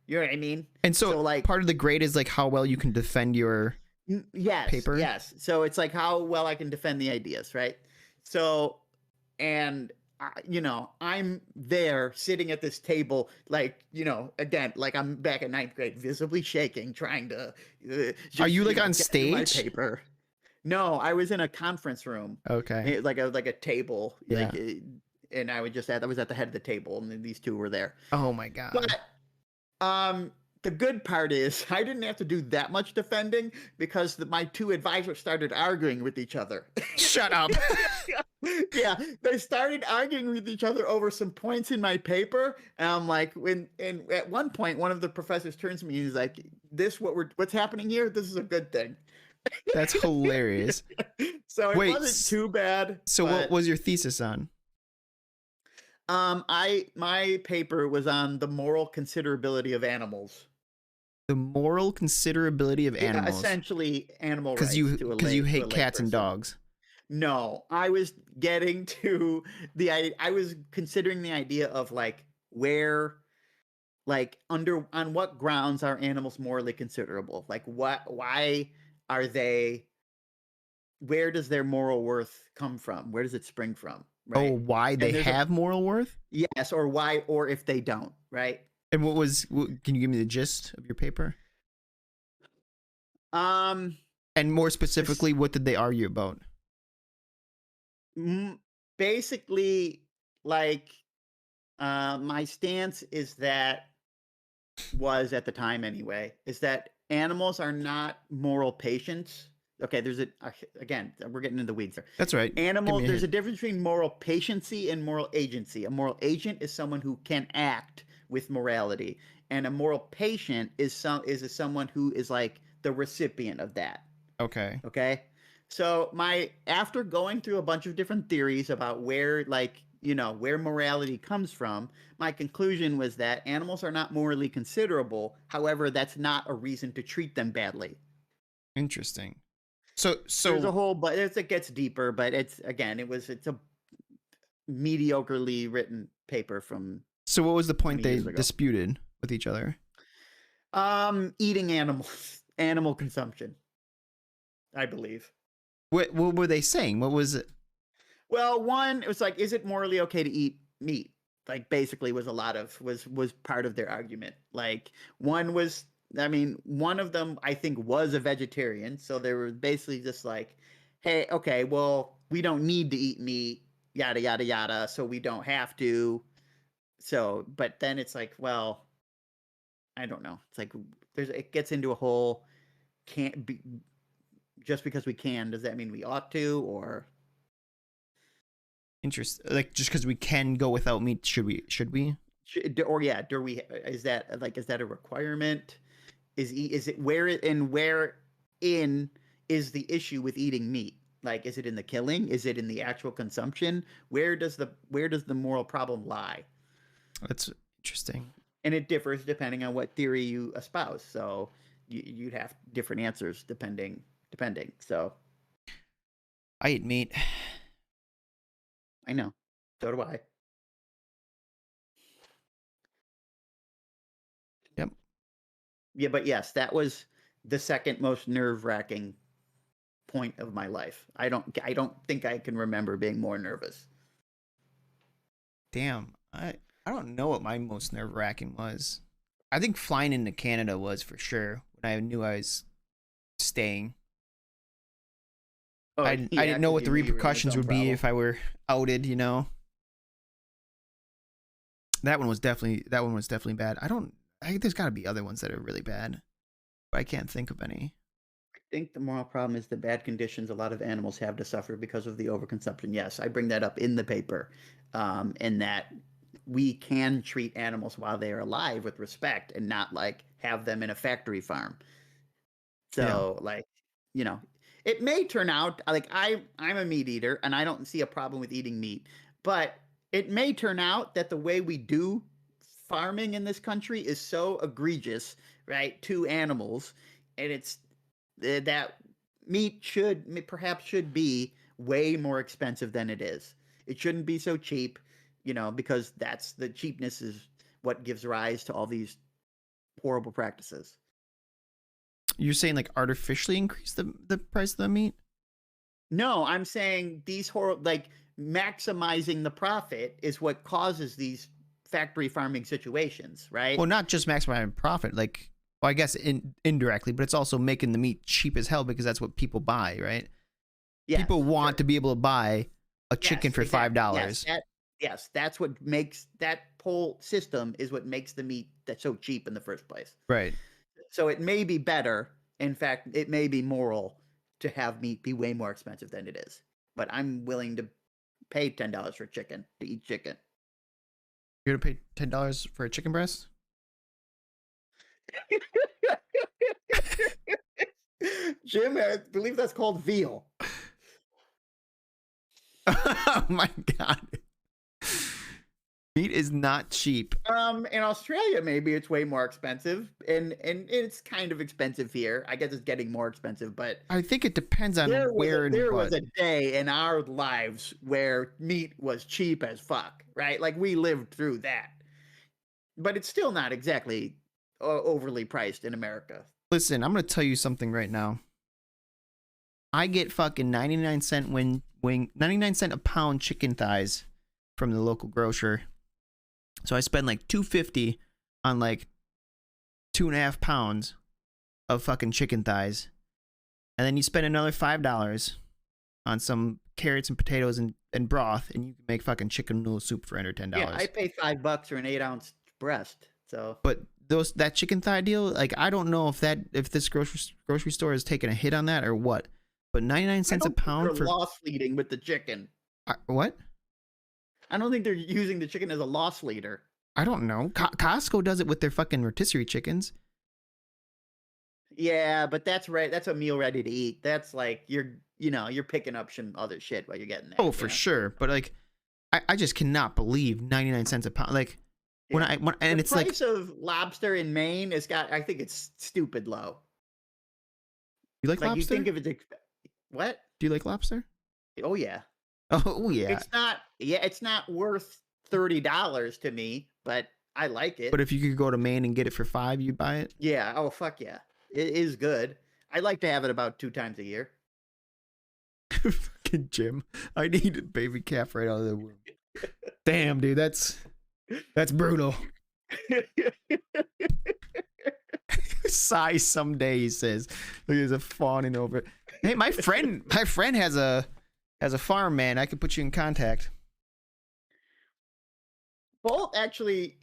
You know what I mean? And so like part of the grade is like how well you can defend your yes, paper? Yes. So it's like how well I can defend the ideas, right? So, and you know, I'm there sitting at this table, like, you know, again, like I'm back in ninth grade, visibly shaking, trying to. Are you like know, on get through my stage? paper. No, I was in a conference room. Okay. Like a table. Yeah. Like, and I was at the head of the table, and then these 2 were there. Oh my god. But the good part is I didn't have to do that much defending because my 2 advisors started arguing with each other. Shut up. Yeah, they started arguing with each other over some points in my paper, and I'm like, and at one point, one of the professors turns to me and he's like, what's happening here? This is a good thing. That's hilarious. So it Wait, wasn't too bad. So what was your thesis on? My paper was on the moral considerability of animals. The moral considerability of animals. Yeah, essentially animal rights. Because you hate to a cats and layperson. dogs. No, I was getting to I was considering the idea of like where, like on what grounds are animals morally considerable? Like why are they? Where does their moral worth come from? Where does it spring from? Right? Oh, why they have moral worth? Yes, or why, or if they don't, right? And can you give me the gist of your paper? And more specifically, what did they argue about? Basically, like my stance is that was at the time anyway, is that animals are not moral patients. Okay, there's a again, we're getting into the weeds here. That's right. Animals, there's a hint. difference between moral patiency and moral agency. A moral agent is someone who can act with morality, and a moral patient is someone who is like the recipient of that. Okay. Okay. So after going through a bunch of different theories about where where morality comes from, my conclusion was that animals are not morally considerable. However, that's not a reason to treat them badly. Interesting. So There's a whole, but it gets deeper, but it's a mediocrely written paper from so what was the point 20 they years ago. disputed with each other? Eating animals, animal consumption, I believe. What were they saying? What was it? Well, one, it was like, is it morally okay to eat meat? Like, basically, was part of their argument. Like, one of them, I think, was a vegetarian, so they were basically just like, hey, okay, well, we don't need to eat meat, yada yada yada, so we don't have to. So, but then it's like, well, I don't know. It's like it gets into a whole can't be just because we can, does that mean we ought to, or like just because we can go without meat, should we do we, is that a requirement? Is it where in is the issue with eating meat? Like, is it in the killing? Is it in the actual consumption? Where does the moral problem lie? That's interesting. And it differs depending on what theory you espouse. So you'd have different answers depending. So I eat meat. I know. So do I. Yep. Yeah, but yes, that was the second most nerve-wracking point of my life. I don't think I can remember being more nervous. Damn. I don't know what my most nerve-wracking was. I think flying into Canada was for sure when I knew I was staying. Oh, I didn't know what the repercussions would be if I were outed, you know. That one was definitely bad. I think there's got to be other ones that are really bad, but I can't think of any. I think the moral problem is the bad conditions a lot of animals have to suffer because of the overconsumption. Yes, I bring that up in the paper, in that we can treat animals while they are alive with respect and not like have them in a factory farm. So it may turn out like I'm a meat eater and I don't see a problem with eating meat, but it may turn out that the way we do farming in this country is so egregious, right, to animals, and it's that meat should be way more expensive than it is. It shouldn't be so cheap, because that's the cheapness is what gives rise to all these horrible practices. You're saying like artificially increase the price of the meat? No, I'm saying these like maximizing the profit is what causes these factory farming situations, right? Well, not just maximizing profit, like, well, I guess indirectly, but it's also making the meat cheap as hell because that's what people buy, right? Yes, people want to be able to buy a chicken for exactly. $5. Yes, that's what makes that whole system is what makes the meat that's so cheap in the first place. Right. So it may be better. In fact, it may be moral to have meat be way more expensive than it is. But I'm willing to pay $10 for chicken, to eat chicken. You're going to pay $10 for a chicken breast? Jim, I believe that's called veal. Oh my God. Meat is not cheap. In Australia, maybe it's way more expensive, and it's kind of expensive here. I guess it's getting more expensive, but I think it depends on where and there what. was a day in our lives where meat was cheap as fuck, right? Like we lived through that, but it's still not exactly overly priced in America. Listen, I'm gonna tell you something right now. I get fucking 99-cent 99-cent a pound chicken thighs from the local grocer. So I spend like $2.50 on like 2.5 pounds of fucking chicken thighs. And then you spend another $5 on some carrots and potatoes and and broth, and you can make fucking chicken noodle soup for under $10. Yeah, I pay $5 for an 8-ounce breast. So, But that chicken thigh deal, like I don't know if this grocery store is taking a hit on that or what. But 99 cents a pound for loss leading with the chicken. What? I don't think they're using the chicken as a loss leader. I don't know. Costco does it with their fucking rotisserie chickens. Yeah, but that's right. That's a meal ready to eat. That's like you're picking up some other shit while you're getting there. Oh, for sure. But like, I just cannot believe 99 cents a pound. Like when and it's like the price of lobster in Maine I think it's stupid low. You like lobster? You think if it's what? Do you like lobster? Oh yeah. Oh yeah. It's not worth $30 to me, but I like it. But if you could go to Maine and get it for $5, you'd buy it? Yeah. Oh fuck yeah. It is good. I like to have it about 2 times a year. Fucking Jim. I need a baby calf right out of the womb. Damn, dude, that's brutal. Sigh someday, he says. Look, there's a fawning over it. Hey, my friend has a farm, man. I could put you in contact. Bolt actually,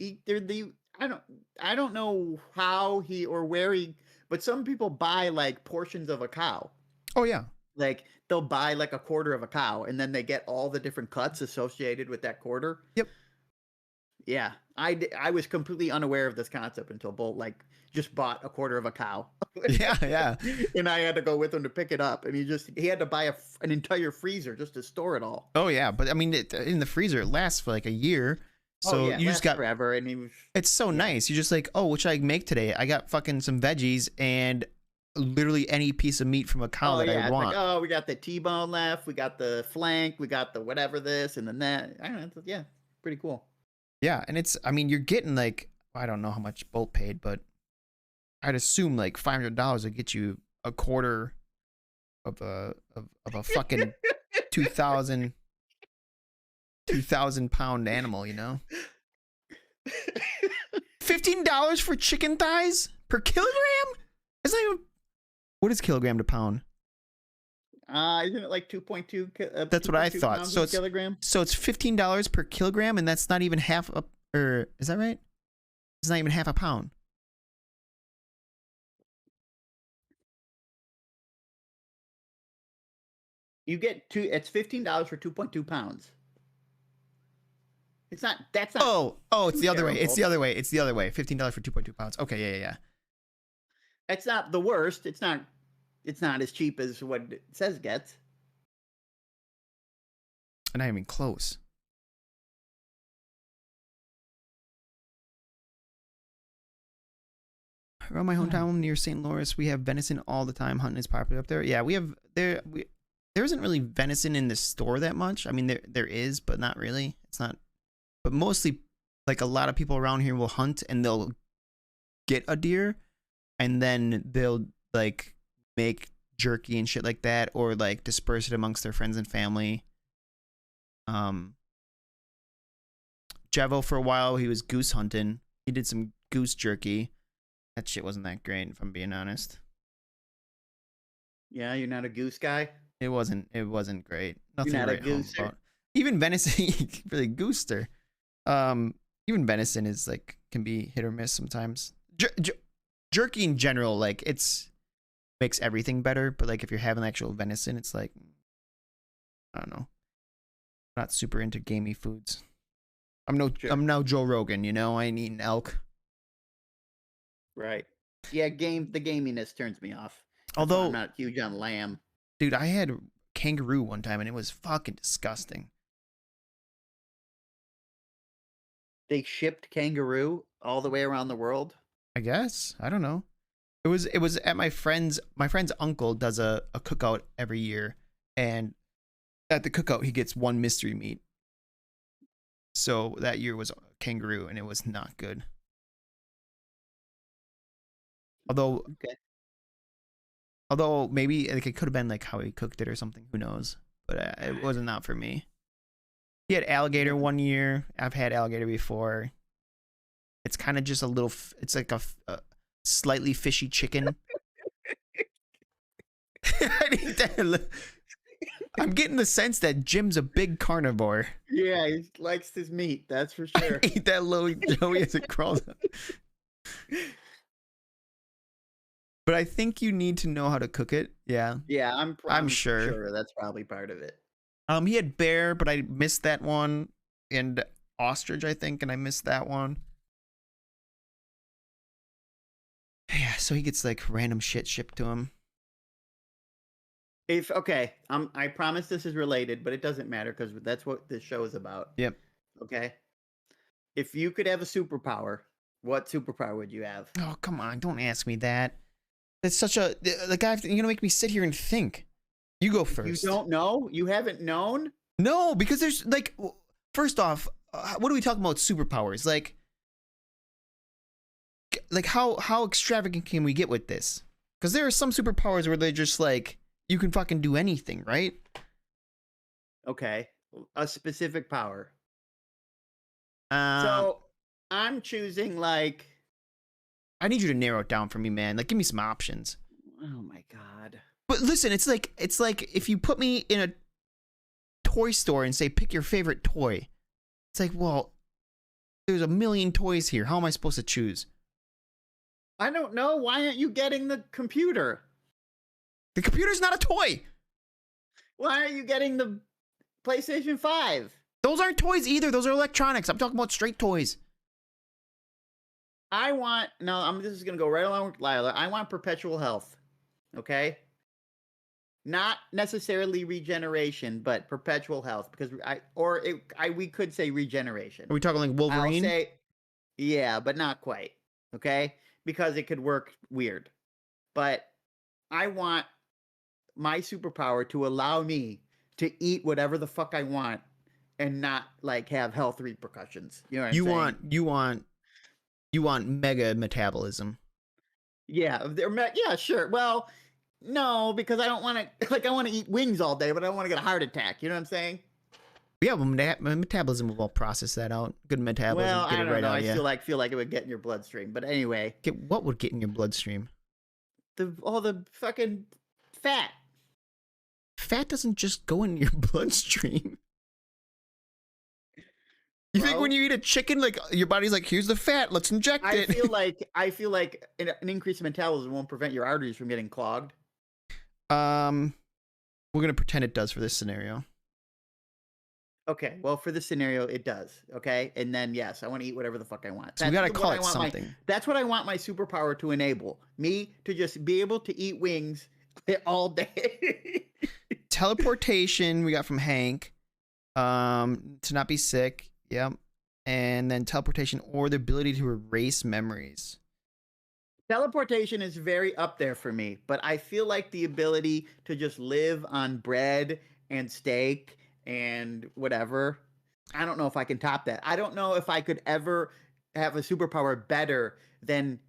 I don't know how he or where he, but some people buy like portions of a cow. Oh yeah. Like they'll buy like a quarter of a cow, and then they get all the different cuts associated with that quarter. Yep. Yeah, I was completely unaware of this concept until Bolt like just bought a quarter of a cow. Yeah. And I had to go with him to pick it up, and he had to buy an entire freezer just to store it all. Oh yeah, but I mean, in the freezer it lasts for like a year. So you just got forever, and it's so nice. You just like, oh, what should I make today? I got fucking some veggies and literally any piece of meat from a cow that I want. Like, oh, we got the T-bone left, we got the flank, we got the whatever this, and then that. I don't know. Yeah, pretty cool. Yeah, and I mean, you're getting like, I don't know how much Bolt paid, but I'd assume like $500 would get you a quarter of a fucking 2,000 pound animal, you know? $15 for chicken thighs per kilogram? It's not even. What is kilogram to pound? Isn't it like 2.2? That's what I thought. So it's kilogram. So it's $15 per kilogram, and that's not even half a. Or is that right? It's not even half a pound. You get it's $15 for 2.2 pounds. It's not. That's not. Oh, it's the other way. It's the other way. It's the other way. $15 for 2.2 pounds. Okay, yeah. It's not the worst. It's not as cheap as what it says it gets. Not even close. Around my hometown near St. Louis, we have venison all the time. Hunting is popular up there. Yeah, there isn't really venison in the store that much. I mean, there is, but not really. It's not. But mostly, like a lot of people around here will hunt and they'll get a deer, and then they'll like make jerky and shit like that, or like disperse it amongst their friends and family. Jevo for a while, he was goose hunting. He did some goose jerky. That shit wasn't that great, if I'm being honest. Yeah, you're not a goose guy. It wasn't great. Nothing you're not right a gooser. About. Even venison, really gooster. Even venison is like can be hit or miss sometimes. Jerky in general, like makes everything better. But like if you're having actual venison, it's like I don't know. I'm not super into gamey foods. I'm no Joe Rogan, you know. I ain't eating elk. Right. Yeah, the gaminess turns me off. Although I'm not huge on lamb. Dude, I had kangaroo one time and it was fucking disgusting. They shipped kangaroo all the way around the world? I guess. I don't know. It was at my friend's uncle does a cookout every year, and at the cookout he gets one mystery meat. So that year was kangaroo and it was not good. Although maybe like it could have been like how he cooked it or something, who knows? But it wasn't not for me. He had alligator one year. I've had alligator before. It's kind of just a little. It's like a slightly fishy chicken. I need that. I'm getting the sense that Jim's a big carnivore. Yeah, he likes his meat. That's for sure. Eat that little Joey as it crawls up. But I think you need to know how to cook it. Yeah. Yeah, I'm sure. that's probably part of it. He had bear, but I missed that one, and ostrich, I think, and I missed that one. Yeah, so he gets like random shit shipped to him. I promise this is related, but it doesn't matter because that's what this show is about. Yep. Okay. If you could have a superpower, what superpower would you have? Oh, come on, don't ask me that. It's such a you're gonna make me sit here and think. You go first. You don't know? You haven't known? No, because there's like, first off, what are we talking about? Superpowers, like how extravagant can we get with this? Because there are some superpowers where they're just like you can fucking do anything, right? Okay, a specific power. So So I'm choosing like. I need you to narrow it down for me, man. Like, give me some options. Oh my god. But listen, it's like if you put me in a toy store and say pick your favorite toy. It's like, well, there's a million toys here. How am I supposed to choose? I don't know. Why aren't you getting the computer? The computer's not a toy. Why aren't you getting the PlayStation 5? Those aren't toys either. Those are electronics. I'm talking about straight toys. This is going to go right along with Lila. I want perpetual health. Okay? Not necessarily regeneration, but perpetual health because we could say regeneration. Are we talking like Wolverine? I'll say yeah, but not quite. Okay? Because it could work weird. But I want my superpower to allow me to eat whatever the fuck I want and not like have health repercussions. You know what I'm saying? You want mega metabolism. Yeah, yeah, sure. Well, no, because I don't want to I want to eat wings all day, but I don't want to get a heart attack. You know what I'm saying? Yeah, well, metabolism will process that out. Good metabolism, Well, get I it don't right know. out. I Yeah. feel like it would get in your bloodstream. But anyway, What would get in your bloodstream? all the fucking fat. Fat doesn't just go in your bloodstream. You think when you eat a chicken, like your body's like, here's the fat, let's inject it. I feel like an increase in metabolism won't prevent your arteries from getting clogged. We're gonna pretend it does for this scenario. Okay, well, for this scenario, it does. Okay, and then yes, I want to eat whatever the fuck I want. So we gotta call it something. That's what I want my superpower to enable me to just be able to eat wings all day. Teleportation we got from Hank. To not be sick. Yep. And then teleportation or the ability to erase memories. Teleportation is very up there for me, but I feel like the ability to just live on bread and steak and whatever, I don't know if I can top that. I don't know if I could ever have a superpower better than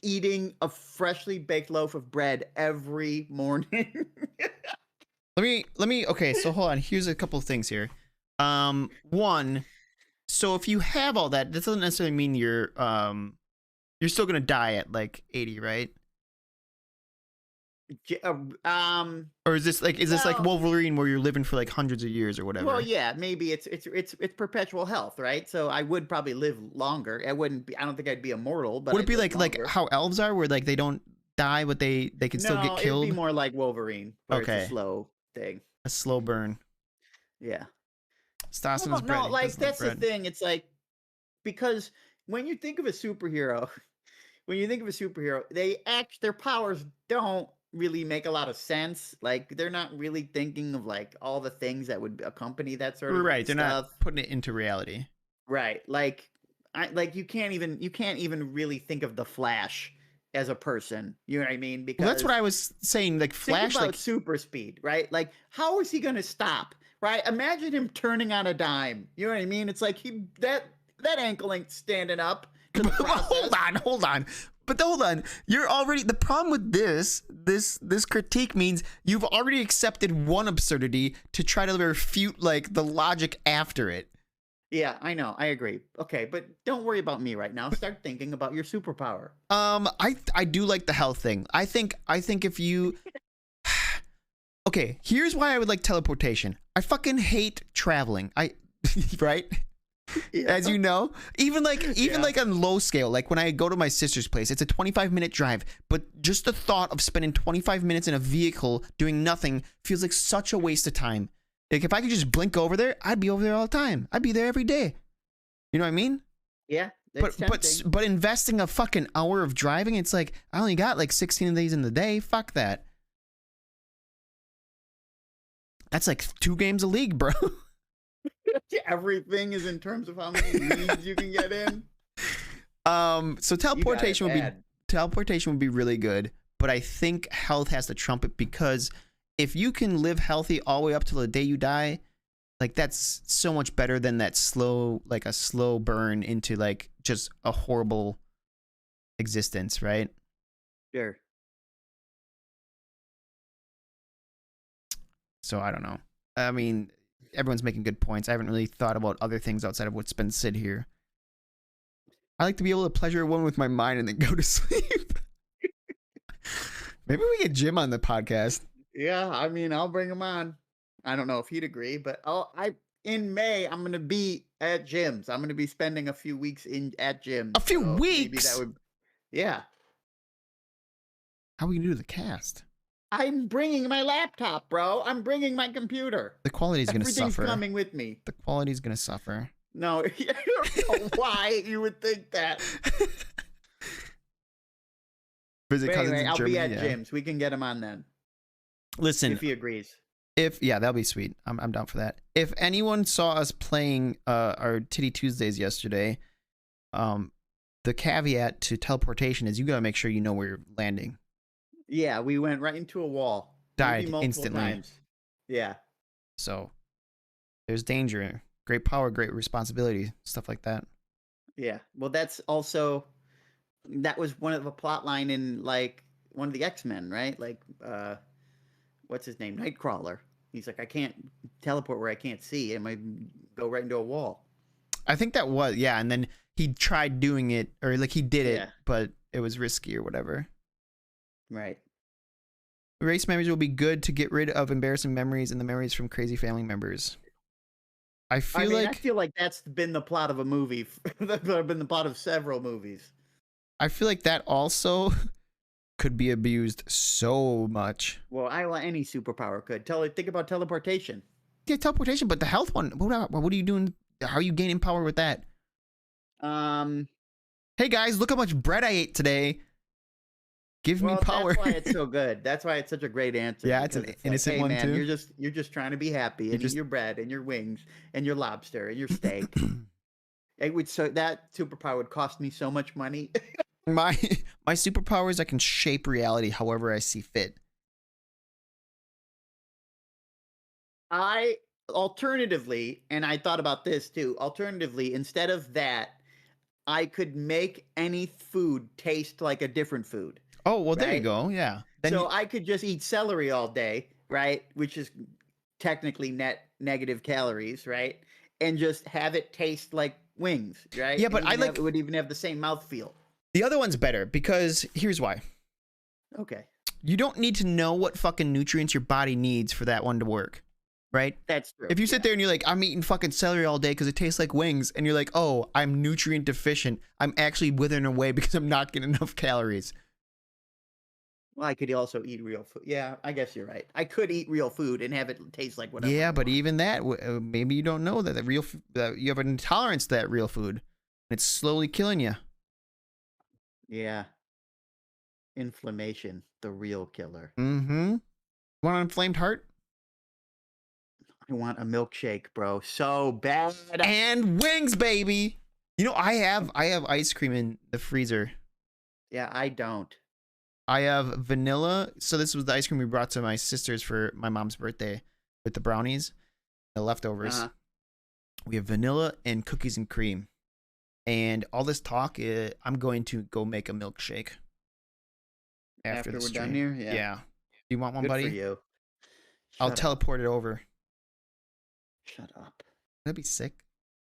eating a freshly baked loaf of bread every morning. Let me okay, so hold on. Here's a couple of things here. One, so if you have all that doesn't necessarily mean you're still gonna die at like 80, right? Or is this like Wolverine where you're living for like hundreds of years or whatever? Well, yeah, maybe it's perpetual health, right? So I would probably live longer. I don't think I'd be immortal, but would it be I'd live like longer. how elves are, where like they don't die, but they can still get killed? It'd be more like Wolverine, where it's Okay. a slow thing. A slow burn. Yeah. Starson's bread. No, He like doesn't like that's the bread. thing. It's like because when you think of a superhero, their powers don't really make a lot of sense. Like they're not really thinking of like all the things that would accompany that sort of Right, they're stuff. not putting it into reality. Right. You can't even really think of the Flash as a person. You know what I mean? Because Well, that's what I was saying. Like think Flash, about like super speed, right? Like how is he going to stop? Right? Imagine him turning on a dime. You know what I mean? It's like that ankle ain't standing up. To the hold on. But hold on. You're already the problem with this critique means you've already accepted one absurdity to try to refute like the logic after it. Yeah, I know. I agree. Okay, but don't worry about me right now. Start thinking about your superpower. I do like the health thing. I think if you okay, here's why I would like teleportation. I fucking hate traveling. Right? As you know, even like on low scale, like when I go to my sister's place, it's a 25-minute drive, but just the thought of spending 25 minutes in a vehicle doing nothing feels like such a waste of time. Like if I could just blink over there, I'd be over there all the time. I'd be there every day. You know what I mean? Yeah. But investing a fucking hour of driving, it's like I only got like 16 days in the day. Fuck that. That's like 2 games a league, bro. Everything is in terms of how many leagues you can get in. So teleportation would be really good, but I think health has to trump it, because if you can live healthy all the way up till the day you die, like that's so much better than that slow burn into like just a horrible existence, right? Sure. So I don't know. I mean, everyone's making good points. I haven't really thought about other things outside of what's been said here. I like to be able to pleasure one with my mind and then go to sleep. Maybe we get Jim on the podcast. Yeah, I mean, I'll bring him on. I don't know if he'd agree, but in May I'm gonna be at gyms. I'm gonna be spending a few weeks at gyms. A few weeks. Maybe that would, yeah. How are we gonna do the cast? I'm bringing my laptop, bro. I'm bringing my computer. The quality's gonna suffer. Everything's coming with me. The quality's gonna suffer. No, I don't know why you would think that. Visit cousins anyway, in I'll Germany, be at gyms. We can get him on then. Listen, if he agrees. That'll be sweet. I'm down for that. If anyone saw us playing our Titty Tuesdays yesterday, the caveat to teleportation is you gotta make sure you know where you're landing. Yeah, we went right into a wall. Died instantly. Times. Yeah. So there's danger. Great power, great responsibility, stuff like that. Yeah. Well, that was one of the plot line in like one of the X-Men, right? Like what's his name? Nightcrawler. He's like, I can't teleport where I can't see. I might go right into a wall. I think that was, yeah, and then he tried doing it, or like he did it, Yeah. but it was risky or whatever. Right. Erase memories will be good to get rid of embarrassing memories and the memories from crazy family members. I feel like that's been the plot of a movie. That's been the plot of several movies. I feel like that also could be abused so much. Well, any superpower could. Think about teleportation. Yeah, teleportation, but the health one, what are you doing? How are you gaining power with that? Hey guys, look how much bread I ate today. Give me power. That's why it's so good. That's why it's such a great answer. Yeah, it's an innocent hey, one man, too. You're just trying to be happy and eat your bread and your wings and your lobster and your steak. That superpower would cost me so much money. My superpower is I can shape reality however I see fit. Alternatively, and I thought about this too. Alternatively, instead of that, I could make any food taste like a different food. Oh, well, there you go. Yeah. Then I could just eat celery all day, right? Which is technically negative calories, right? And just have it taste like wings, right? Yeah, but it would even have the same mouthfeel. The other one's better because here's why. Okay. You don't need to know what fucking nutrients your body needs for that one to work, right? That's true. If you sit there and you're like, I'm eating fucking celery all day because it tastes like wings, and you're like, oh, I'm nutrient deficient. I'm actually withering away because I'm not getting enough calories. Well, I could also eat real food. Yeah, I guess you're right. I could eat real food and have it taste like whatever. Yeah, but even that, maybe you don't know that you have an intolerance to that real food. It's slowly killing you. Yeah. Inflammation, the real killer. Mm-hmm. Want an inflamed heart? I want a milkshake, bro. So bad. And wings, baby. You know, I have ice cream in the freezer. Yeah, I don't. I have vanilla. So this was the ice cream we brought to my sister's for my mom's birthday with the brownies, the leftovers. Uh-huh. We have vanilla and cookies and cream. And all this talk, I'm going to go make a milkshake. After we're stream. done here? Yeah. Do you want one, Good buddy? for you. I'll teleport it over. Shut up. That'd be sick.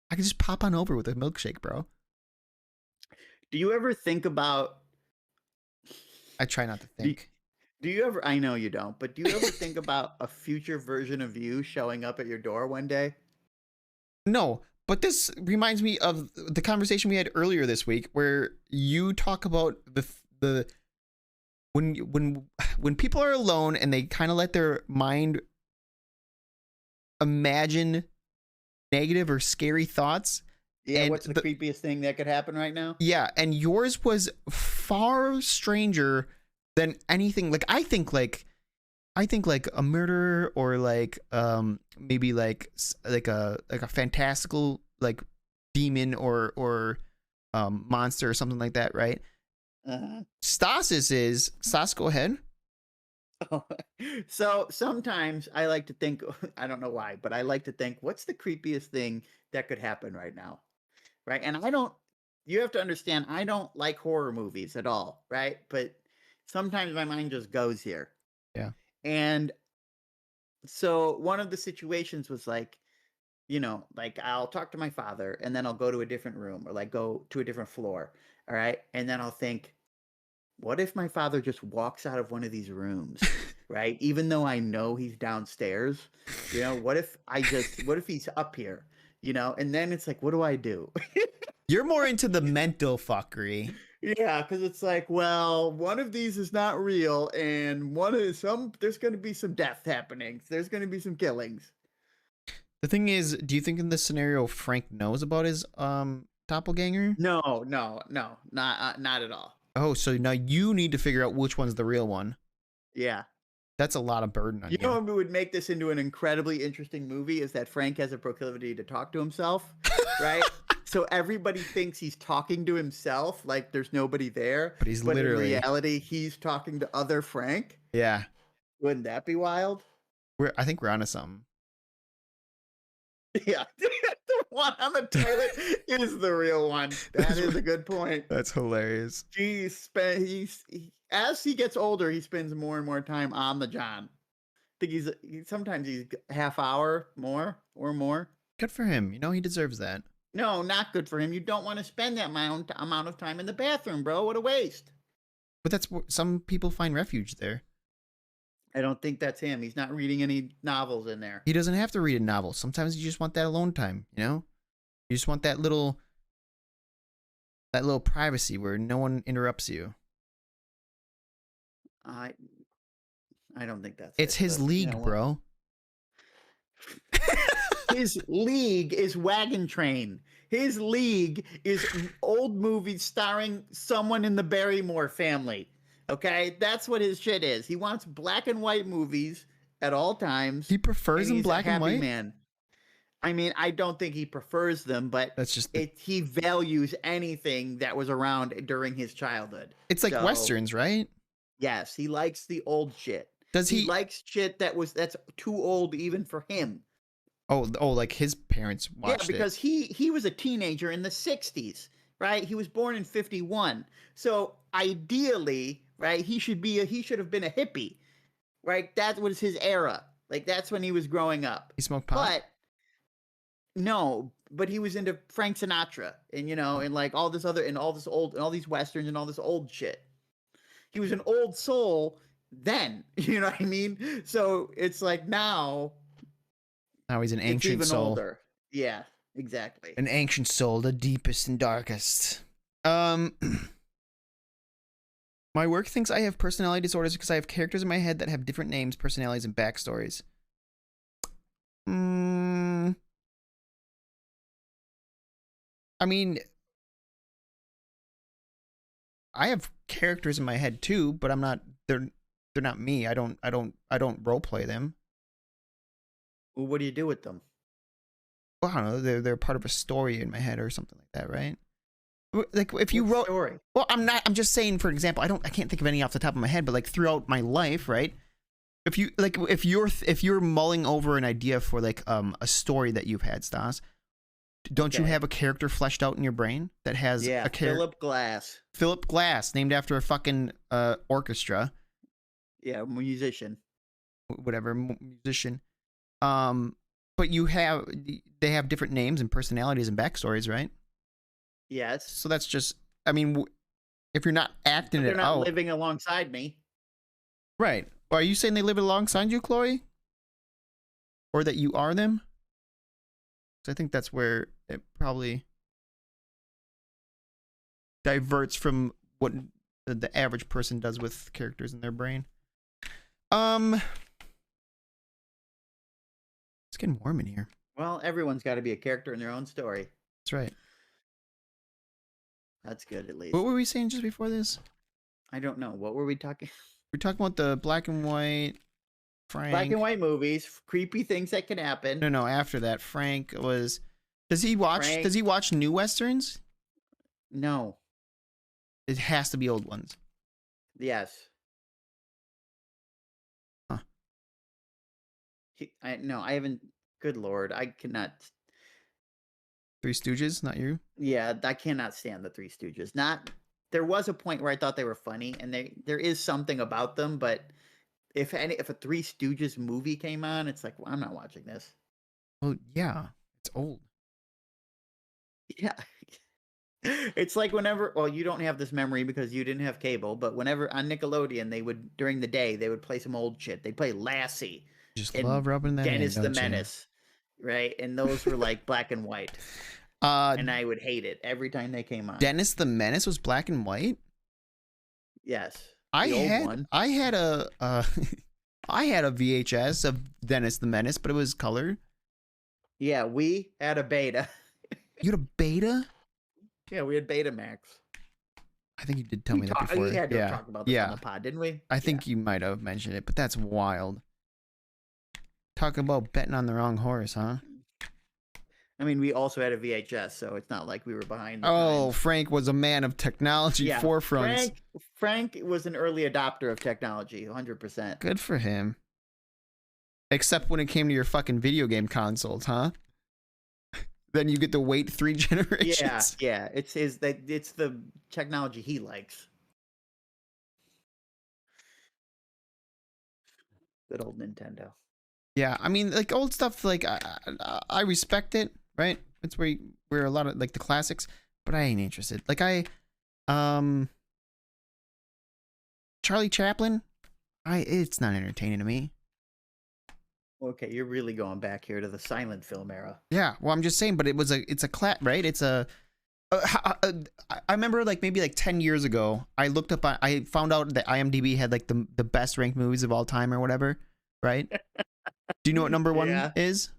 I can just pop on over with a milkshake, bro. Do you ever think about... I try not to think. Do you ever? I know you don't, but do you ever think about a future version of you showing up at your door one day? No, but this reminds me of the conversation we had earlier this week, where you talk about the when people are alone and they kind of let their mind imagine negative or scary thoughts. Yeah, And what's the creepiest thing that could happen right now? Yeah, and yours was far stranger than anything. Like I think like a murder, or like maybe like a fantastical like demon or monster or something like that, right? Uh-huh. Stas, go ahead. So sometimes I like to think, I don't know why, but I like to think, what's the creepiest thing that could happen right now? Right. And you have to understand, I don't like horror movies at all. Right. But sometimes my mind just goes here. Yeah. And so one of the situations was like, like I'll talk to my father and then I'll go to a different room, or like go to a different floor. All right. And then I'll think, what if my father just walks out of one of these rooms, right? Even though I know he's downstairs, what if he's up here, And then it's like, what do I do? You're more into the mental fuckery. Yeah, because it's like, well, one of these is not real, and there's going to be some death happening. There's going to be some killings. The thing is, do you think in this scenario Frank knows about his doppelganger? No, not at all. Oh, so now you need to figure out which one's the real one. Yeah. That's a lot of burden on you. You know what would make this into an incredibly interesting movie is that Frank has a proclivity to talk to himself, right? So everybody thinks he's talking to himself, like there's nobody there. But he's literally, in reality, he's talking to other Frank. Yeah. Wouldn't that be wild? I think we're onto something. Yeah. The one on the toilet is the real one. That is a good point. That's hilarious. As he gets older, he spends more and more time on the John. I think sometimes he's half hour more or more. Good for him. He deserves that. No, not good for him. You don't want to spend that amount of time in the bathroom, bro. What a waste. But that's some people find refuge there. I don't think that's him. He's not reading any novels in there. He doesn't have to read a novel. Sometimes you just want that alone time, You just want that little privacy where no one interrupts you. I don't think that's It's his league, bro. His league is Wagon Train. His league is old movies starring someone in the Barrymore family. Okay? That's what his shit is. He wants black and white movies at all times. He prefers them black and white? Man. I mean, I don't think he prefers them, but that's just he values anything that was around during his childhood. It's like Westerns, right? Yes, he likes the old shit. He likes shit that's too old even for him. Oh, like his parents watched it. Yeah, because he was a teenager in the 60s, right? He was born in 51. So ideally, right, he should have been a hippie, right? That was his era. Like that's when he was growing up. He smoked pot? But he was into Frank Sinatra and and like all these Westerns and all this old shit. He was an old soul then, you know what I mean? So it's like now he's an ancient even soul. Older. Yeah, exactly. An ancient soul, the deepest and darkest. My work thinks I have personality disorders because I have characters in my head that have different names, personalities, and backstories. I mean, I have characters in my head too, but I'm not. They're not me. I don't role play them. Well, what do you do with them? Well, I don't know. They're part of a story in my head or something like that, right? Like if you wrote story. Well, I'm just saying, for example, I can't think of any off the top of my head, but like throughout my life, right? If you're mulling over an idea for like a story that you've had, Stas, don't you have a character fleshed out in your brain that has a character? Philip Glass. Philip Glass, named after a fucking orchestra. Yeah, musician. Whatever, musician. But they have different names and personalities and backstories, right? Yes. So that's just, I mean, if you're not acting it out, they're not living alongside me. Right. Are you saying they live alongside you, Chloe? Or that you are them? 'Cause I think that's where it probably diverts from what the average person does with characters in their brain. It's getting warm in here. Well, everyone's got to be a character in their own story. That's right. That's good, at least. What were we saying just before this? I don't know. What were we talking? We're talking about the black and white Frank. Black and white movies, creepy things that can happen. No, after that, Frank was. Does he watch new westerns? No. It has to be old ones. Yes. Huh. No, I haven't. Good Lord, I cannot. Three Stooges, not you. Yeah, I cannot stand the Three Stooges. Not. There was a point where I thought they were funny, and there is something about them, but if a Three Stooges movie came on, it's like, well, I'm not watching this. Well, yeah, it's old. Yeah. It's like whenever, well, you don't have this memory because you didn't have cable, but whenever on Nickelodeon, they would, during the day, they would play some old shit. They'd play Lassie. Just and love rubbing that Dennis in, the don't you? Menace. Right? And those were like black and white. And I would hate it every time they came on. Dennis the Menace was black and white. Yes. I the old had one. I had a I had a VHS of Dennis the Menace, but it was colored. Yeah, we had a beta. You had a beta? Yeah, we had Betamax. I think you did tell me that before. We had to yeah. talk about this on the pod, didn't we? I think you might have mentioned it, but that's wild. Talking about betting on the wrong horse, huh? I mean, we also had a VHS, so it's not like we were behind. Oh, Frank was a man of technology forefronts. Frank was an early adopter of technology, 100%. Good for him. Except when it came to your fucking video game consoles, huh? Then you get to wait 3 generations. Yeah. It's the technology he likes. Good old Nintendo. Yeah, I mean, like old stuff, like I respect it, right? It's where a lot of like the classics, but I ain't interested. Like Charlie Chaplin, it's not entertaining to me. Okay, you're really going back here to the silent film era. Yeah, well, I'm just saying, but it's a right? It's a. I remember like maybe like 10 years ago, I found out that IMDb had like the best ranked movies of all time or whatever, right? Do you know what number 1 is?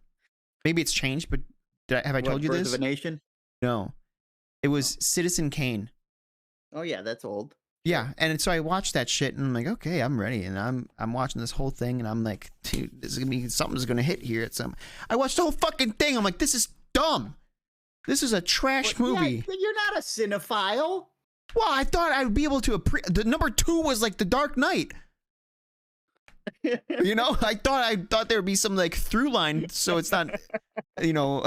Maybe it's changed, but have I told you Birth this? of a Nation? No, it was Citizen Kane. Oh yeah, that's old. Yeah, and so I watched that shit, and I'm like, okay, I'm ready, and I'm watching this whole thing, and I'm like, dude, this is gonna be something's gonna hit here at some. I watched the whole fucking thing. I'm like, this is dumb. This is a trash movie. Yeah, you're not a cinephile. Well, I thought I'd be able to the number 2 was like The Dark Knight. You know, I thought there would be some like through line, so it's not, you know.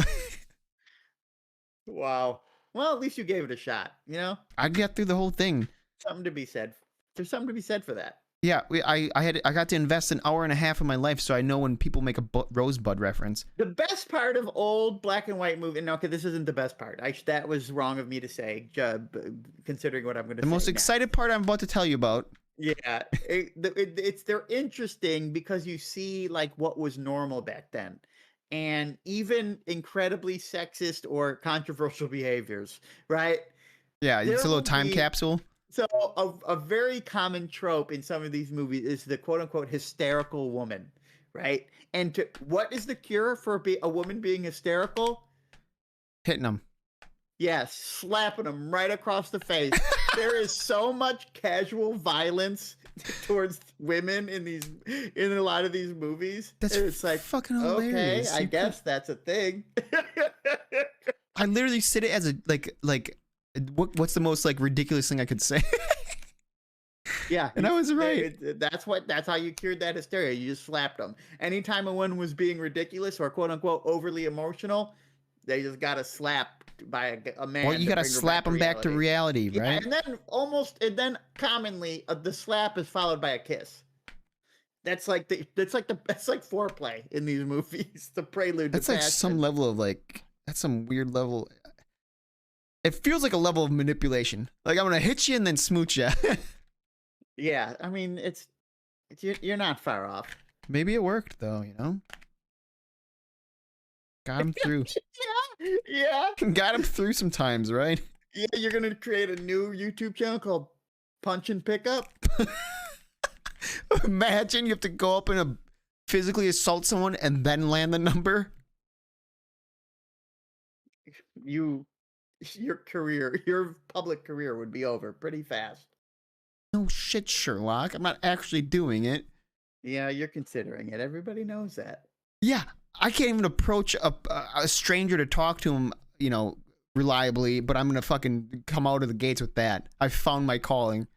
Wow. Well, at least you gave it a shot. You know, I got through the whole thing. something to be said. There's something to be said for that. Yeah, I got to invest an hour and a half of my life, so I know when people make a Rosebud reference. The best part of old black and white movie. No, okay, this isn't the best part. That was wrong of me to say, considering what I'm going to say. The most excited part I'm about to tell you about. Yeah, they're interesting because you see like what was normal back then, and even incredibly sexist or controversial behaviors, right? Yeah, it's a little time capsule. So a very common trope in some of these movies is the quote unquote hysterical woman, right? And what is the cure for a woman being hysterical? Hitting them. Yes, slapping them right across the face. There is so much casual violence towards women in a lot of these movies. It's like fucking hilarious. Okay, I guess that's a thing. I literally sit it as a like what's the most like ridiculous thing I could say? Yeah, and I was right. That's how you cured that hysteria. You just slapped them. Anytime a one was being ridiculous or quote unquote overly emotional, they just got to slap by a man. Well, you got to slap them back to reality, right? Yeah, and then commonly the slap is followed by a kiss. That's like foreplay in these movies. The prelude. That's to like passion. some level of like that's some weird level. It feels like a level of manipulation. Like I'm gonna hit you and then smooch you. Yeah, I mean You're not far off. Maybe it worked though, you know? Got him through. Yeah. Got him through some times, right? Yeah, you're gonna create a new YouTube channel called Punch and Pickup. Imagine you have to go up and physically assault someone and then land the number. Your public career would be over pretty fast. No shit, Sherlock. I'm not actually doing it. Yeah, you're considering it. Everybody knows that. Yeah, I can't even approach a stranger to talk to him, you know, reliably, but I'm gonna fucking come out of the gates with that. I found my calling.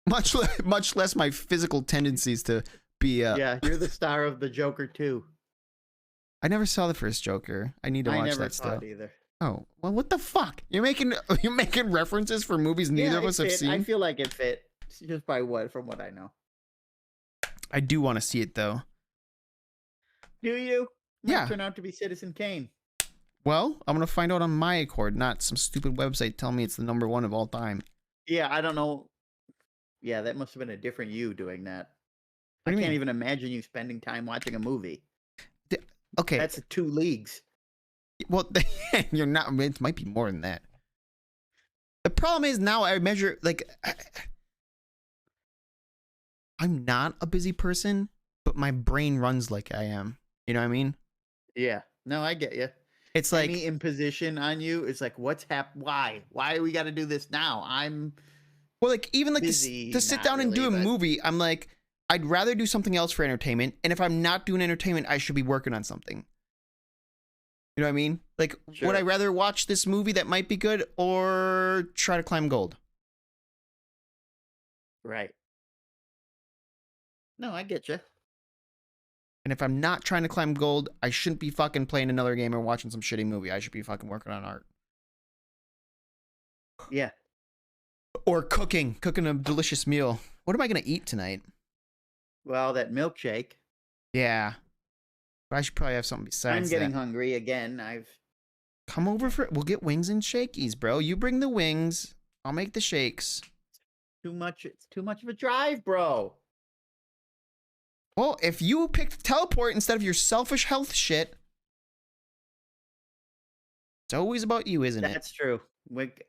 Much less my physical tendencies to be. Yeah, you're the star of the Joker too. I never saw the first Joker. I need to watch never that saw still. it either. Oh well, what the fuck? You're making references for movies neither of us have seen. I feel like it fit just from what I know. I do want to see it though. Do you? Yeah. Turn out to be Citizen Kane. Well, I'm gonna find out on my accord, not some stupid website telling me it's the #1 of all time. Yeah, I don't know. Yeah, that must have been a different you doing that. What do I you can't mean? even imagine you spending time watching a movie. Okay. That's 2 leagues. Well, you're not. It might be more than that. The problem is now I measure like I'm not a busy person, but my brain runs like I am. You know what I mean? Yeah. No, I get you. It's like Any imposition on you is like, what's Why? Why we got to do this now? well, like even like busy, to sit not down and do a really, but- movie. I'm like, I'd rather do something else for entertainment. And if I'm not doing entertainment, I should be working on something. You know what I mean? Like, Sure. would I rather watch this movie that might be good or try to climb gold? Right. No, I get you. And if I'm not trying to climb gold, I shouldn't be fucking playing another game or watching some shitty movie. I should be fucking working on art. Yeah. Or cooking a delicious meal. What am I going to eat tonight? Well, that milkshake. Yeah. But I should probably have something I'm besides getting that. hungry again. Come over we'll get wings and shakies, bro. You bring the wings. I'll make the shakes. It's too much of a drive, bro. Well, if you picked teleport instead of your selfish health shit, it's always about you, isn't it? That's true.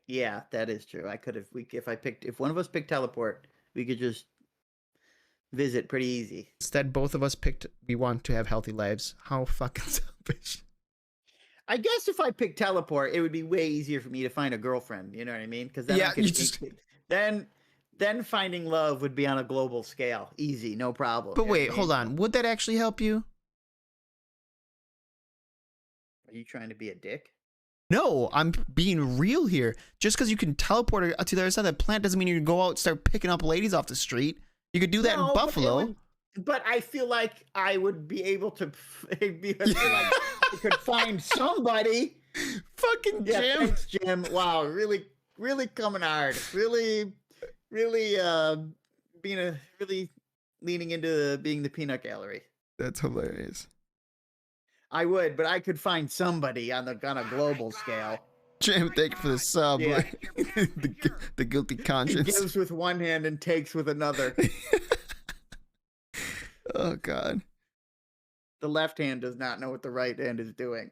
Yeah, that is true. I could have. If one of us picked teleport, we could just visit pretty easy. Instead, both of us picked we want to have healthy lives. How fucking selfish. I guess if I picked teleport, it would be way easier for me to find a girlfriend. You know what I mean? Because then Yeah, I could, you just- then finding love would be on a global scale, easy, no problem. But wait, hold on. Would that actually help you? Are you trying to be a dick? No, I'm being real here. Just because you can teleport to the other side of the planet doesn't mean you can go out and start picking up ladies off the street. You could do that No, in Buffalo. But I feel like I would be able to. I feel like I could find somebody. Fucking Yeah, Jim. thanks, Jim. Wow, really, really coming hard. Really, really, really leaning into being the peanut gallery. That's hilarious. I would, but I could find somebody on a global scale. Jim, thank you for the sub. Yeah. the guilty He conscience. gives with one hand and takes with another. Oh, God. The left hand does not know what the right hand is doing.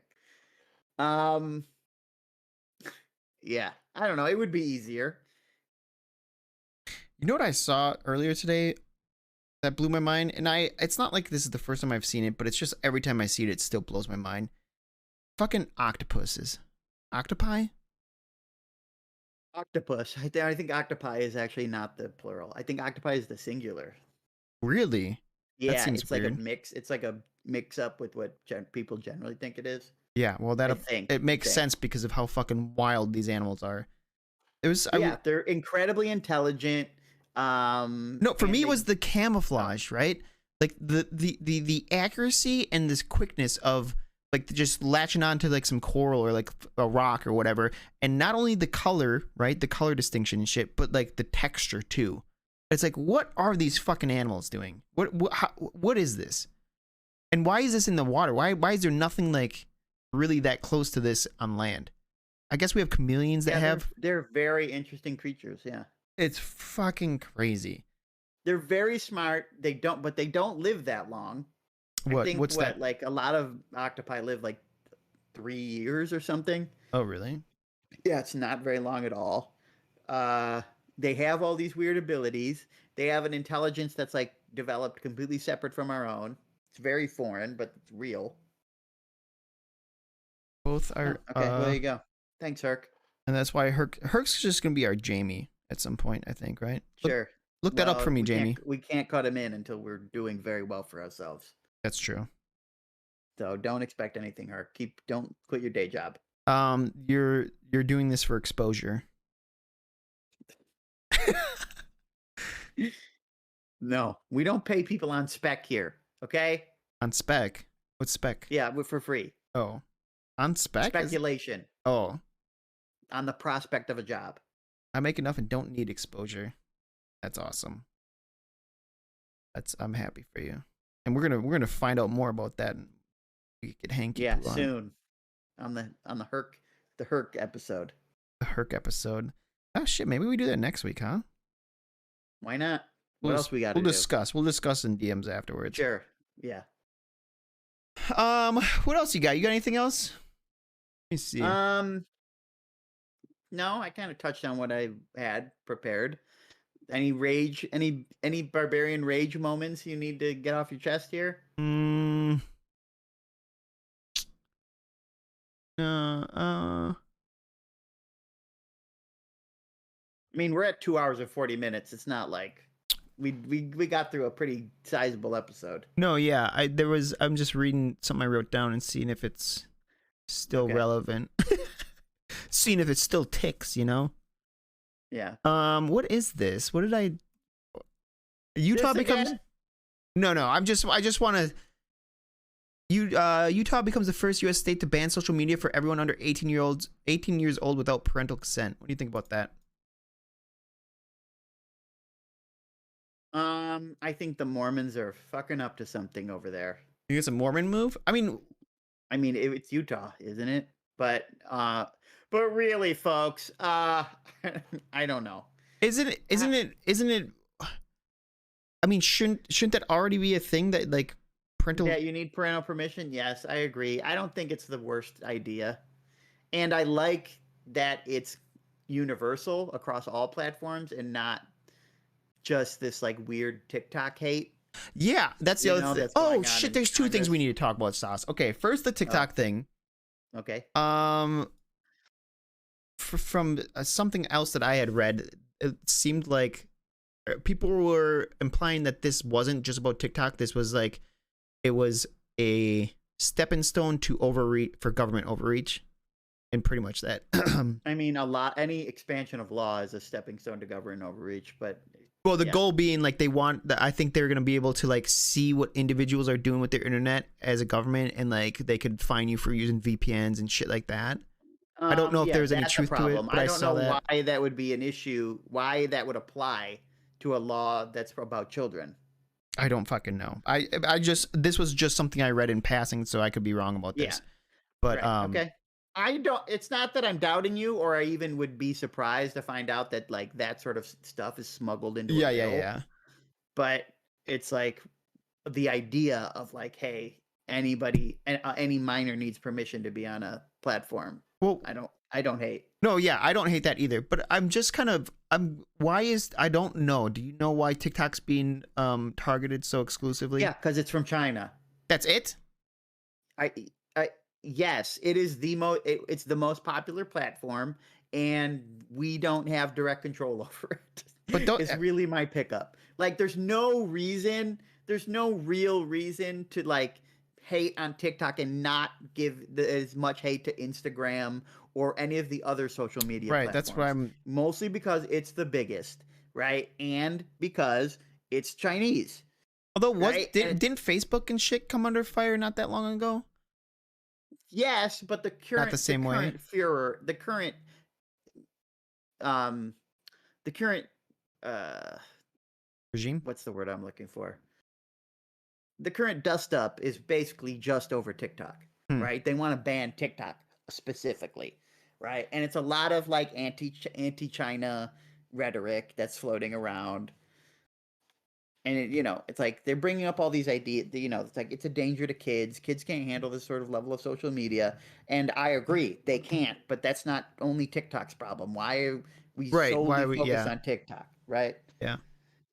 Yeah, I don't know. It would be easier. You know what I saw earlier today that blew my mind? And it's not like this is the first time I've seen it, but it's just every time I see it, it still blows my mind. Fucking octopuses. Octopi? Octopus. I think octopi is actually not the plural. I think octopi is the singular. Really? Yeah, seems it's like a weird. mix. It's like a mix up with what people generally think it is. Yeah, well, I think. it makes sense because of how fucking wild these animals are. It was Yeah, they're incredibly intelligent. no, for and me it they- was the camouflage, right? Like the accuracy and this quickness of like just latching onto like some coral or like a rock or whatever, and not only the color, right, the color distinction and shit, but like the texture too. It's like, what are these fucking animals doing? What is this? And why is this in the water? Why is there nothing like really that close to this on land? I guess we have chameleons that Yeah, have. they're very interesting creatures. Yeah. It's fucking crazy. They're very smart. They don't live that long. I think What's that? like a lot of octopi live like 3 years or something. Oh, really? Yeah, it's not very long at all. They have all these weird abilities. They have an intelligence that's like developed completely separate from our own. It's very foreign, but it's real. Both Oh, are. okay, well, there you go. Thanks, Herc. And that's why Herc's just gonna be our Jamie at some point, I think, right? Sure. Look that up for me, Jamie. We can't cut him in until we're doing very well for ourselves. That's true. So don't expect anything, Herc. Don't quit your day job. You're doing this for exposure. No, we don't pay people on spec here. Okay? On spec. What's spec? Yeah, we're for free. Oh, on spec. Speculation Oh, on the prospect of a job. I make enough and don't need exposure. That's awesome. I'm happy for you. And we're gonna find out more about that. And we could hang Yeah, people on soon on the Herc episode. the Herc episode. Oh shit, maybe we do that next week, huh? Why not? What else we got to We'll do? discuss. We'll discuss in DMs afterwards. Sure. Yeah. What else you got? You got anything else? Let me see. No, I kind of touched on what I had prepared. Any rage, any barbarian rage moments you need to get off your chest here? I mean, we're at 2 hours and 40 minutes. It's not like we got through a pretty sizable episode. No, yeah. I'm just reading something I wrote down and seeing if it's still relevant. Seeing if it still ticks, you know? Yeah. What is this? What did I Utah This becomes again? No, I just want to Utah becomes the first US state to ban social media for everyone under 18 years old without parental consent. What do you think about that? I think the Mormons are fucking up to something over there. You think it's a Mormon move? I mean, it's Utah, isn't it? But really, folks, I don't know. Isn't it I mean, shouldn't that already be a thing that like parental Yeah, you need parental permission. Yes, I agree. I don't think it's the worst idea. And I like that it's universal across all platforms and not just this like weird TikTok hate. Yeah, that's the other thing. Oh shit, there's two things we need to talk about, Sauce. Okay, first the TikTok thing. Okay. From something else that I had read, it seemed like people were implying that this wasn't just about TikTok. This was like it was a stepping stone to government overreach, and pretty much that. I mean, any expansion of law is a stepping stone to government overreach, but well, the goal being like I think they're going to be able to like see what individuals are doing with their internet as a government, and like they could fine you for using VPNs and shit like that. I don't know if there's any truth to it, but I don't know why that would be an issue, why that would apply to a law that's about children. I don't fucking know. This was just something I read in passing, so I could be wrong about this. But right. Okay. It's not that I'm doubting you, or I even would be surprised to find out that like that sort of stuff is smuggled into a bill. Yeah. But it's like the idea of like, hey, any minor needs permission to be on a platform. Well, I don't hate. No, yeah, I don't hate that either. But I'm just I don't know. Do you know why TikTok's being targeted so exclusively? Yeah, because it's from China. That's it? Yes, it is it's the most popular platform, and we don't have direct control over it. But it's really my pickup. Like, there's no real reason to like hate on TikTok and not give as much hate to Instagram or any of the other social media platforms. That's what I'm mostly because it's the biggest, right? And because it's Chinese. Although didn't Facebook and shit come under fire not that long ago? Yes, but the current not the same way. The current regime. What's the word I'm looking for? The current dust up is basically just over TikTok, right? They want to ban TikTok specifically, right? And it's a lot of like anti-China rhetoric that's floating around. And it's like they're bringing up all these ideas. It's like it's a danger to kids. Kids can't handle this sort of level of social media, and I agree they can't. But that's not only TikTok's problem. Why are we Right. Why solely are we? focused Yeah. on TikTok? Right? Yeah.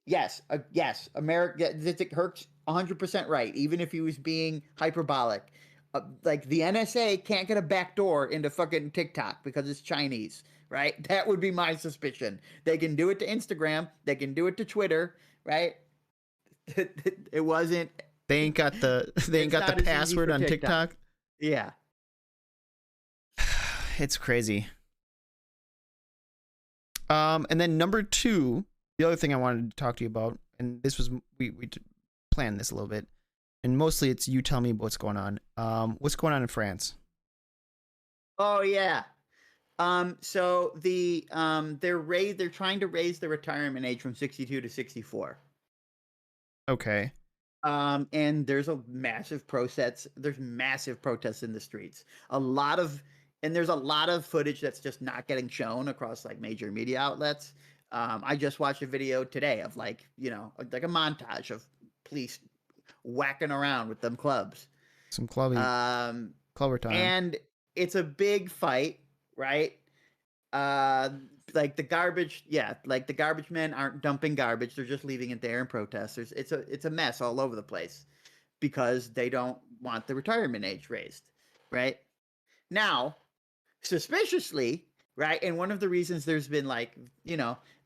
Yes, yes. America. Herc's 100% right. Even if he was being hyperbolic, like the NSA can't get a back door into fucking TikTok because it's Chinese. Right? That would be my suspicion. They can do it to Instagram. They can do it to Twitter. Right? It wasn't. They ain't got the password on TikTok. Yeah. It's crazy. And then number 2, the other thing I wanted to talk to you about, and this was we planned this a little bit, and mostly it's you tell me what's going on. What's going on in France? Oh yeah. So they're trying to raise the retirement age from 62 to 64. Okay. And there's massive protests in the streets. There's a lot of footage that's just not getting shown across like major media outlets. I just watched a video today of like a montage of police whacking around with them clubs. Some clubber time. And it's a big fight, right? Like the garbage men aren't dumping garbage, they're just leaving it there in protest. It's a mess all over the place because they don't want the retirement age raised, right? Now, suspiciously, right, and one of the reasons there's been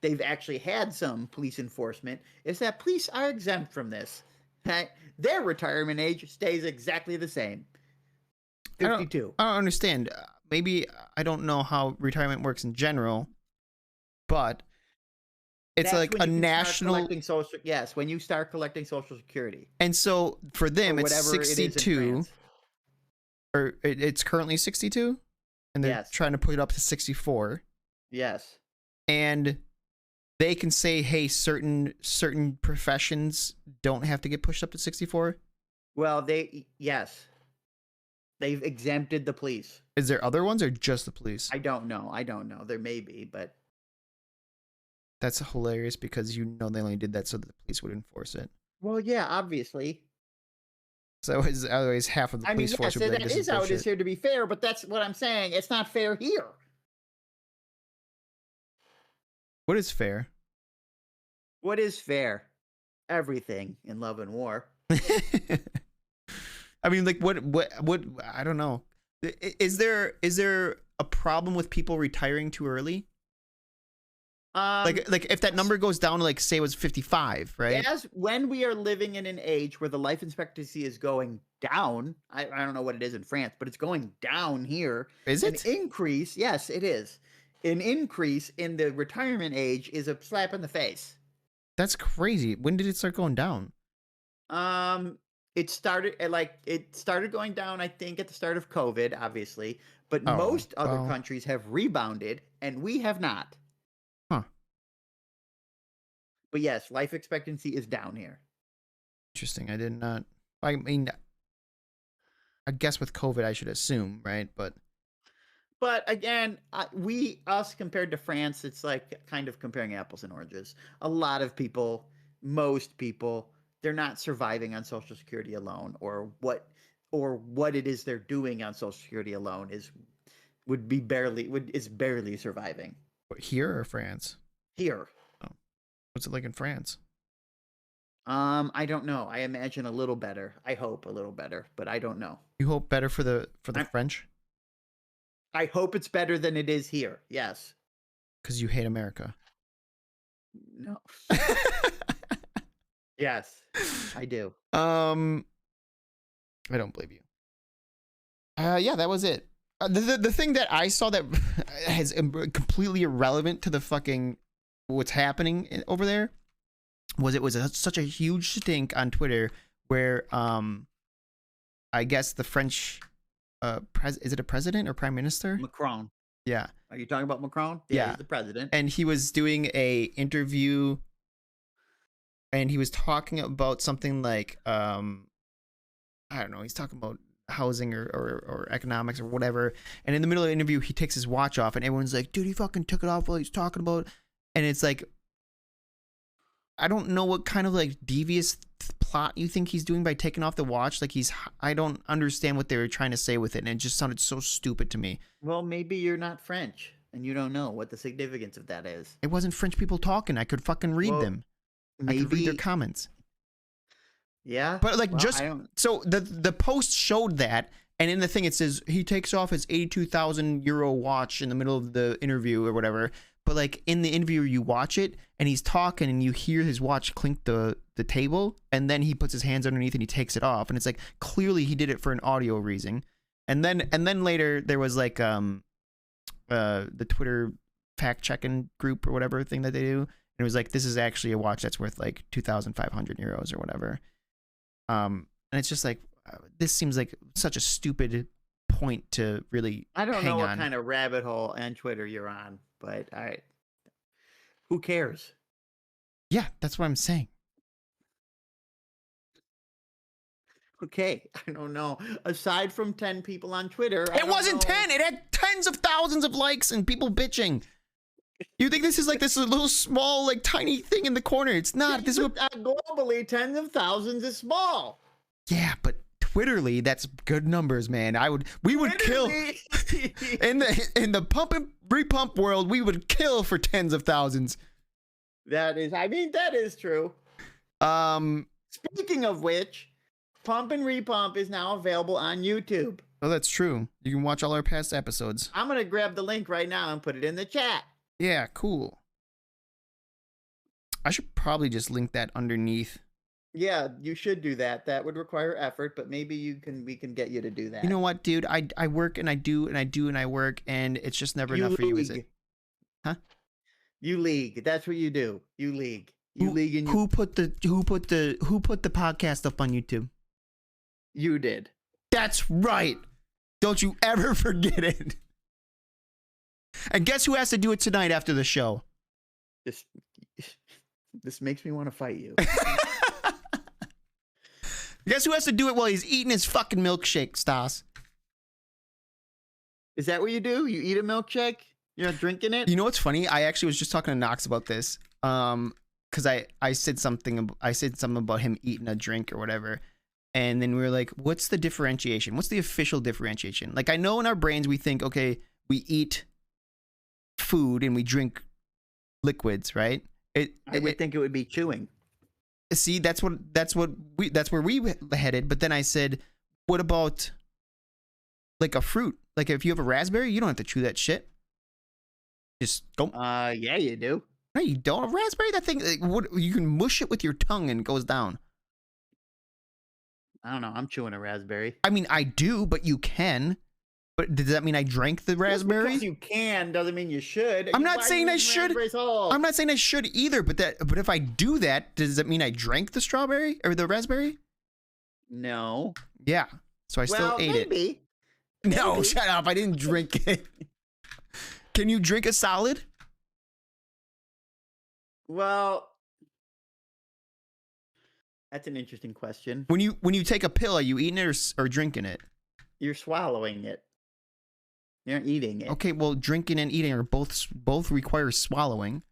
they've actually had some police enforcement is that police are exempt from this, right? Their retirement age stays exactly the same, 52. I don't understand. Maybe I don't know how retirement works in general, but it's That's like when a you can start national. collecting when you start collecting Social Security. And so for them, Or it's whatever it is in 62, France. or it's currently 62, and they're Yes. trying to put it up to 64. Yes. And they can say, hey, certain professions don't have to get pushed up to 64. Well, they've exempted the police. Is there other ones or just the police? I don't know. There may be, but That's hilarious because they only did that so that the police would enforce it. well, yeah, obviously. So otherwise half of the police force would be like, that this is how it is bullshit. here, to be fair, but that's what I'm saying. It's not fair here. What is fair? What is fair? Everything in love and war. I mean, like, what? I don't know. Is there a problem with people retiring too early? Like if that number goes down to, like, say it was 55, right? When we are living in an age where the life expectancy is going down, I don't know what it is in France, but it's going down here. Is it? An increase? Yes, it is. An increase in the retirement age is a slap in the face. That's crazy. When did it start going down? It started going down, I think, at the start of COVID, obviously, but most other countries have rebounded and we have not. Huh. But yes, life expectancy is down here. Interesting. I did not. I mean, I guess with COVID, I should assume, right? But again, us compared to France, it's like kind of comparing apples and oranges. A lot of people, most people, they're not surviving on Social Security alone, or what it is they're doing on Social Security alone is barely surviving. here or France? Here. Oh. What's it like in France? I don't know. I imagine a little better. I hope a little better, but I don't know. You hope better for the French? I hope it's better than it is here. Yes. Because you hate America. No. Yes, I do. I don't believe you. Yeah, that was it. The thing that I saw that is completely irrelevant to the fucking what's happening over there was such a huge stink on Twitter where I guess the French is it a president or prime minister? Macron. Yeah. Are you talking about Macron? Yeah. He's the president. And he was doing a interview and he was talking about something like I don't know, he's talking about housing or economics or whatever, and in the middle of the interview he takes his watch off and everyone's like, dude, he fucking took it off while he's talking about and it's like, I don't know what kind of like devious plot you think he's doing by taking off the watch. Like I don't understand what they were trying to say with it, and it just sounded so stupid to me. Well, maybe you're not French and you don't know what the significance of that is. It wasn't French people talking. I could fucking read Well, them. I could read their Maybe, comments. yeah. But like, Well, just I don't. so the post showed that, and in the thing it says he takes off his 82,000 euro watch in the middle of the interview or whatever. But like in the interview, you watch it and he's talking and you hear his watch clink the table, and then he puts his hands underneath and he takes it off, and it's like clearly he did it for an audio reason. And then later there was like the Twitter fact checking group or whatever thing that they do, and it was like, this is actually a watch that's worth like 2,500 euros or whatever. And it's just like, this seems like such a stupid point to really I don't hang know what on. kind of rabbit hole on Twitter you're on, but who cares? Yeah, that's what I'm saying. Okay, I don't know. Aside from 10 people on Twitter, I It don't wasn't know. 10. It had tens of thousands of likes and people bitching. You think this is like this little small, like tiny thing in the corner? It's not. This is what. Globally, tens of thousands is small. Yeah, but Twitterly, that's good numbers, man. We would kill Literally. in the pump and repump world. We would kill for tens of thousands. That is true. Speaking of which, Pump and Repump is now available on YouTube. Oh, that's true. You can watch all our past episodes. I'm gonna grab the link right now and put it in the chat. Yeah, cool. I should probably just link that underneath. Yeah, you should do that. That would require effort, but maybe we can get you to do that. You know what, dude? I work and I do and I do and I work, and it's just never enough for you, is it? Huh? You league. That's what you do. You league. You league and Who put the podcast up on YouTube? you did. That's right. Don't you ever forget it. And guess who has to do it tonight after the show? This makes me want to fight you. Guess who has to do it while he's eating his fucking milkshake, Stas? Is that what you do? You eat a milkshake? You're not drinking it? You know what's funny? I actually was just talking to Knox about this. Because I said something about him eating a drink or whatever. And then we were like, what's the differentiation? What's the official differentiation? Like, I know in our brains we think, okay, we eat food and we drink liquids, right? I would think it would be chewing. See, that's where we headed. But then I said, what about like a fruit? Like if you have a raspberry, you don't have to chew that shit. Just go. Yeah, you do. No, you don't. A raspberry, that thing, like, what, you can mush it with your tongue and it goes down. I don't know. I'm chewing a raspberry. I mean, I do, but you can. But does that mean I drank the raspberry? Just because you can doesn't mean you should. I'm not saying I should. I'm I'm not saying I should either. But if I do that, does that mean I drank the strawberry or the raspberry? No. Yeah. So I still ate it. No, Maybe. shut up. I didn't drink it. Can you drink a solid? Well, that's an interesting question. When you take a pill, are you eating it or drinking it? You're swallowing it. You're not eating it. Okay, well, drinking and eating are both require swallowing.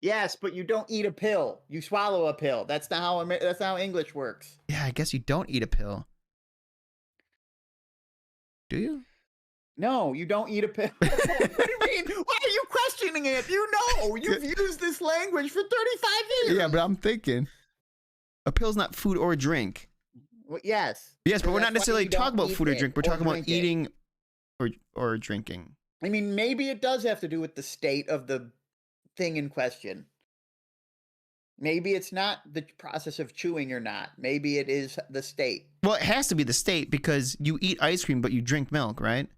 Yes, but you don't eat a pill. You swallow a pill. That's not how English works. Yeah, I guess you don't eat a pill. Do you? No, you don't eat a pill. What do you mean? Why are you questioning it? You know, you've used this language for 35 years. Yeah, but I'm thinking a pill's not food or drink. Well, yes. Yes, but So we're not that's why necessarily you don't talking about eat food or it drink. We're talking about drink it. eating or drinking. I mean, maybe it does have to do with the state of the thing in question. Maybe it's not the process of chewing or not. Maybe it is the state. Well, it has to be the state because you eat ice cream, but you drink milk, right?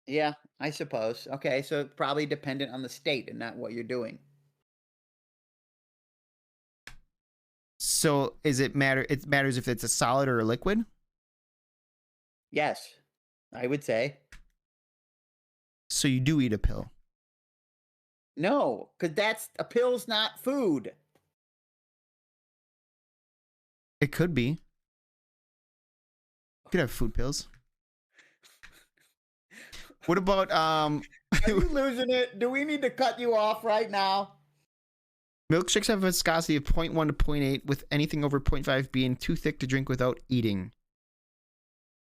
Yeah, I suppose. Okay, so probably dependent on the state and not what you're doing. So it matters if it's a solid or a liquid? Yes, I would say. So you do eat a pill. No, because a pill's not food. It could be. You could have food pills. What about Are you losing it? Do we need to cut you off right now? Milkshakes have a viscosity of 0.1 to 0.8, with anything over 0.5 being too thick to drink without eating.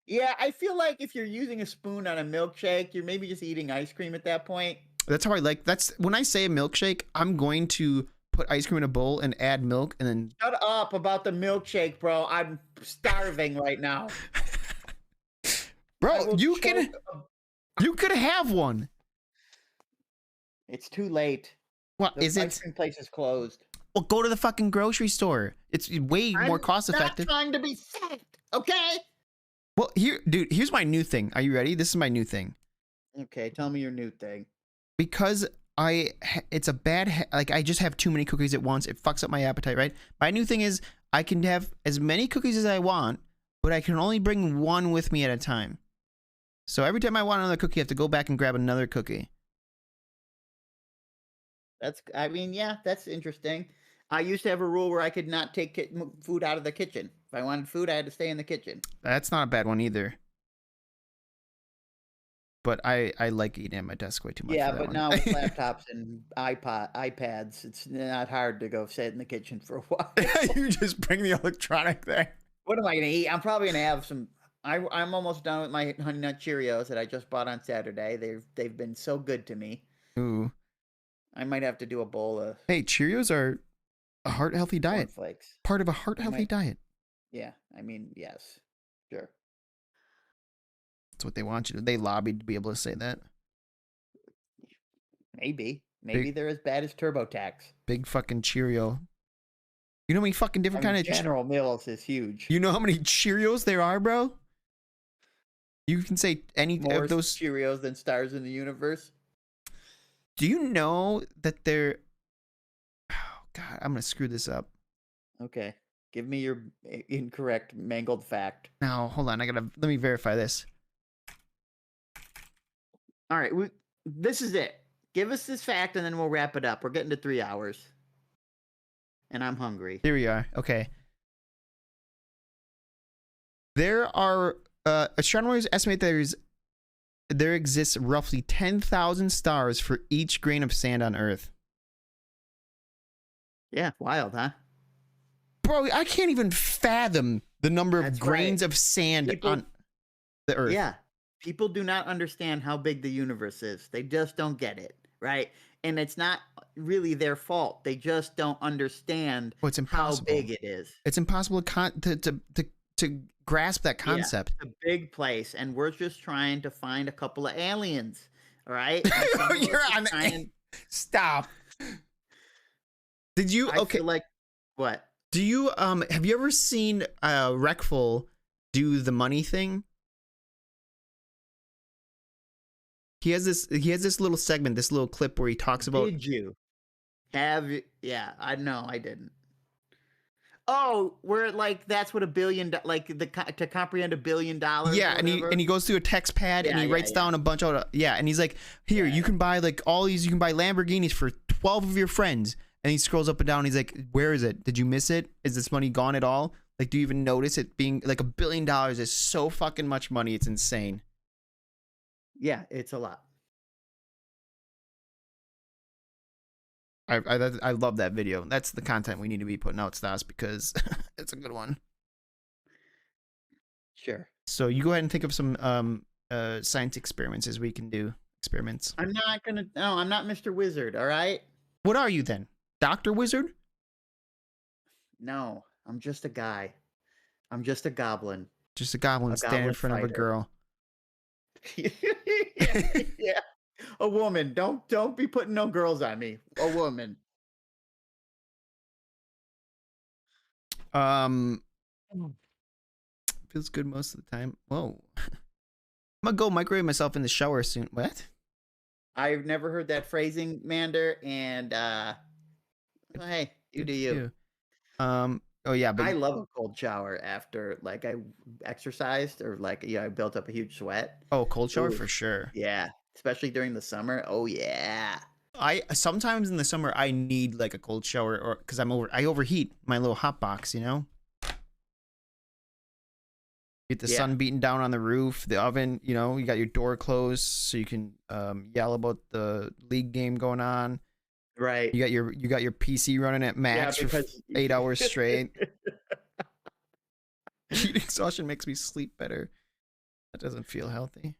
Yeah, I feel like if you're using a spoon on a milkshake, you're maybe just eating ice cream at that point. That's how I like. That's when I say a milkshake, I'm going to put ice cream in a bowl and add milk, and then Shut up about the milkshake, bro. I'm starving right now. I bro, will you choke could have one. It's too late. What The is ice it? cream place is closed. Well, go to the fucking grocery store. It's way more cost effective. I'm not trying to be safe, okay? Well, here, dude, here's my new thing. Are you ready? This is my new thing. Okay, tell me your new thing. Because it's a bad, like I just have too many cookies at once. It fucks up my appetite, right? My new thing is I can have as many cookies as I want, but I can only bring one with me at a time. So every time I want another cookie, I have to go back and grab another cookie. I mean, yeah, that's interesting. I used to have a rule where I could not take food out of the kitchen. If I wanted food, I had to stay in the kitchen. That's not a bad one either. But I like eating at my desk way too much. Yeah, for that but one. now with laptops and iPads, it's not hard to go sit in the kitchen for a while. You just bring the electronic there. What am I gonna eat? I'm probably gonna have some. I'm almost done with my Honey Nut Cheerios that I just bought on Saturday. They've been so good to me. Ooh. I might have to do a bowl of Hey, Cheerios are a heart healthy diet. cornflakes. Part of a heart healthy diet. Yeah, I mean, yes, sure. That's what they want you to. They lobbied to be able to say that. Maybe Big- they're as bad as TurboTax. Big fucking Cheerio. You know how many fucking different kind of General Mills is huge. You know how many Cheerios there are, bro? You can say any More of those. Cheerios than stars in the universe. Do you know that they're? Oh God, I'm gonna screw this up. Okay, give me your incorrect mangled fact. Now, hold on. Let me verify this. All right, this is it. Give us this fact, and then we'll wrap it up. We're getting to 3 hours, and I'm hungry. Here we are. Okay. There are astronomers estimate there exists roughly 10,000 stars for each grain of sand on Earth. Yeah, wild, huh? Bro, I can't even fathom the number of That's grains right. of sand People- on the Earth. Yeah, people do not understand how big the universe is. They just don't get it, right? And it's not really their fault. They just don't understand Oh, it's how impossible. big it is. It's impossible to grasp that concept. It's a big place, and we're just trying to find a couple of aliens, all right? You're on Stop. Did you I feel like what? Do you have you ever seen Reckful do the money thing? He has this little segment, this little clip where he talks about. Did you have? Yeah, I know I didn't. Oh, where like that's what $1 billion, like to comprehend $1 billion. Yeah, and he goes through a text pad and he writes down a bunch of and he's like, here you can buy like all these, you can buy Lamborghinis for 12 of your friends, and he scrolls up and down. And he's like, where is it? Did you miss it? Is this money gone at all? Like, do you even notice it being like $1 billion is so fucking much money? It's insane. Yeah, it's a lot. I love that video. That's the content we need to be putting out, Stas, because it's a good one. Sure. So you go ahead and think of some science experiments as we can do experiments. I'm not Mr. Wizard, all right? What are you then? Dr. Wizard? No, I'm just a guy. I'm just a goblin. Just a goblin standing in goblin front of a fighter. girl. Yeah. A woman. Don't be putting no girls on me. A woman. Feels good most of the time. Whoa. I'm gonna go microwave myself in the shower soon. What? I've never heard that phrasing, Mander, and well, hey, you do you. Oh yeah, but I love a cold shower after like I exercised or like I built up a huge sweat. cold shower Ooh. for sure. Yeah, especially during the summer. Oh yeah. I sometimes in the summer I need like a cold shower, or because I overheat my little hot box, you know. Get the Yeah. sun beating down on the roof, the oven. You know, you got your door closed so you can yell about the league game going on. Right. You got your PC running at max for 8 hours straight. Heat exhaustion makes me sleep better. That doesn't feel healthy.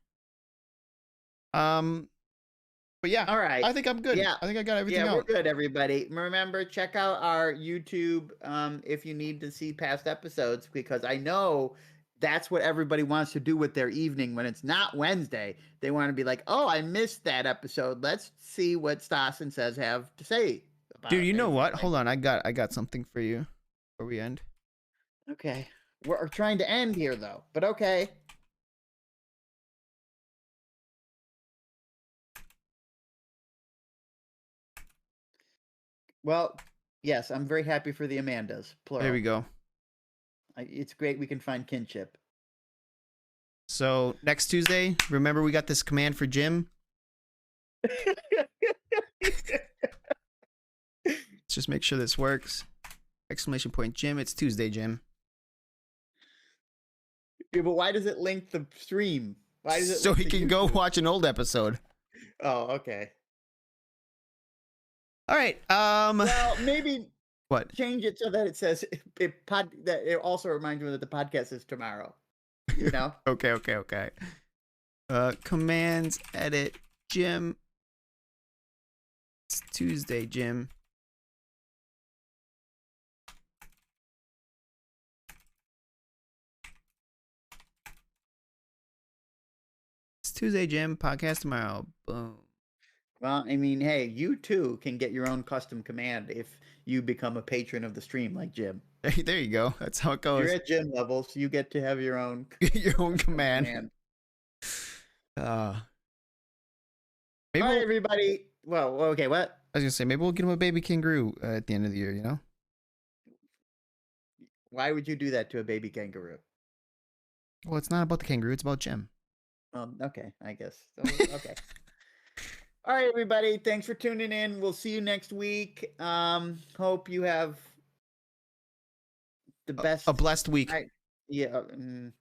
But yeah, All right. I think I'm good. Yeah. I think I got everything Yeah, out. we're good, everybody. Remember, check out our YouTube if you need to see past episodes, because I know that's what everybody wants to do with their evening when it's not Wednesday. They want to be like, oh, I missed that episode. Let's see what Stas and Says have to say about Dude, you know anything what? like- Hold on, I got something for you before we end. Okay. We're trying to end here, though, but okay. Well, yes, I'm very happy for the Amandas, plural. There we go. It's great we can find kinship. So next Tuesday, remember we got this command for Jim. Let's just make sure this works. Exclamation point Jim. It's Tuesday, Jim. Yeah, but why does it link the stream? Why does it So link he the can go YouTube? watch an old episode. Oh, okay. All right. Well, maybe What? change it so that it says that it also reminds me that the podcast is tomorrow. You know? Okay. Commands edit Jim. It's Tuesday, Jim. It's Tuesday, Jim. Podcast tomorrow. Boom. Well, I mean, hey, you too can get your own custom command if you become a patron of the stream like Jim. There you go. That's how it goes. You're at Jim level, so you get to have your own Your own command. command. Maybe All we'll, right, everybody. Well, okay, what? I was gonna say maybe we'll get him a baby kangaroo at the end of the year. You know? Why would you do that to a baby kangaroo? Well, it's not about the kangaroo. It's about Jim. Okay, I guess. Okay. All right, everybody. Thanks for tuning in. We'll see you next week. Hope you have the best. A blessed week. Yeah,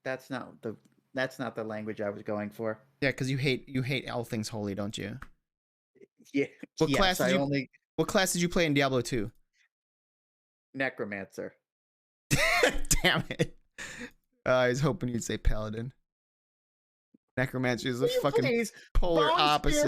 that's not the language I was going for. Yeah, because you hate all things holy, don't you? Yeah. What yes, class did I you- only What class did you play in Diablo 2? necromancer. Damn it. I was hoping you'd say paladin. Necromancy is the fucking Please, polar Bone opposite.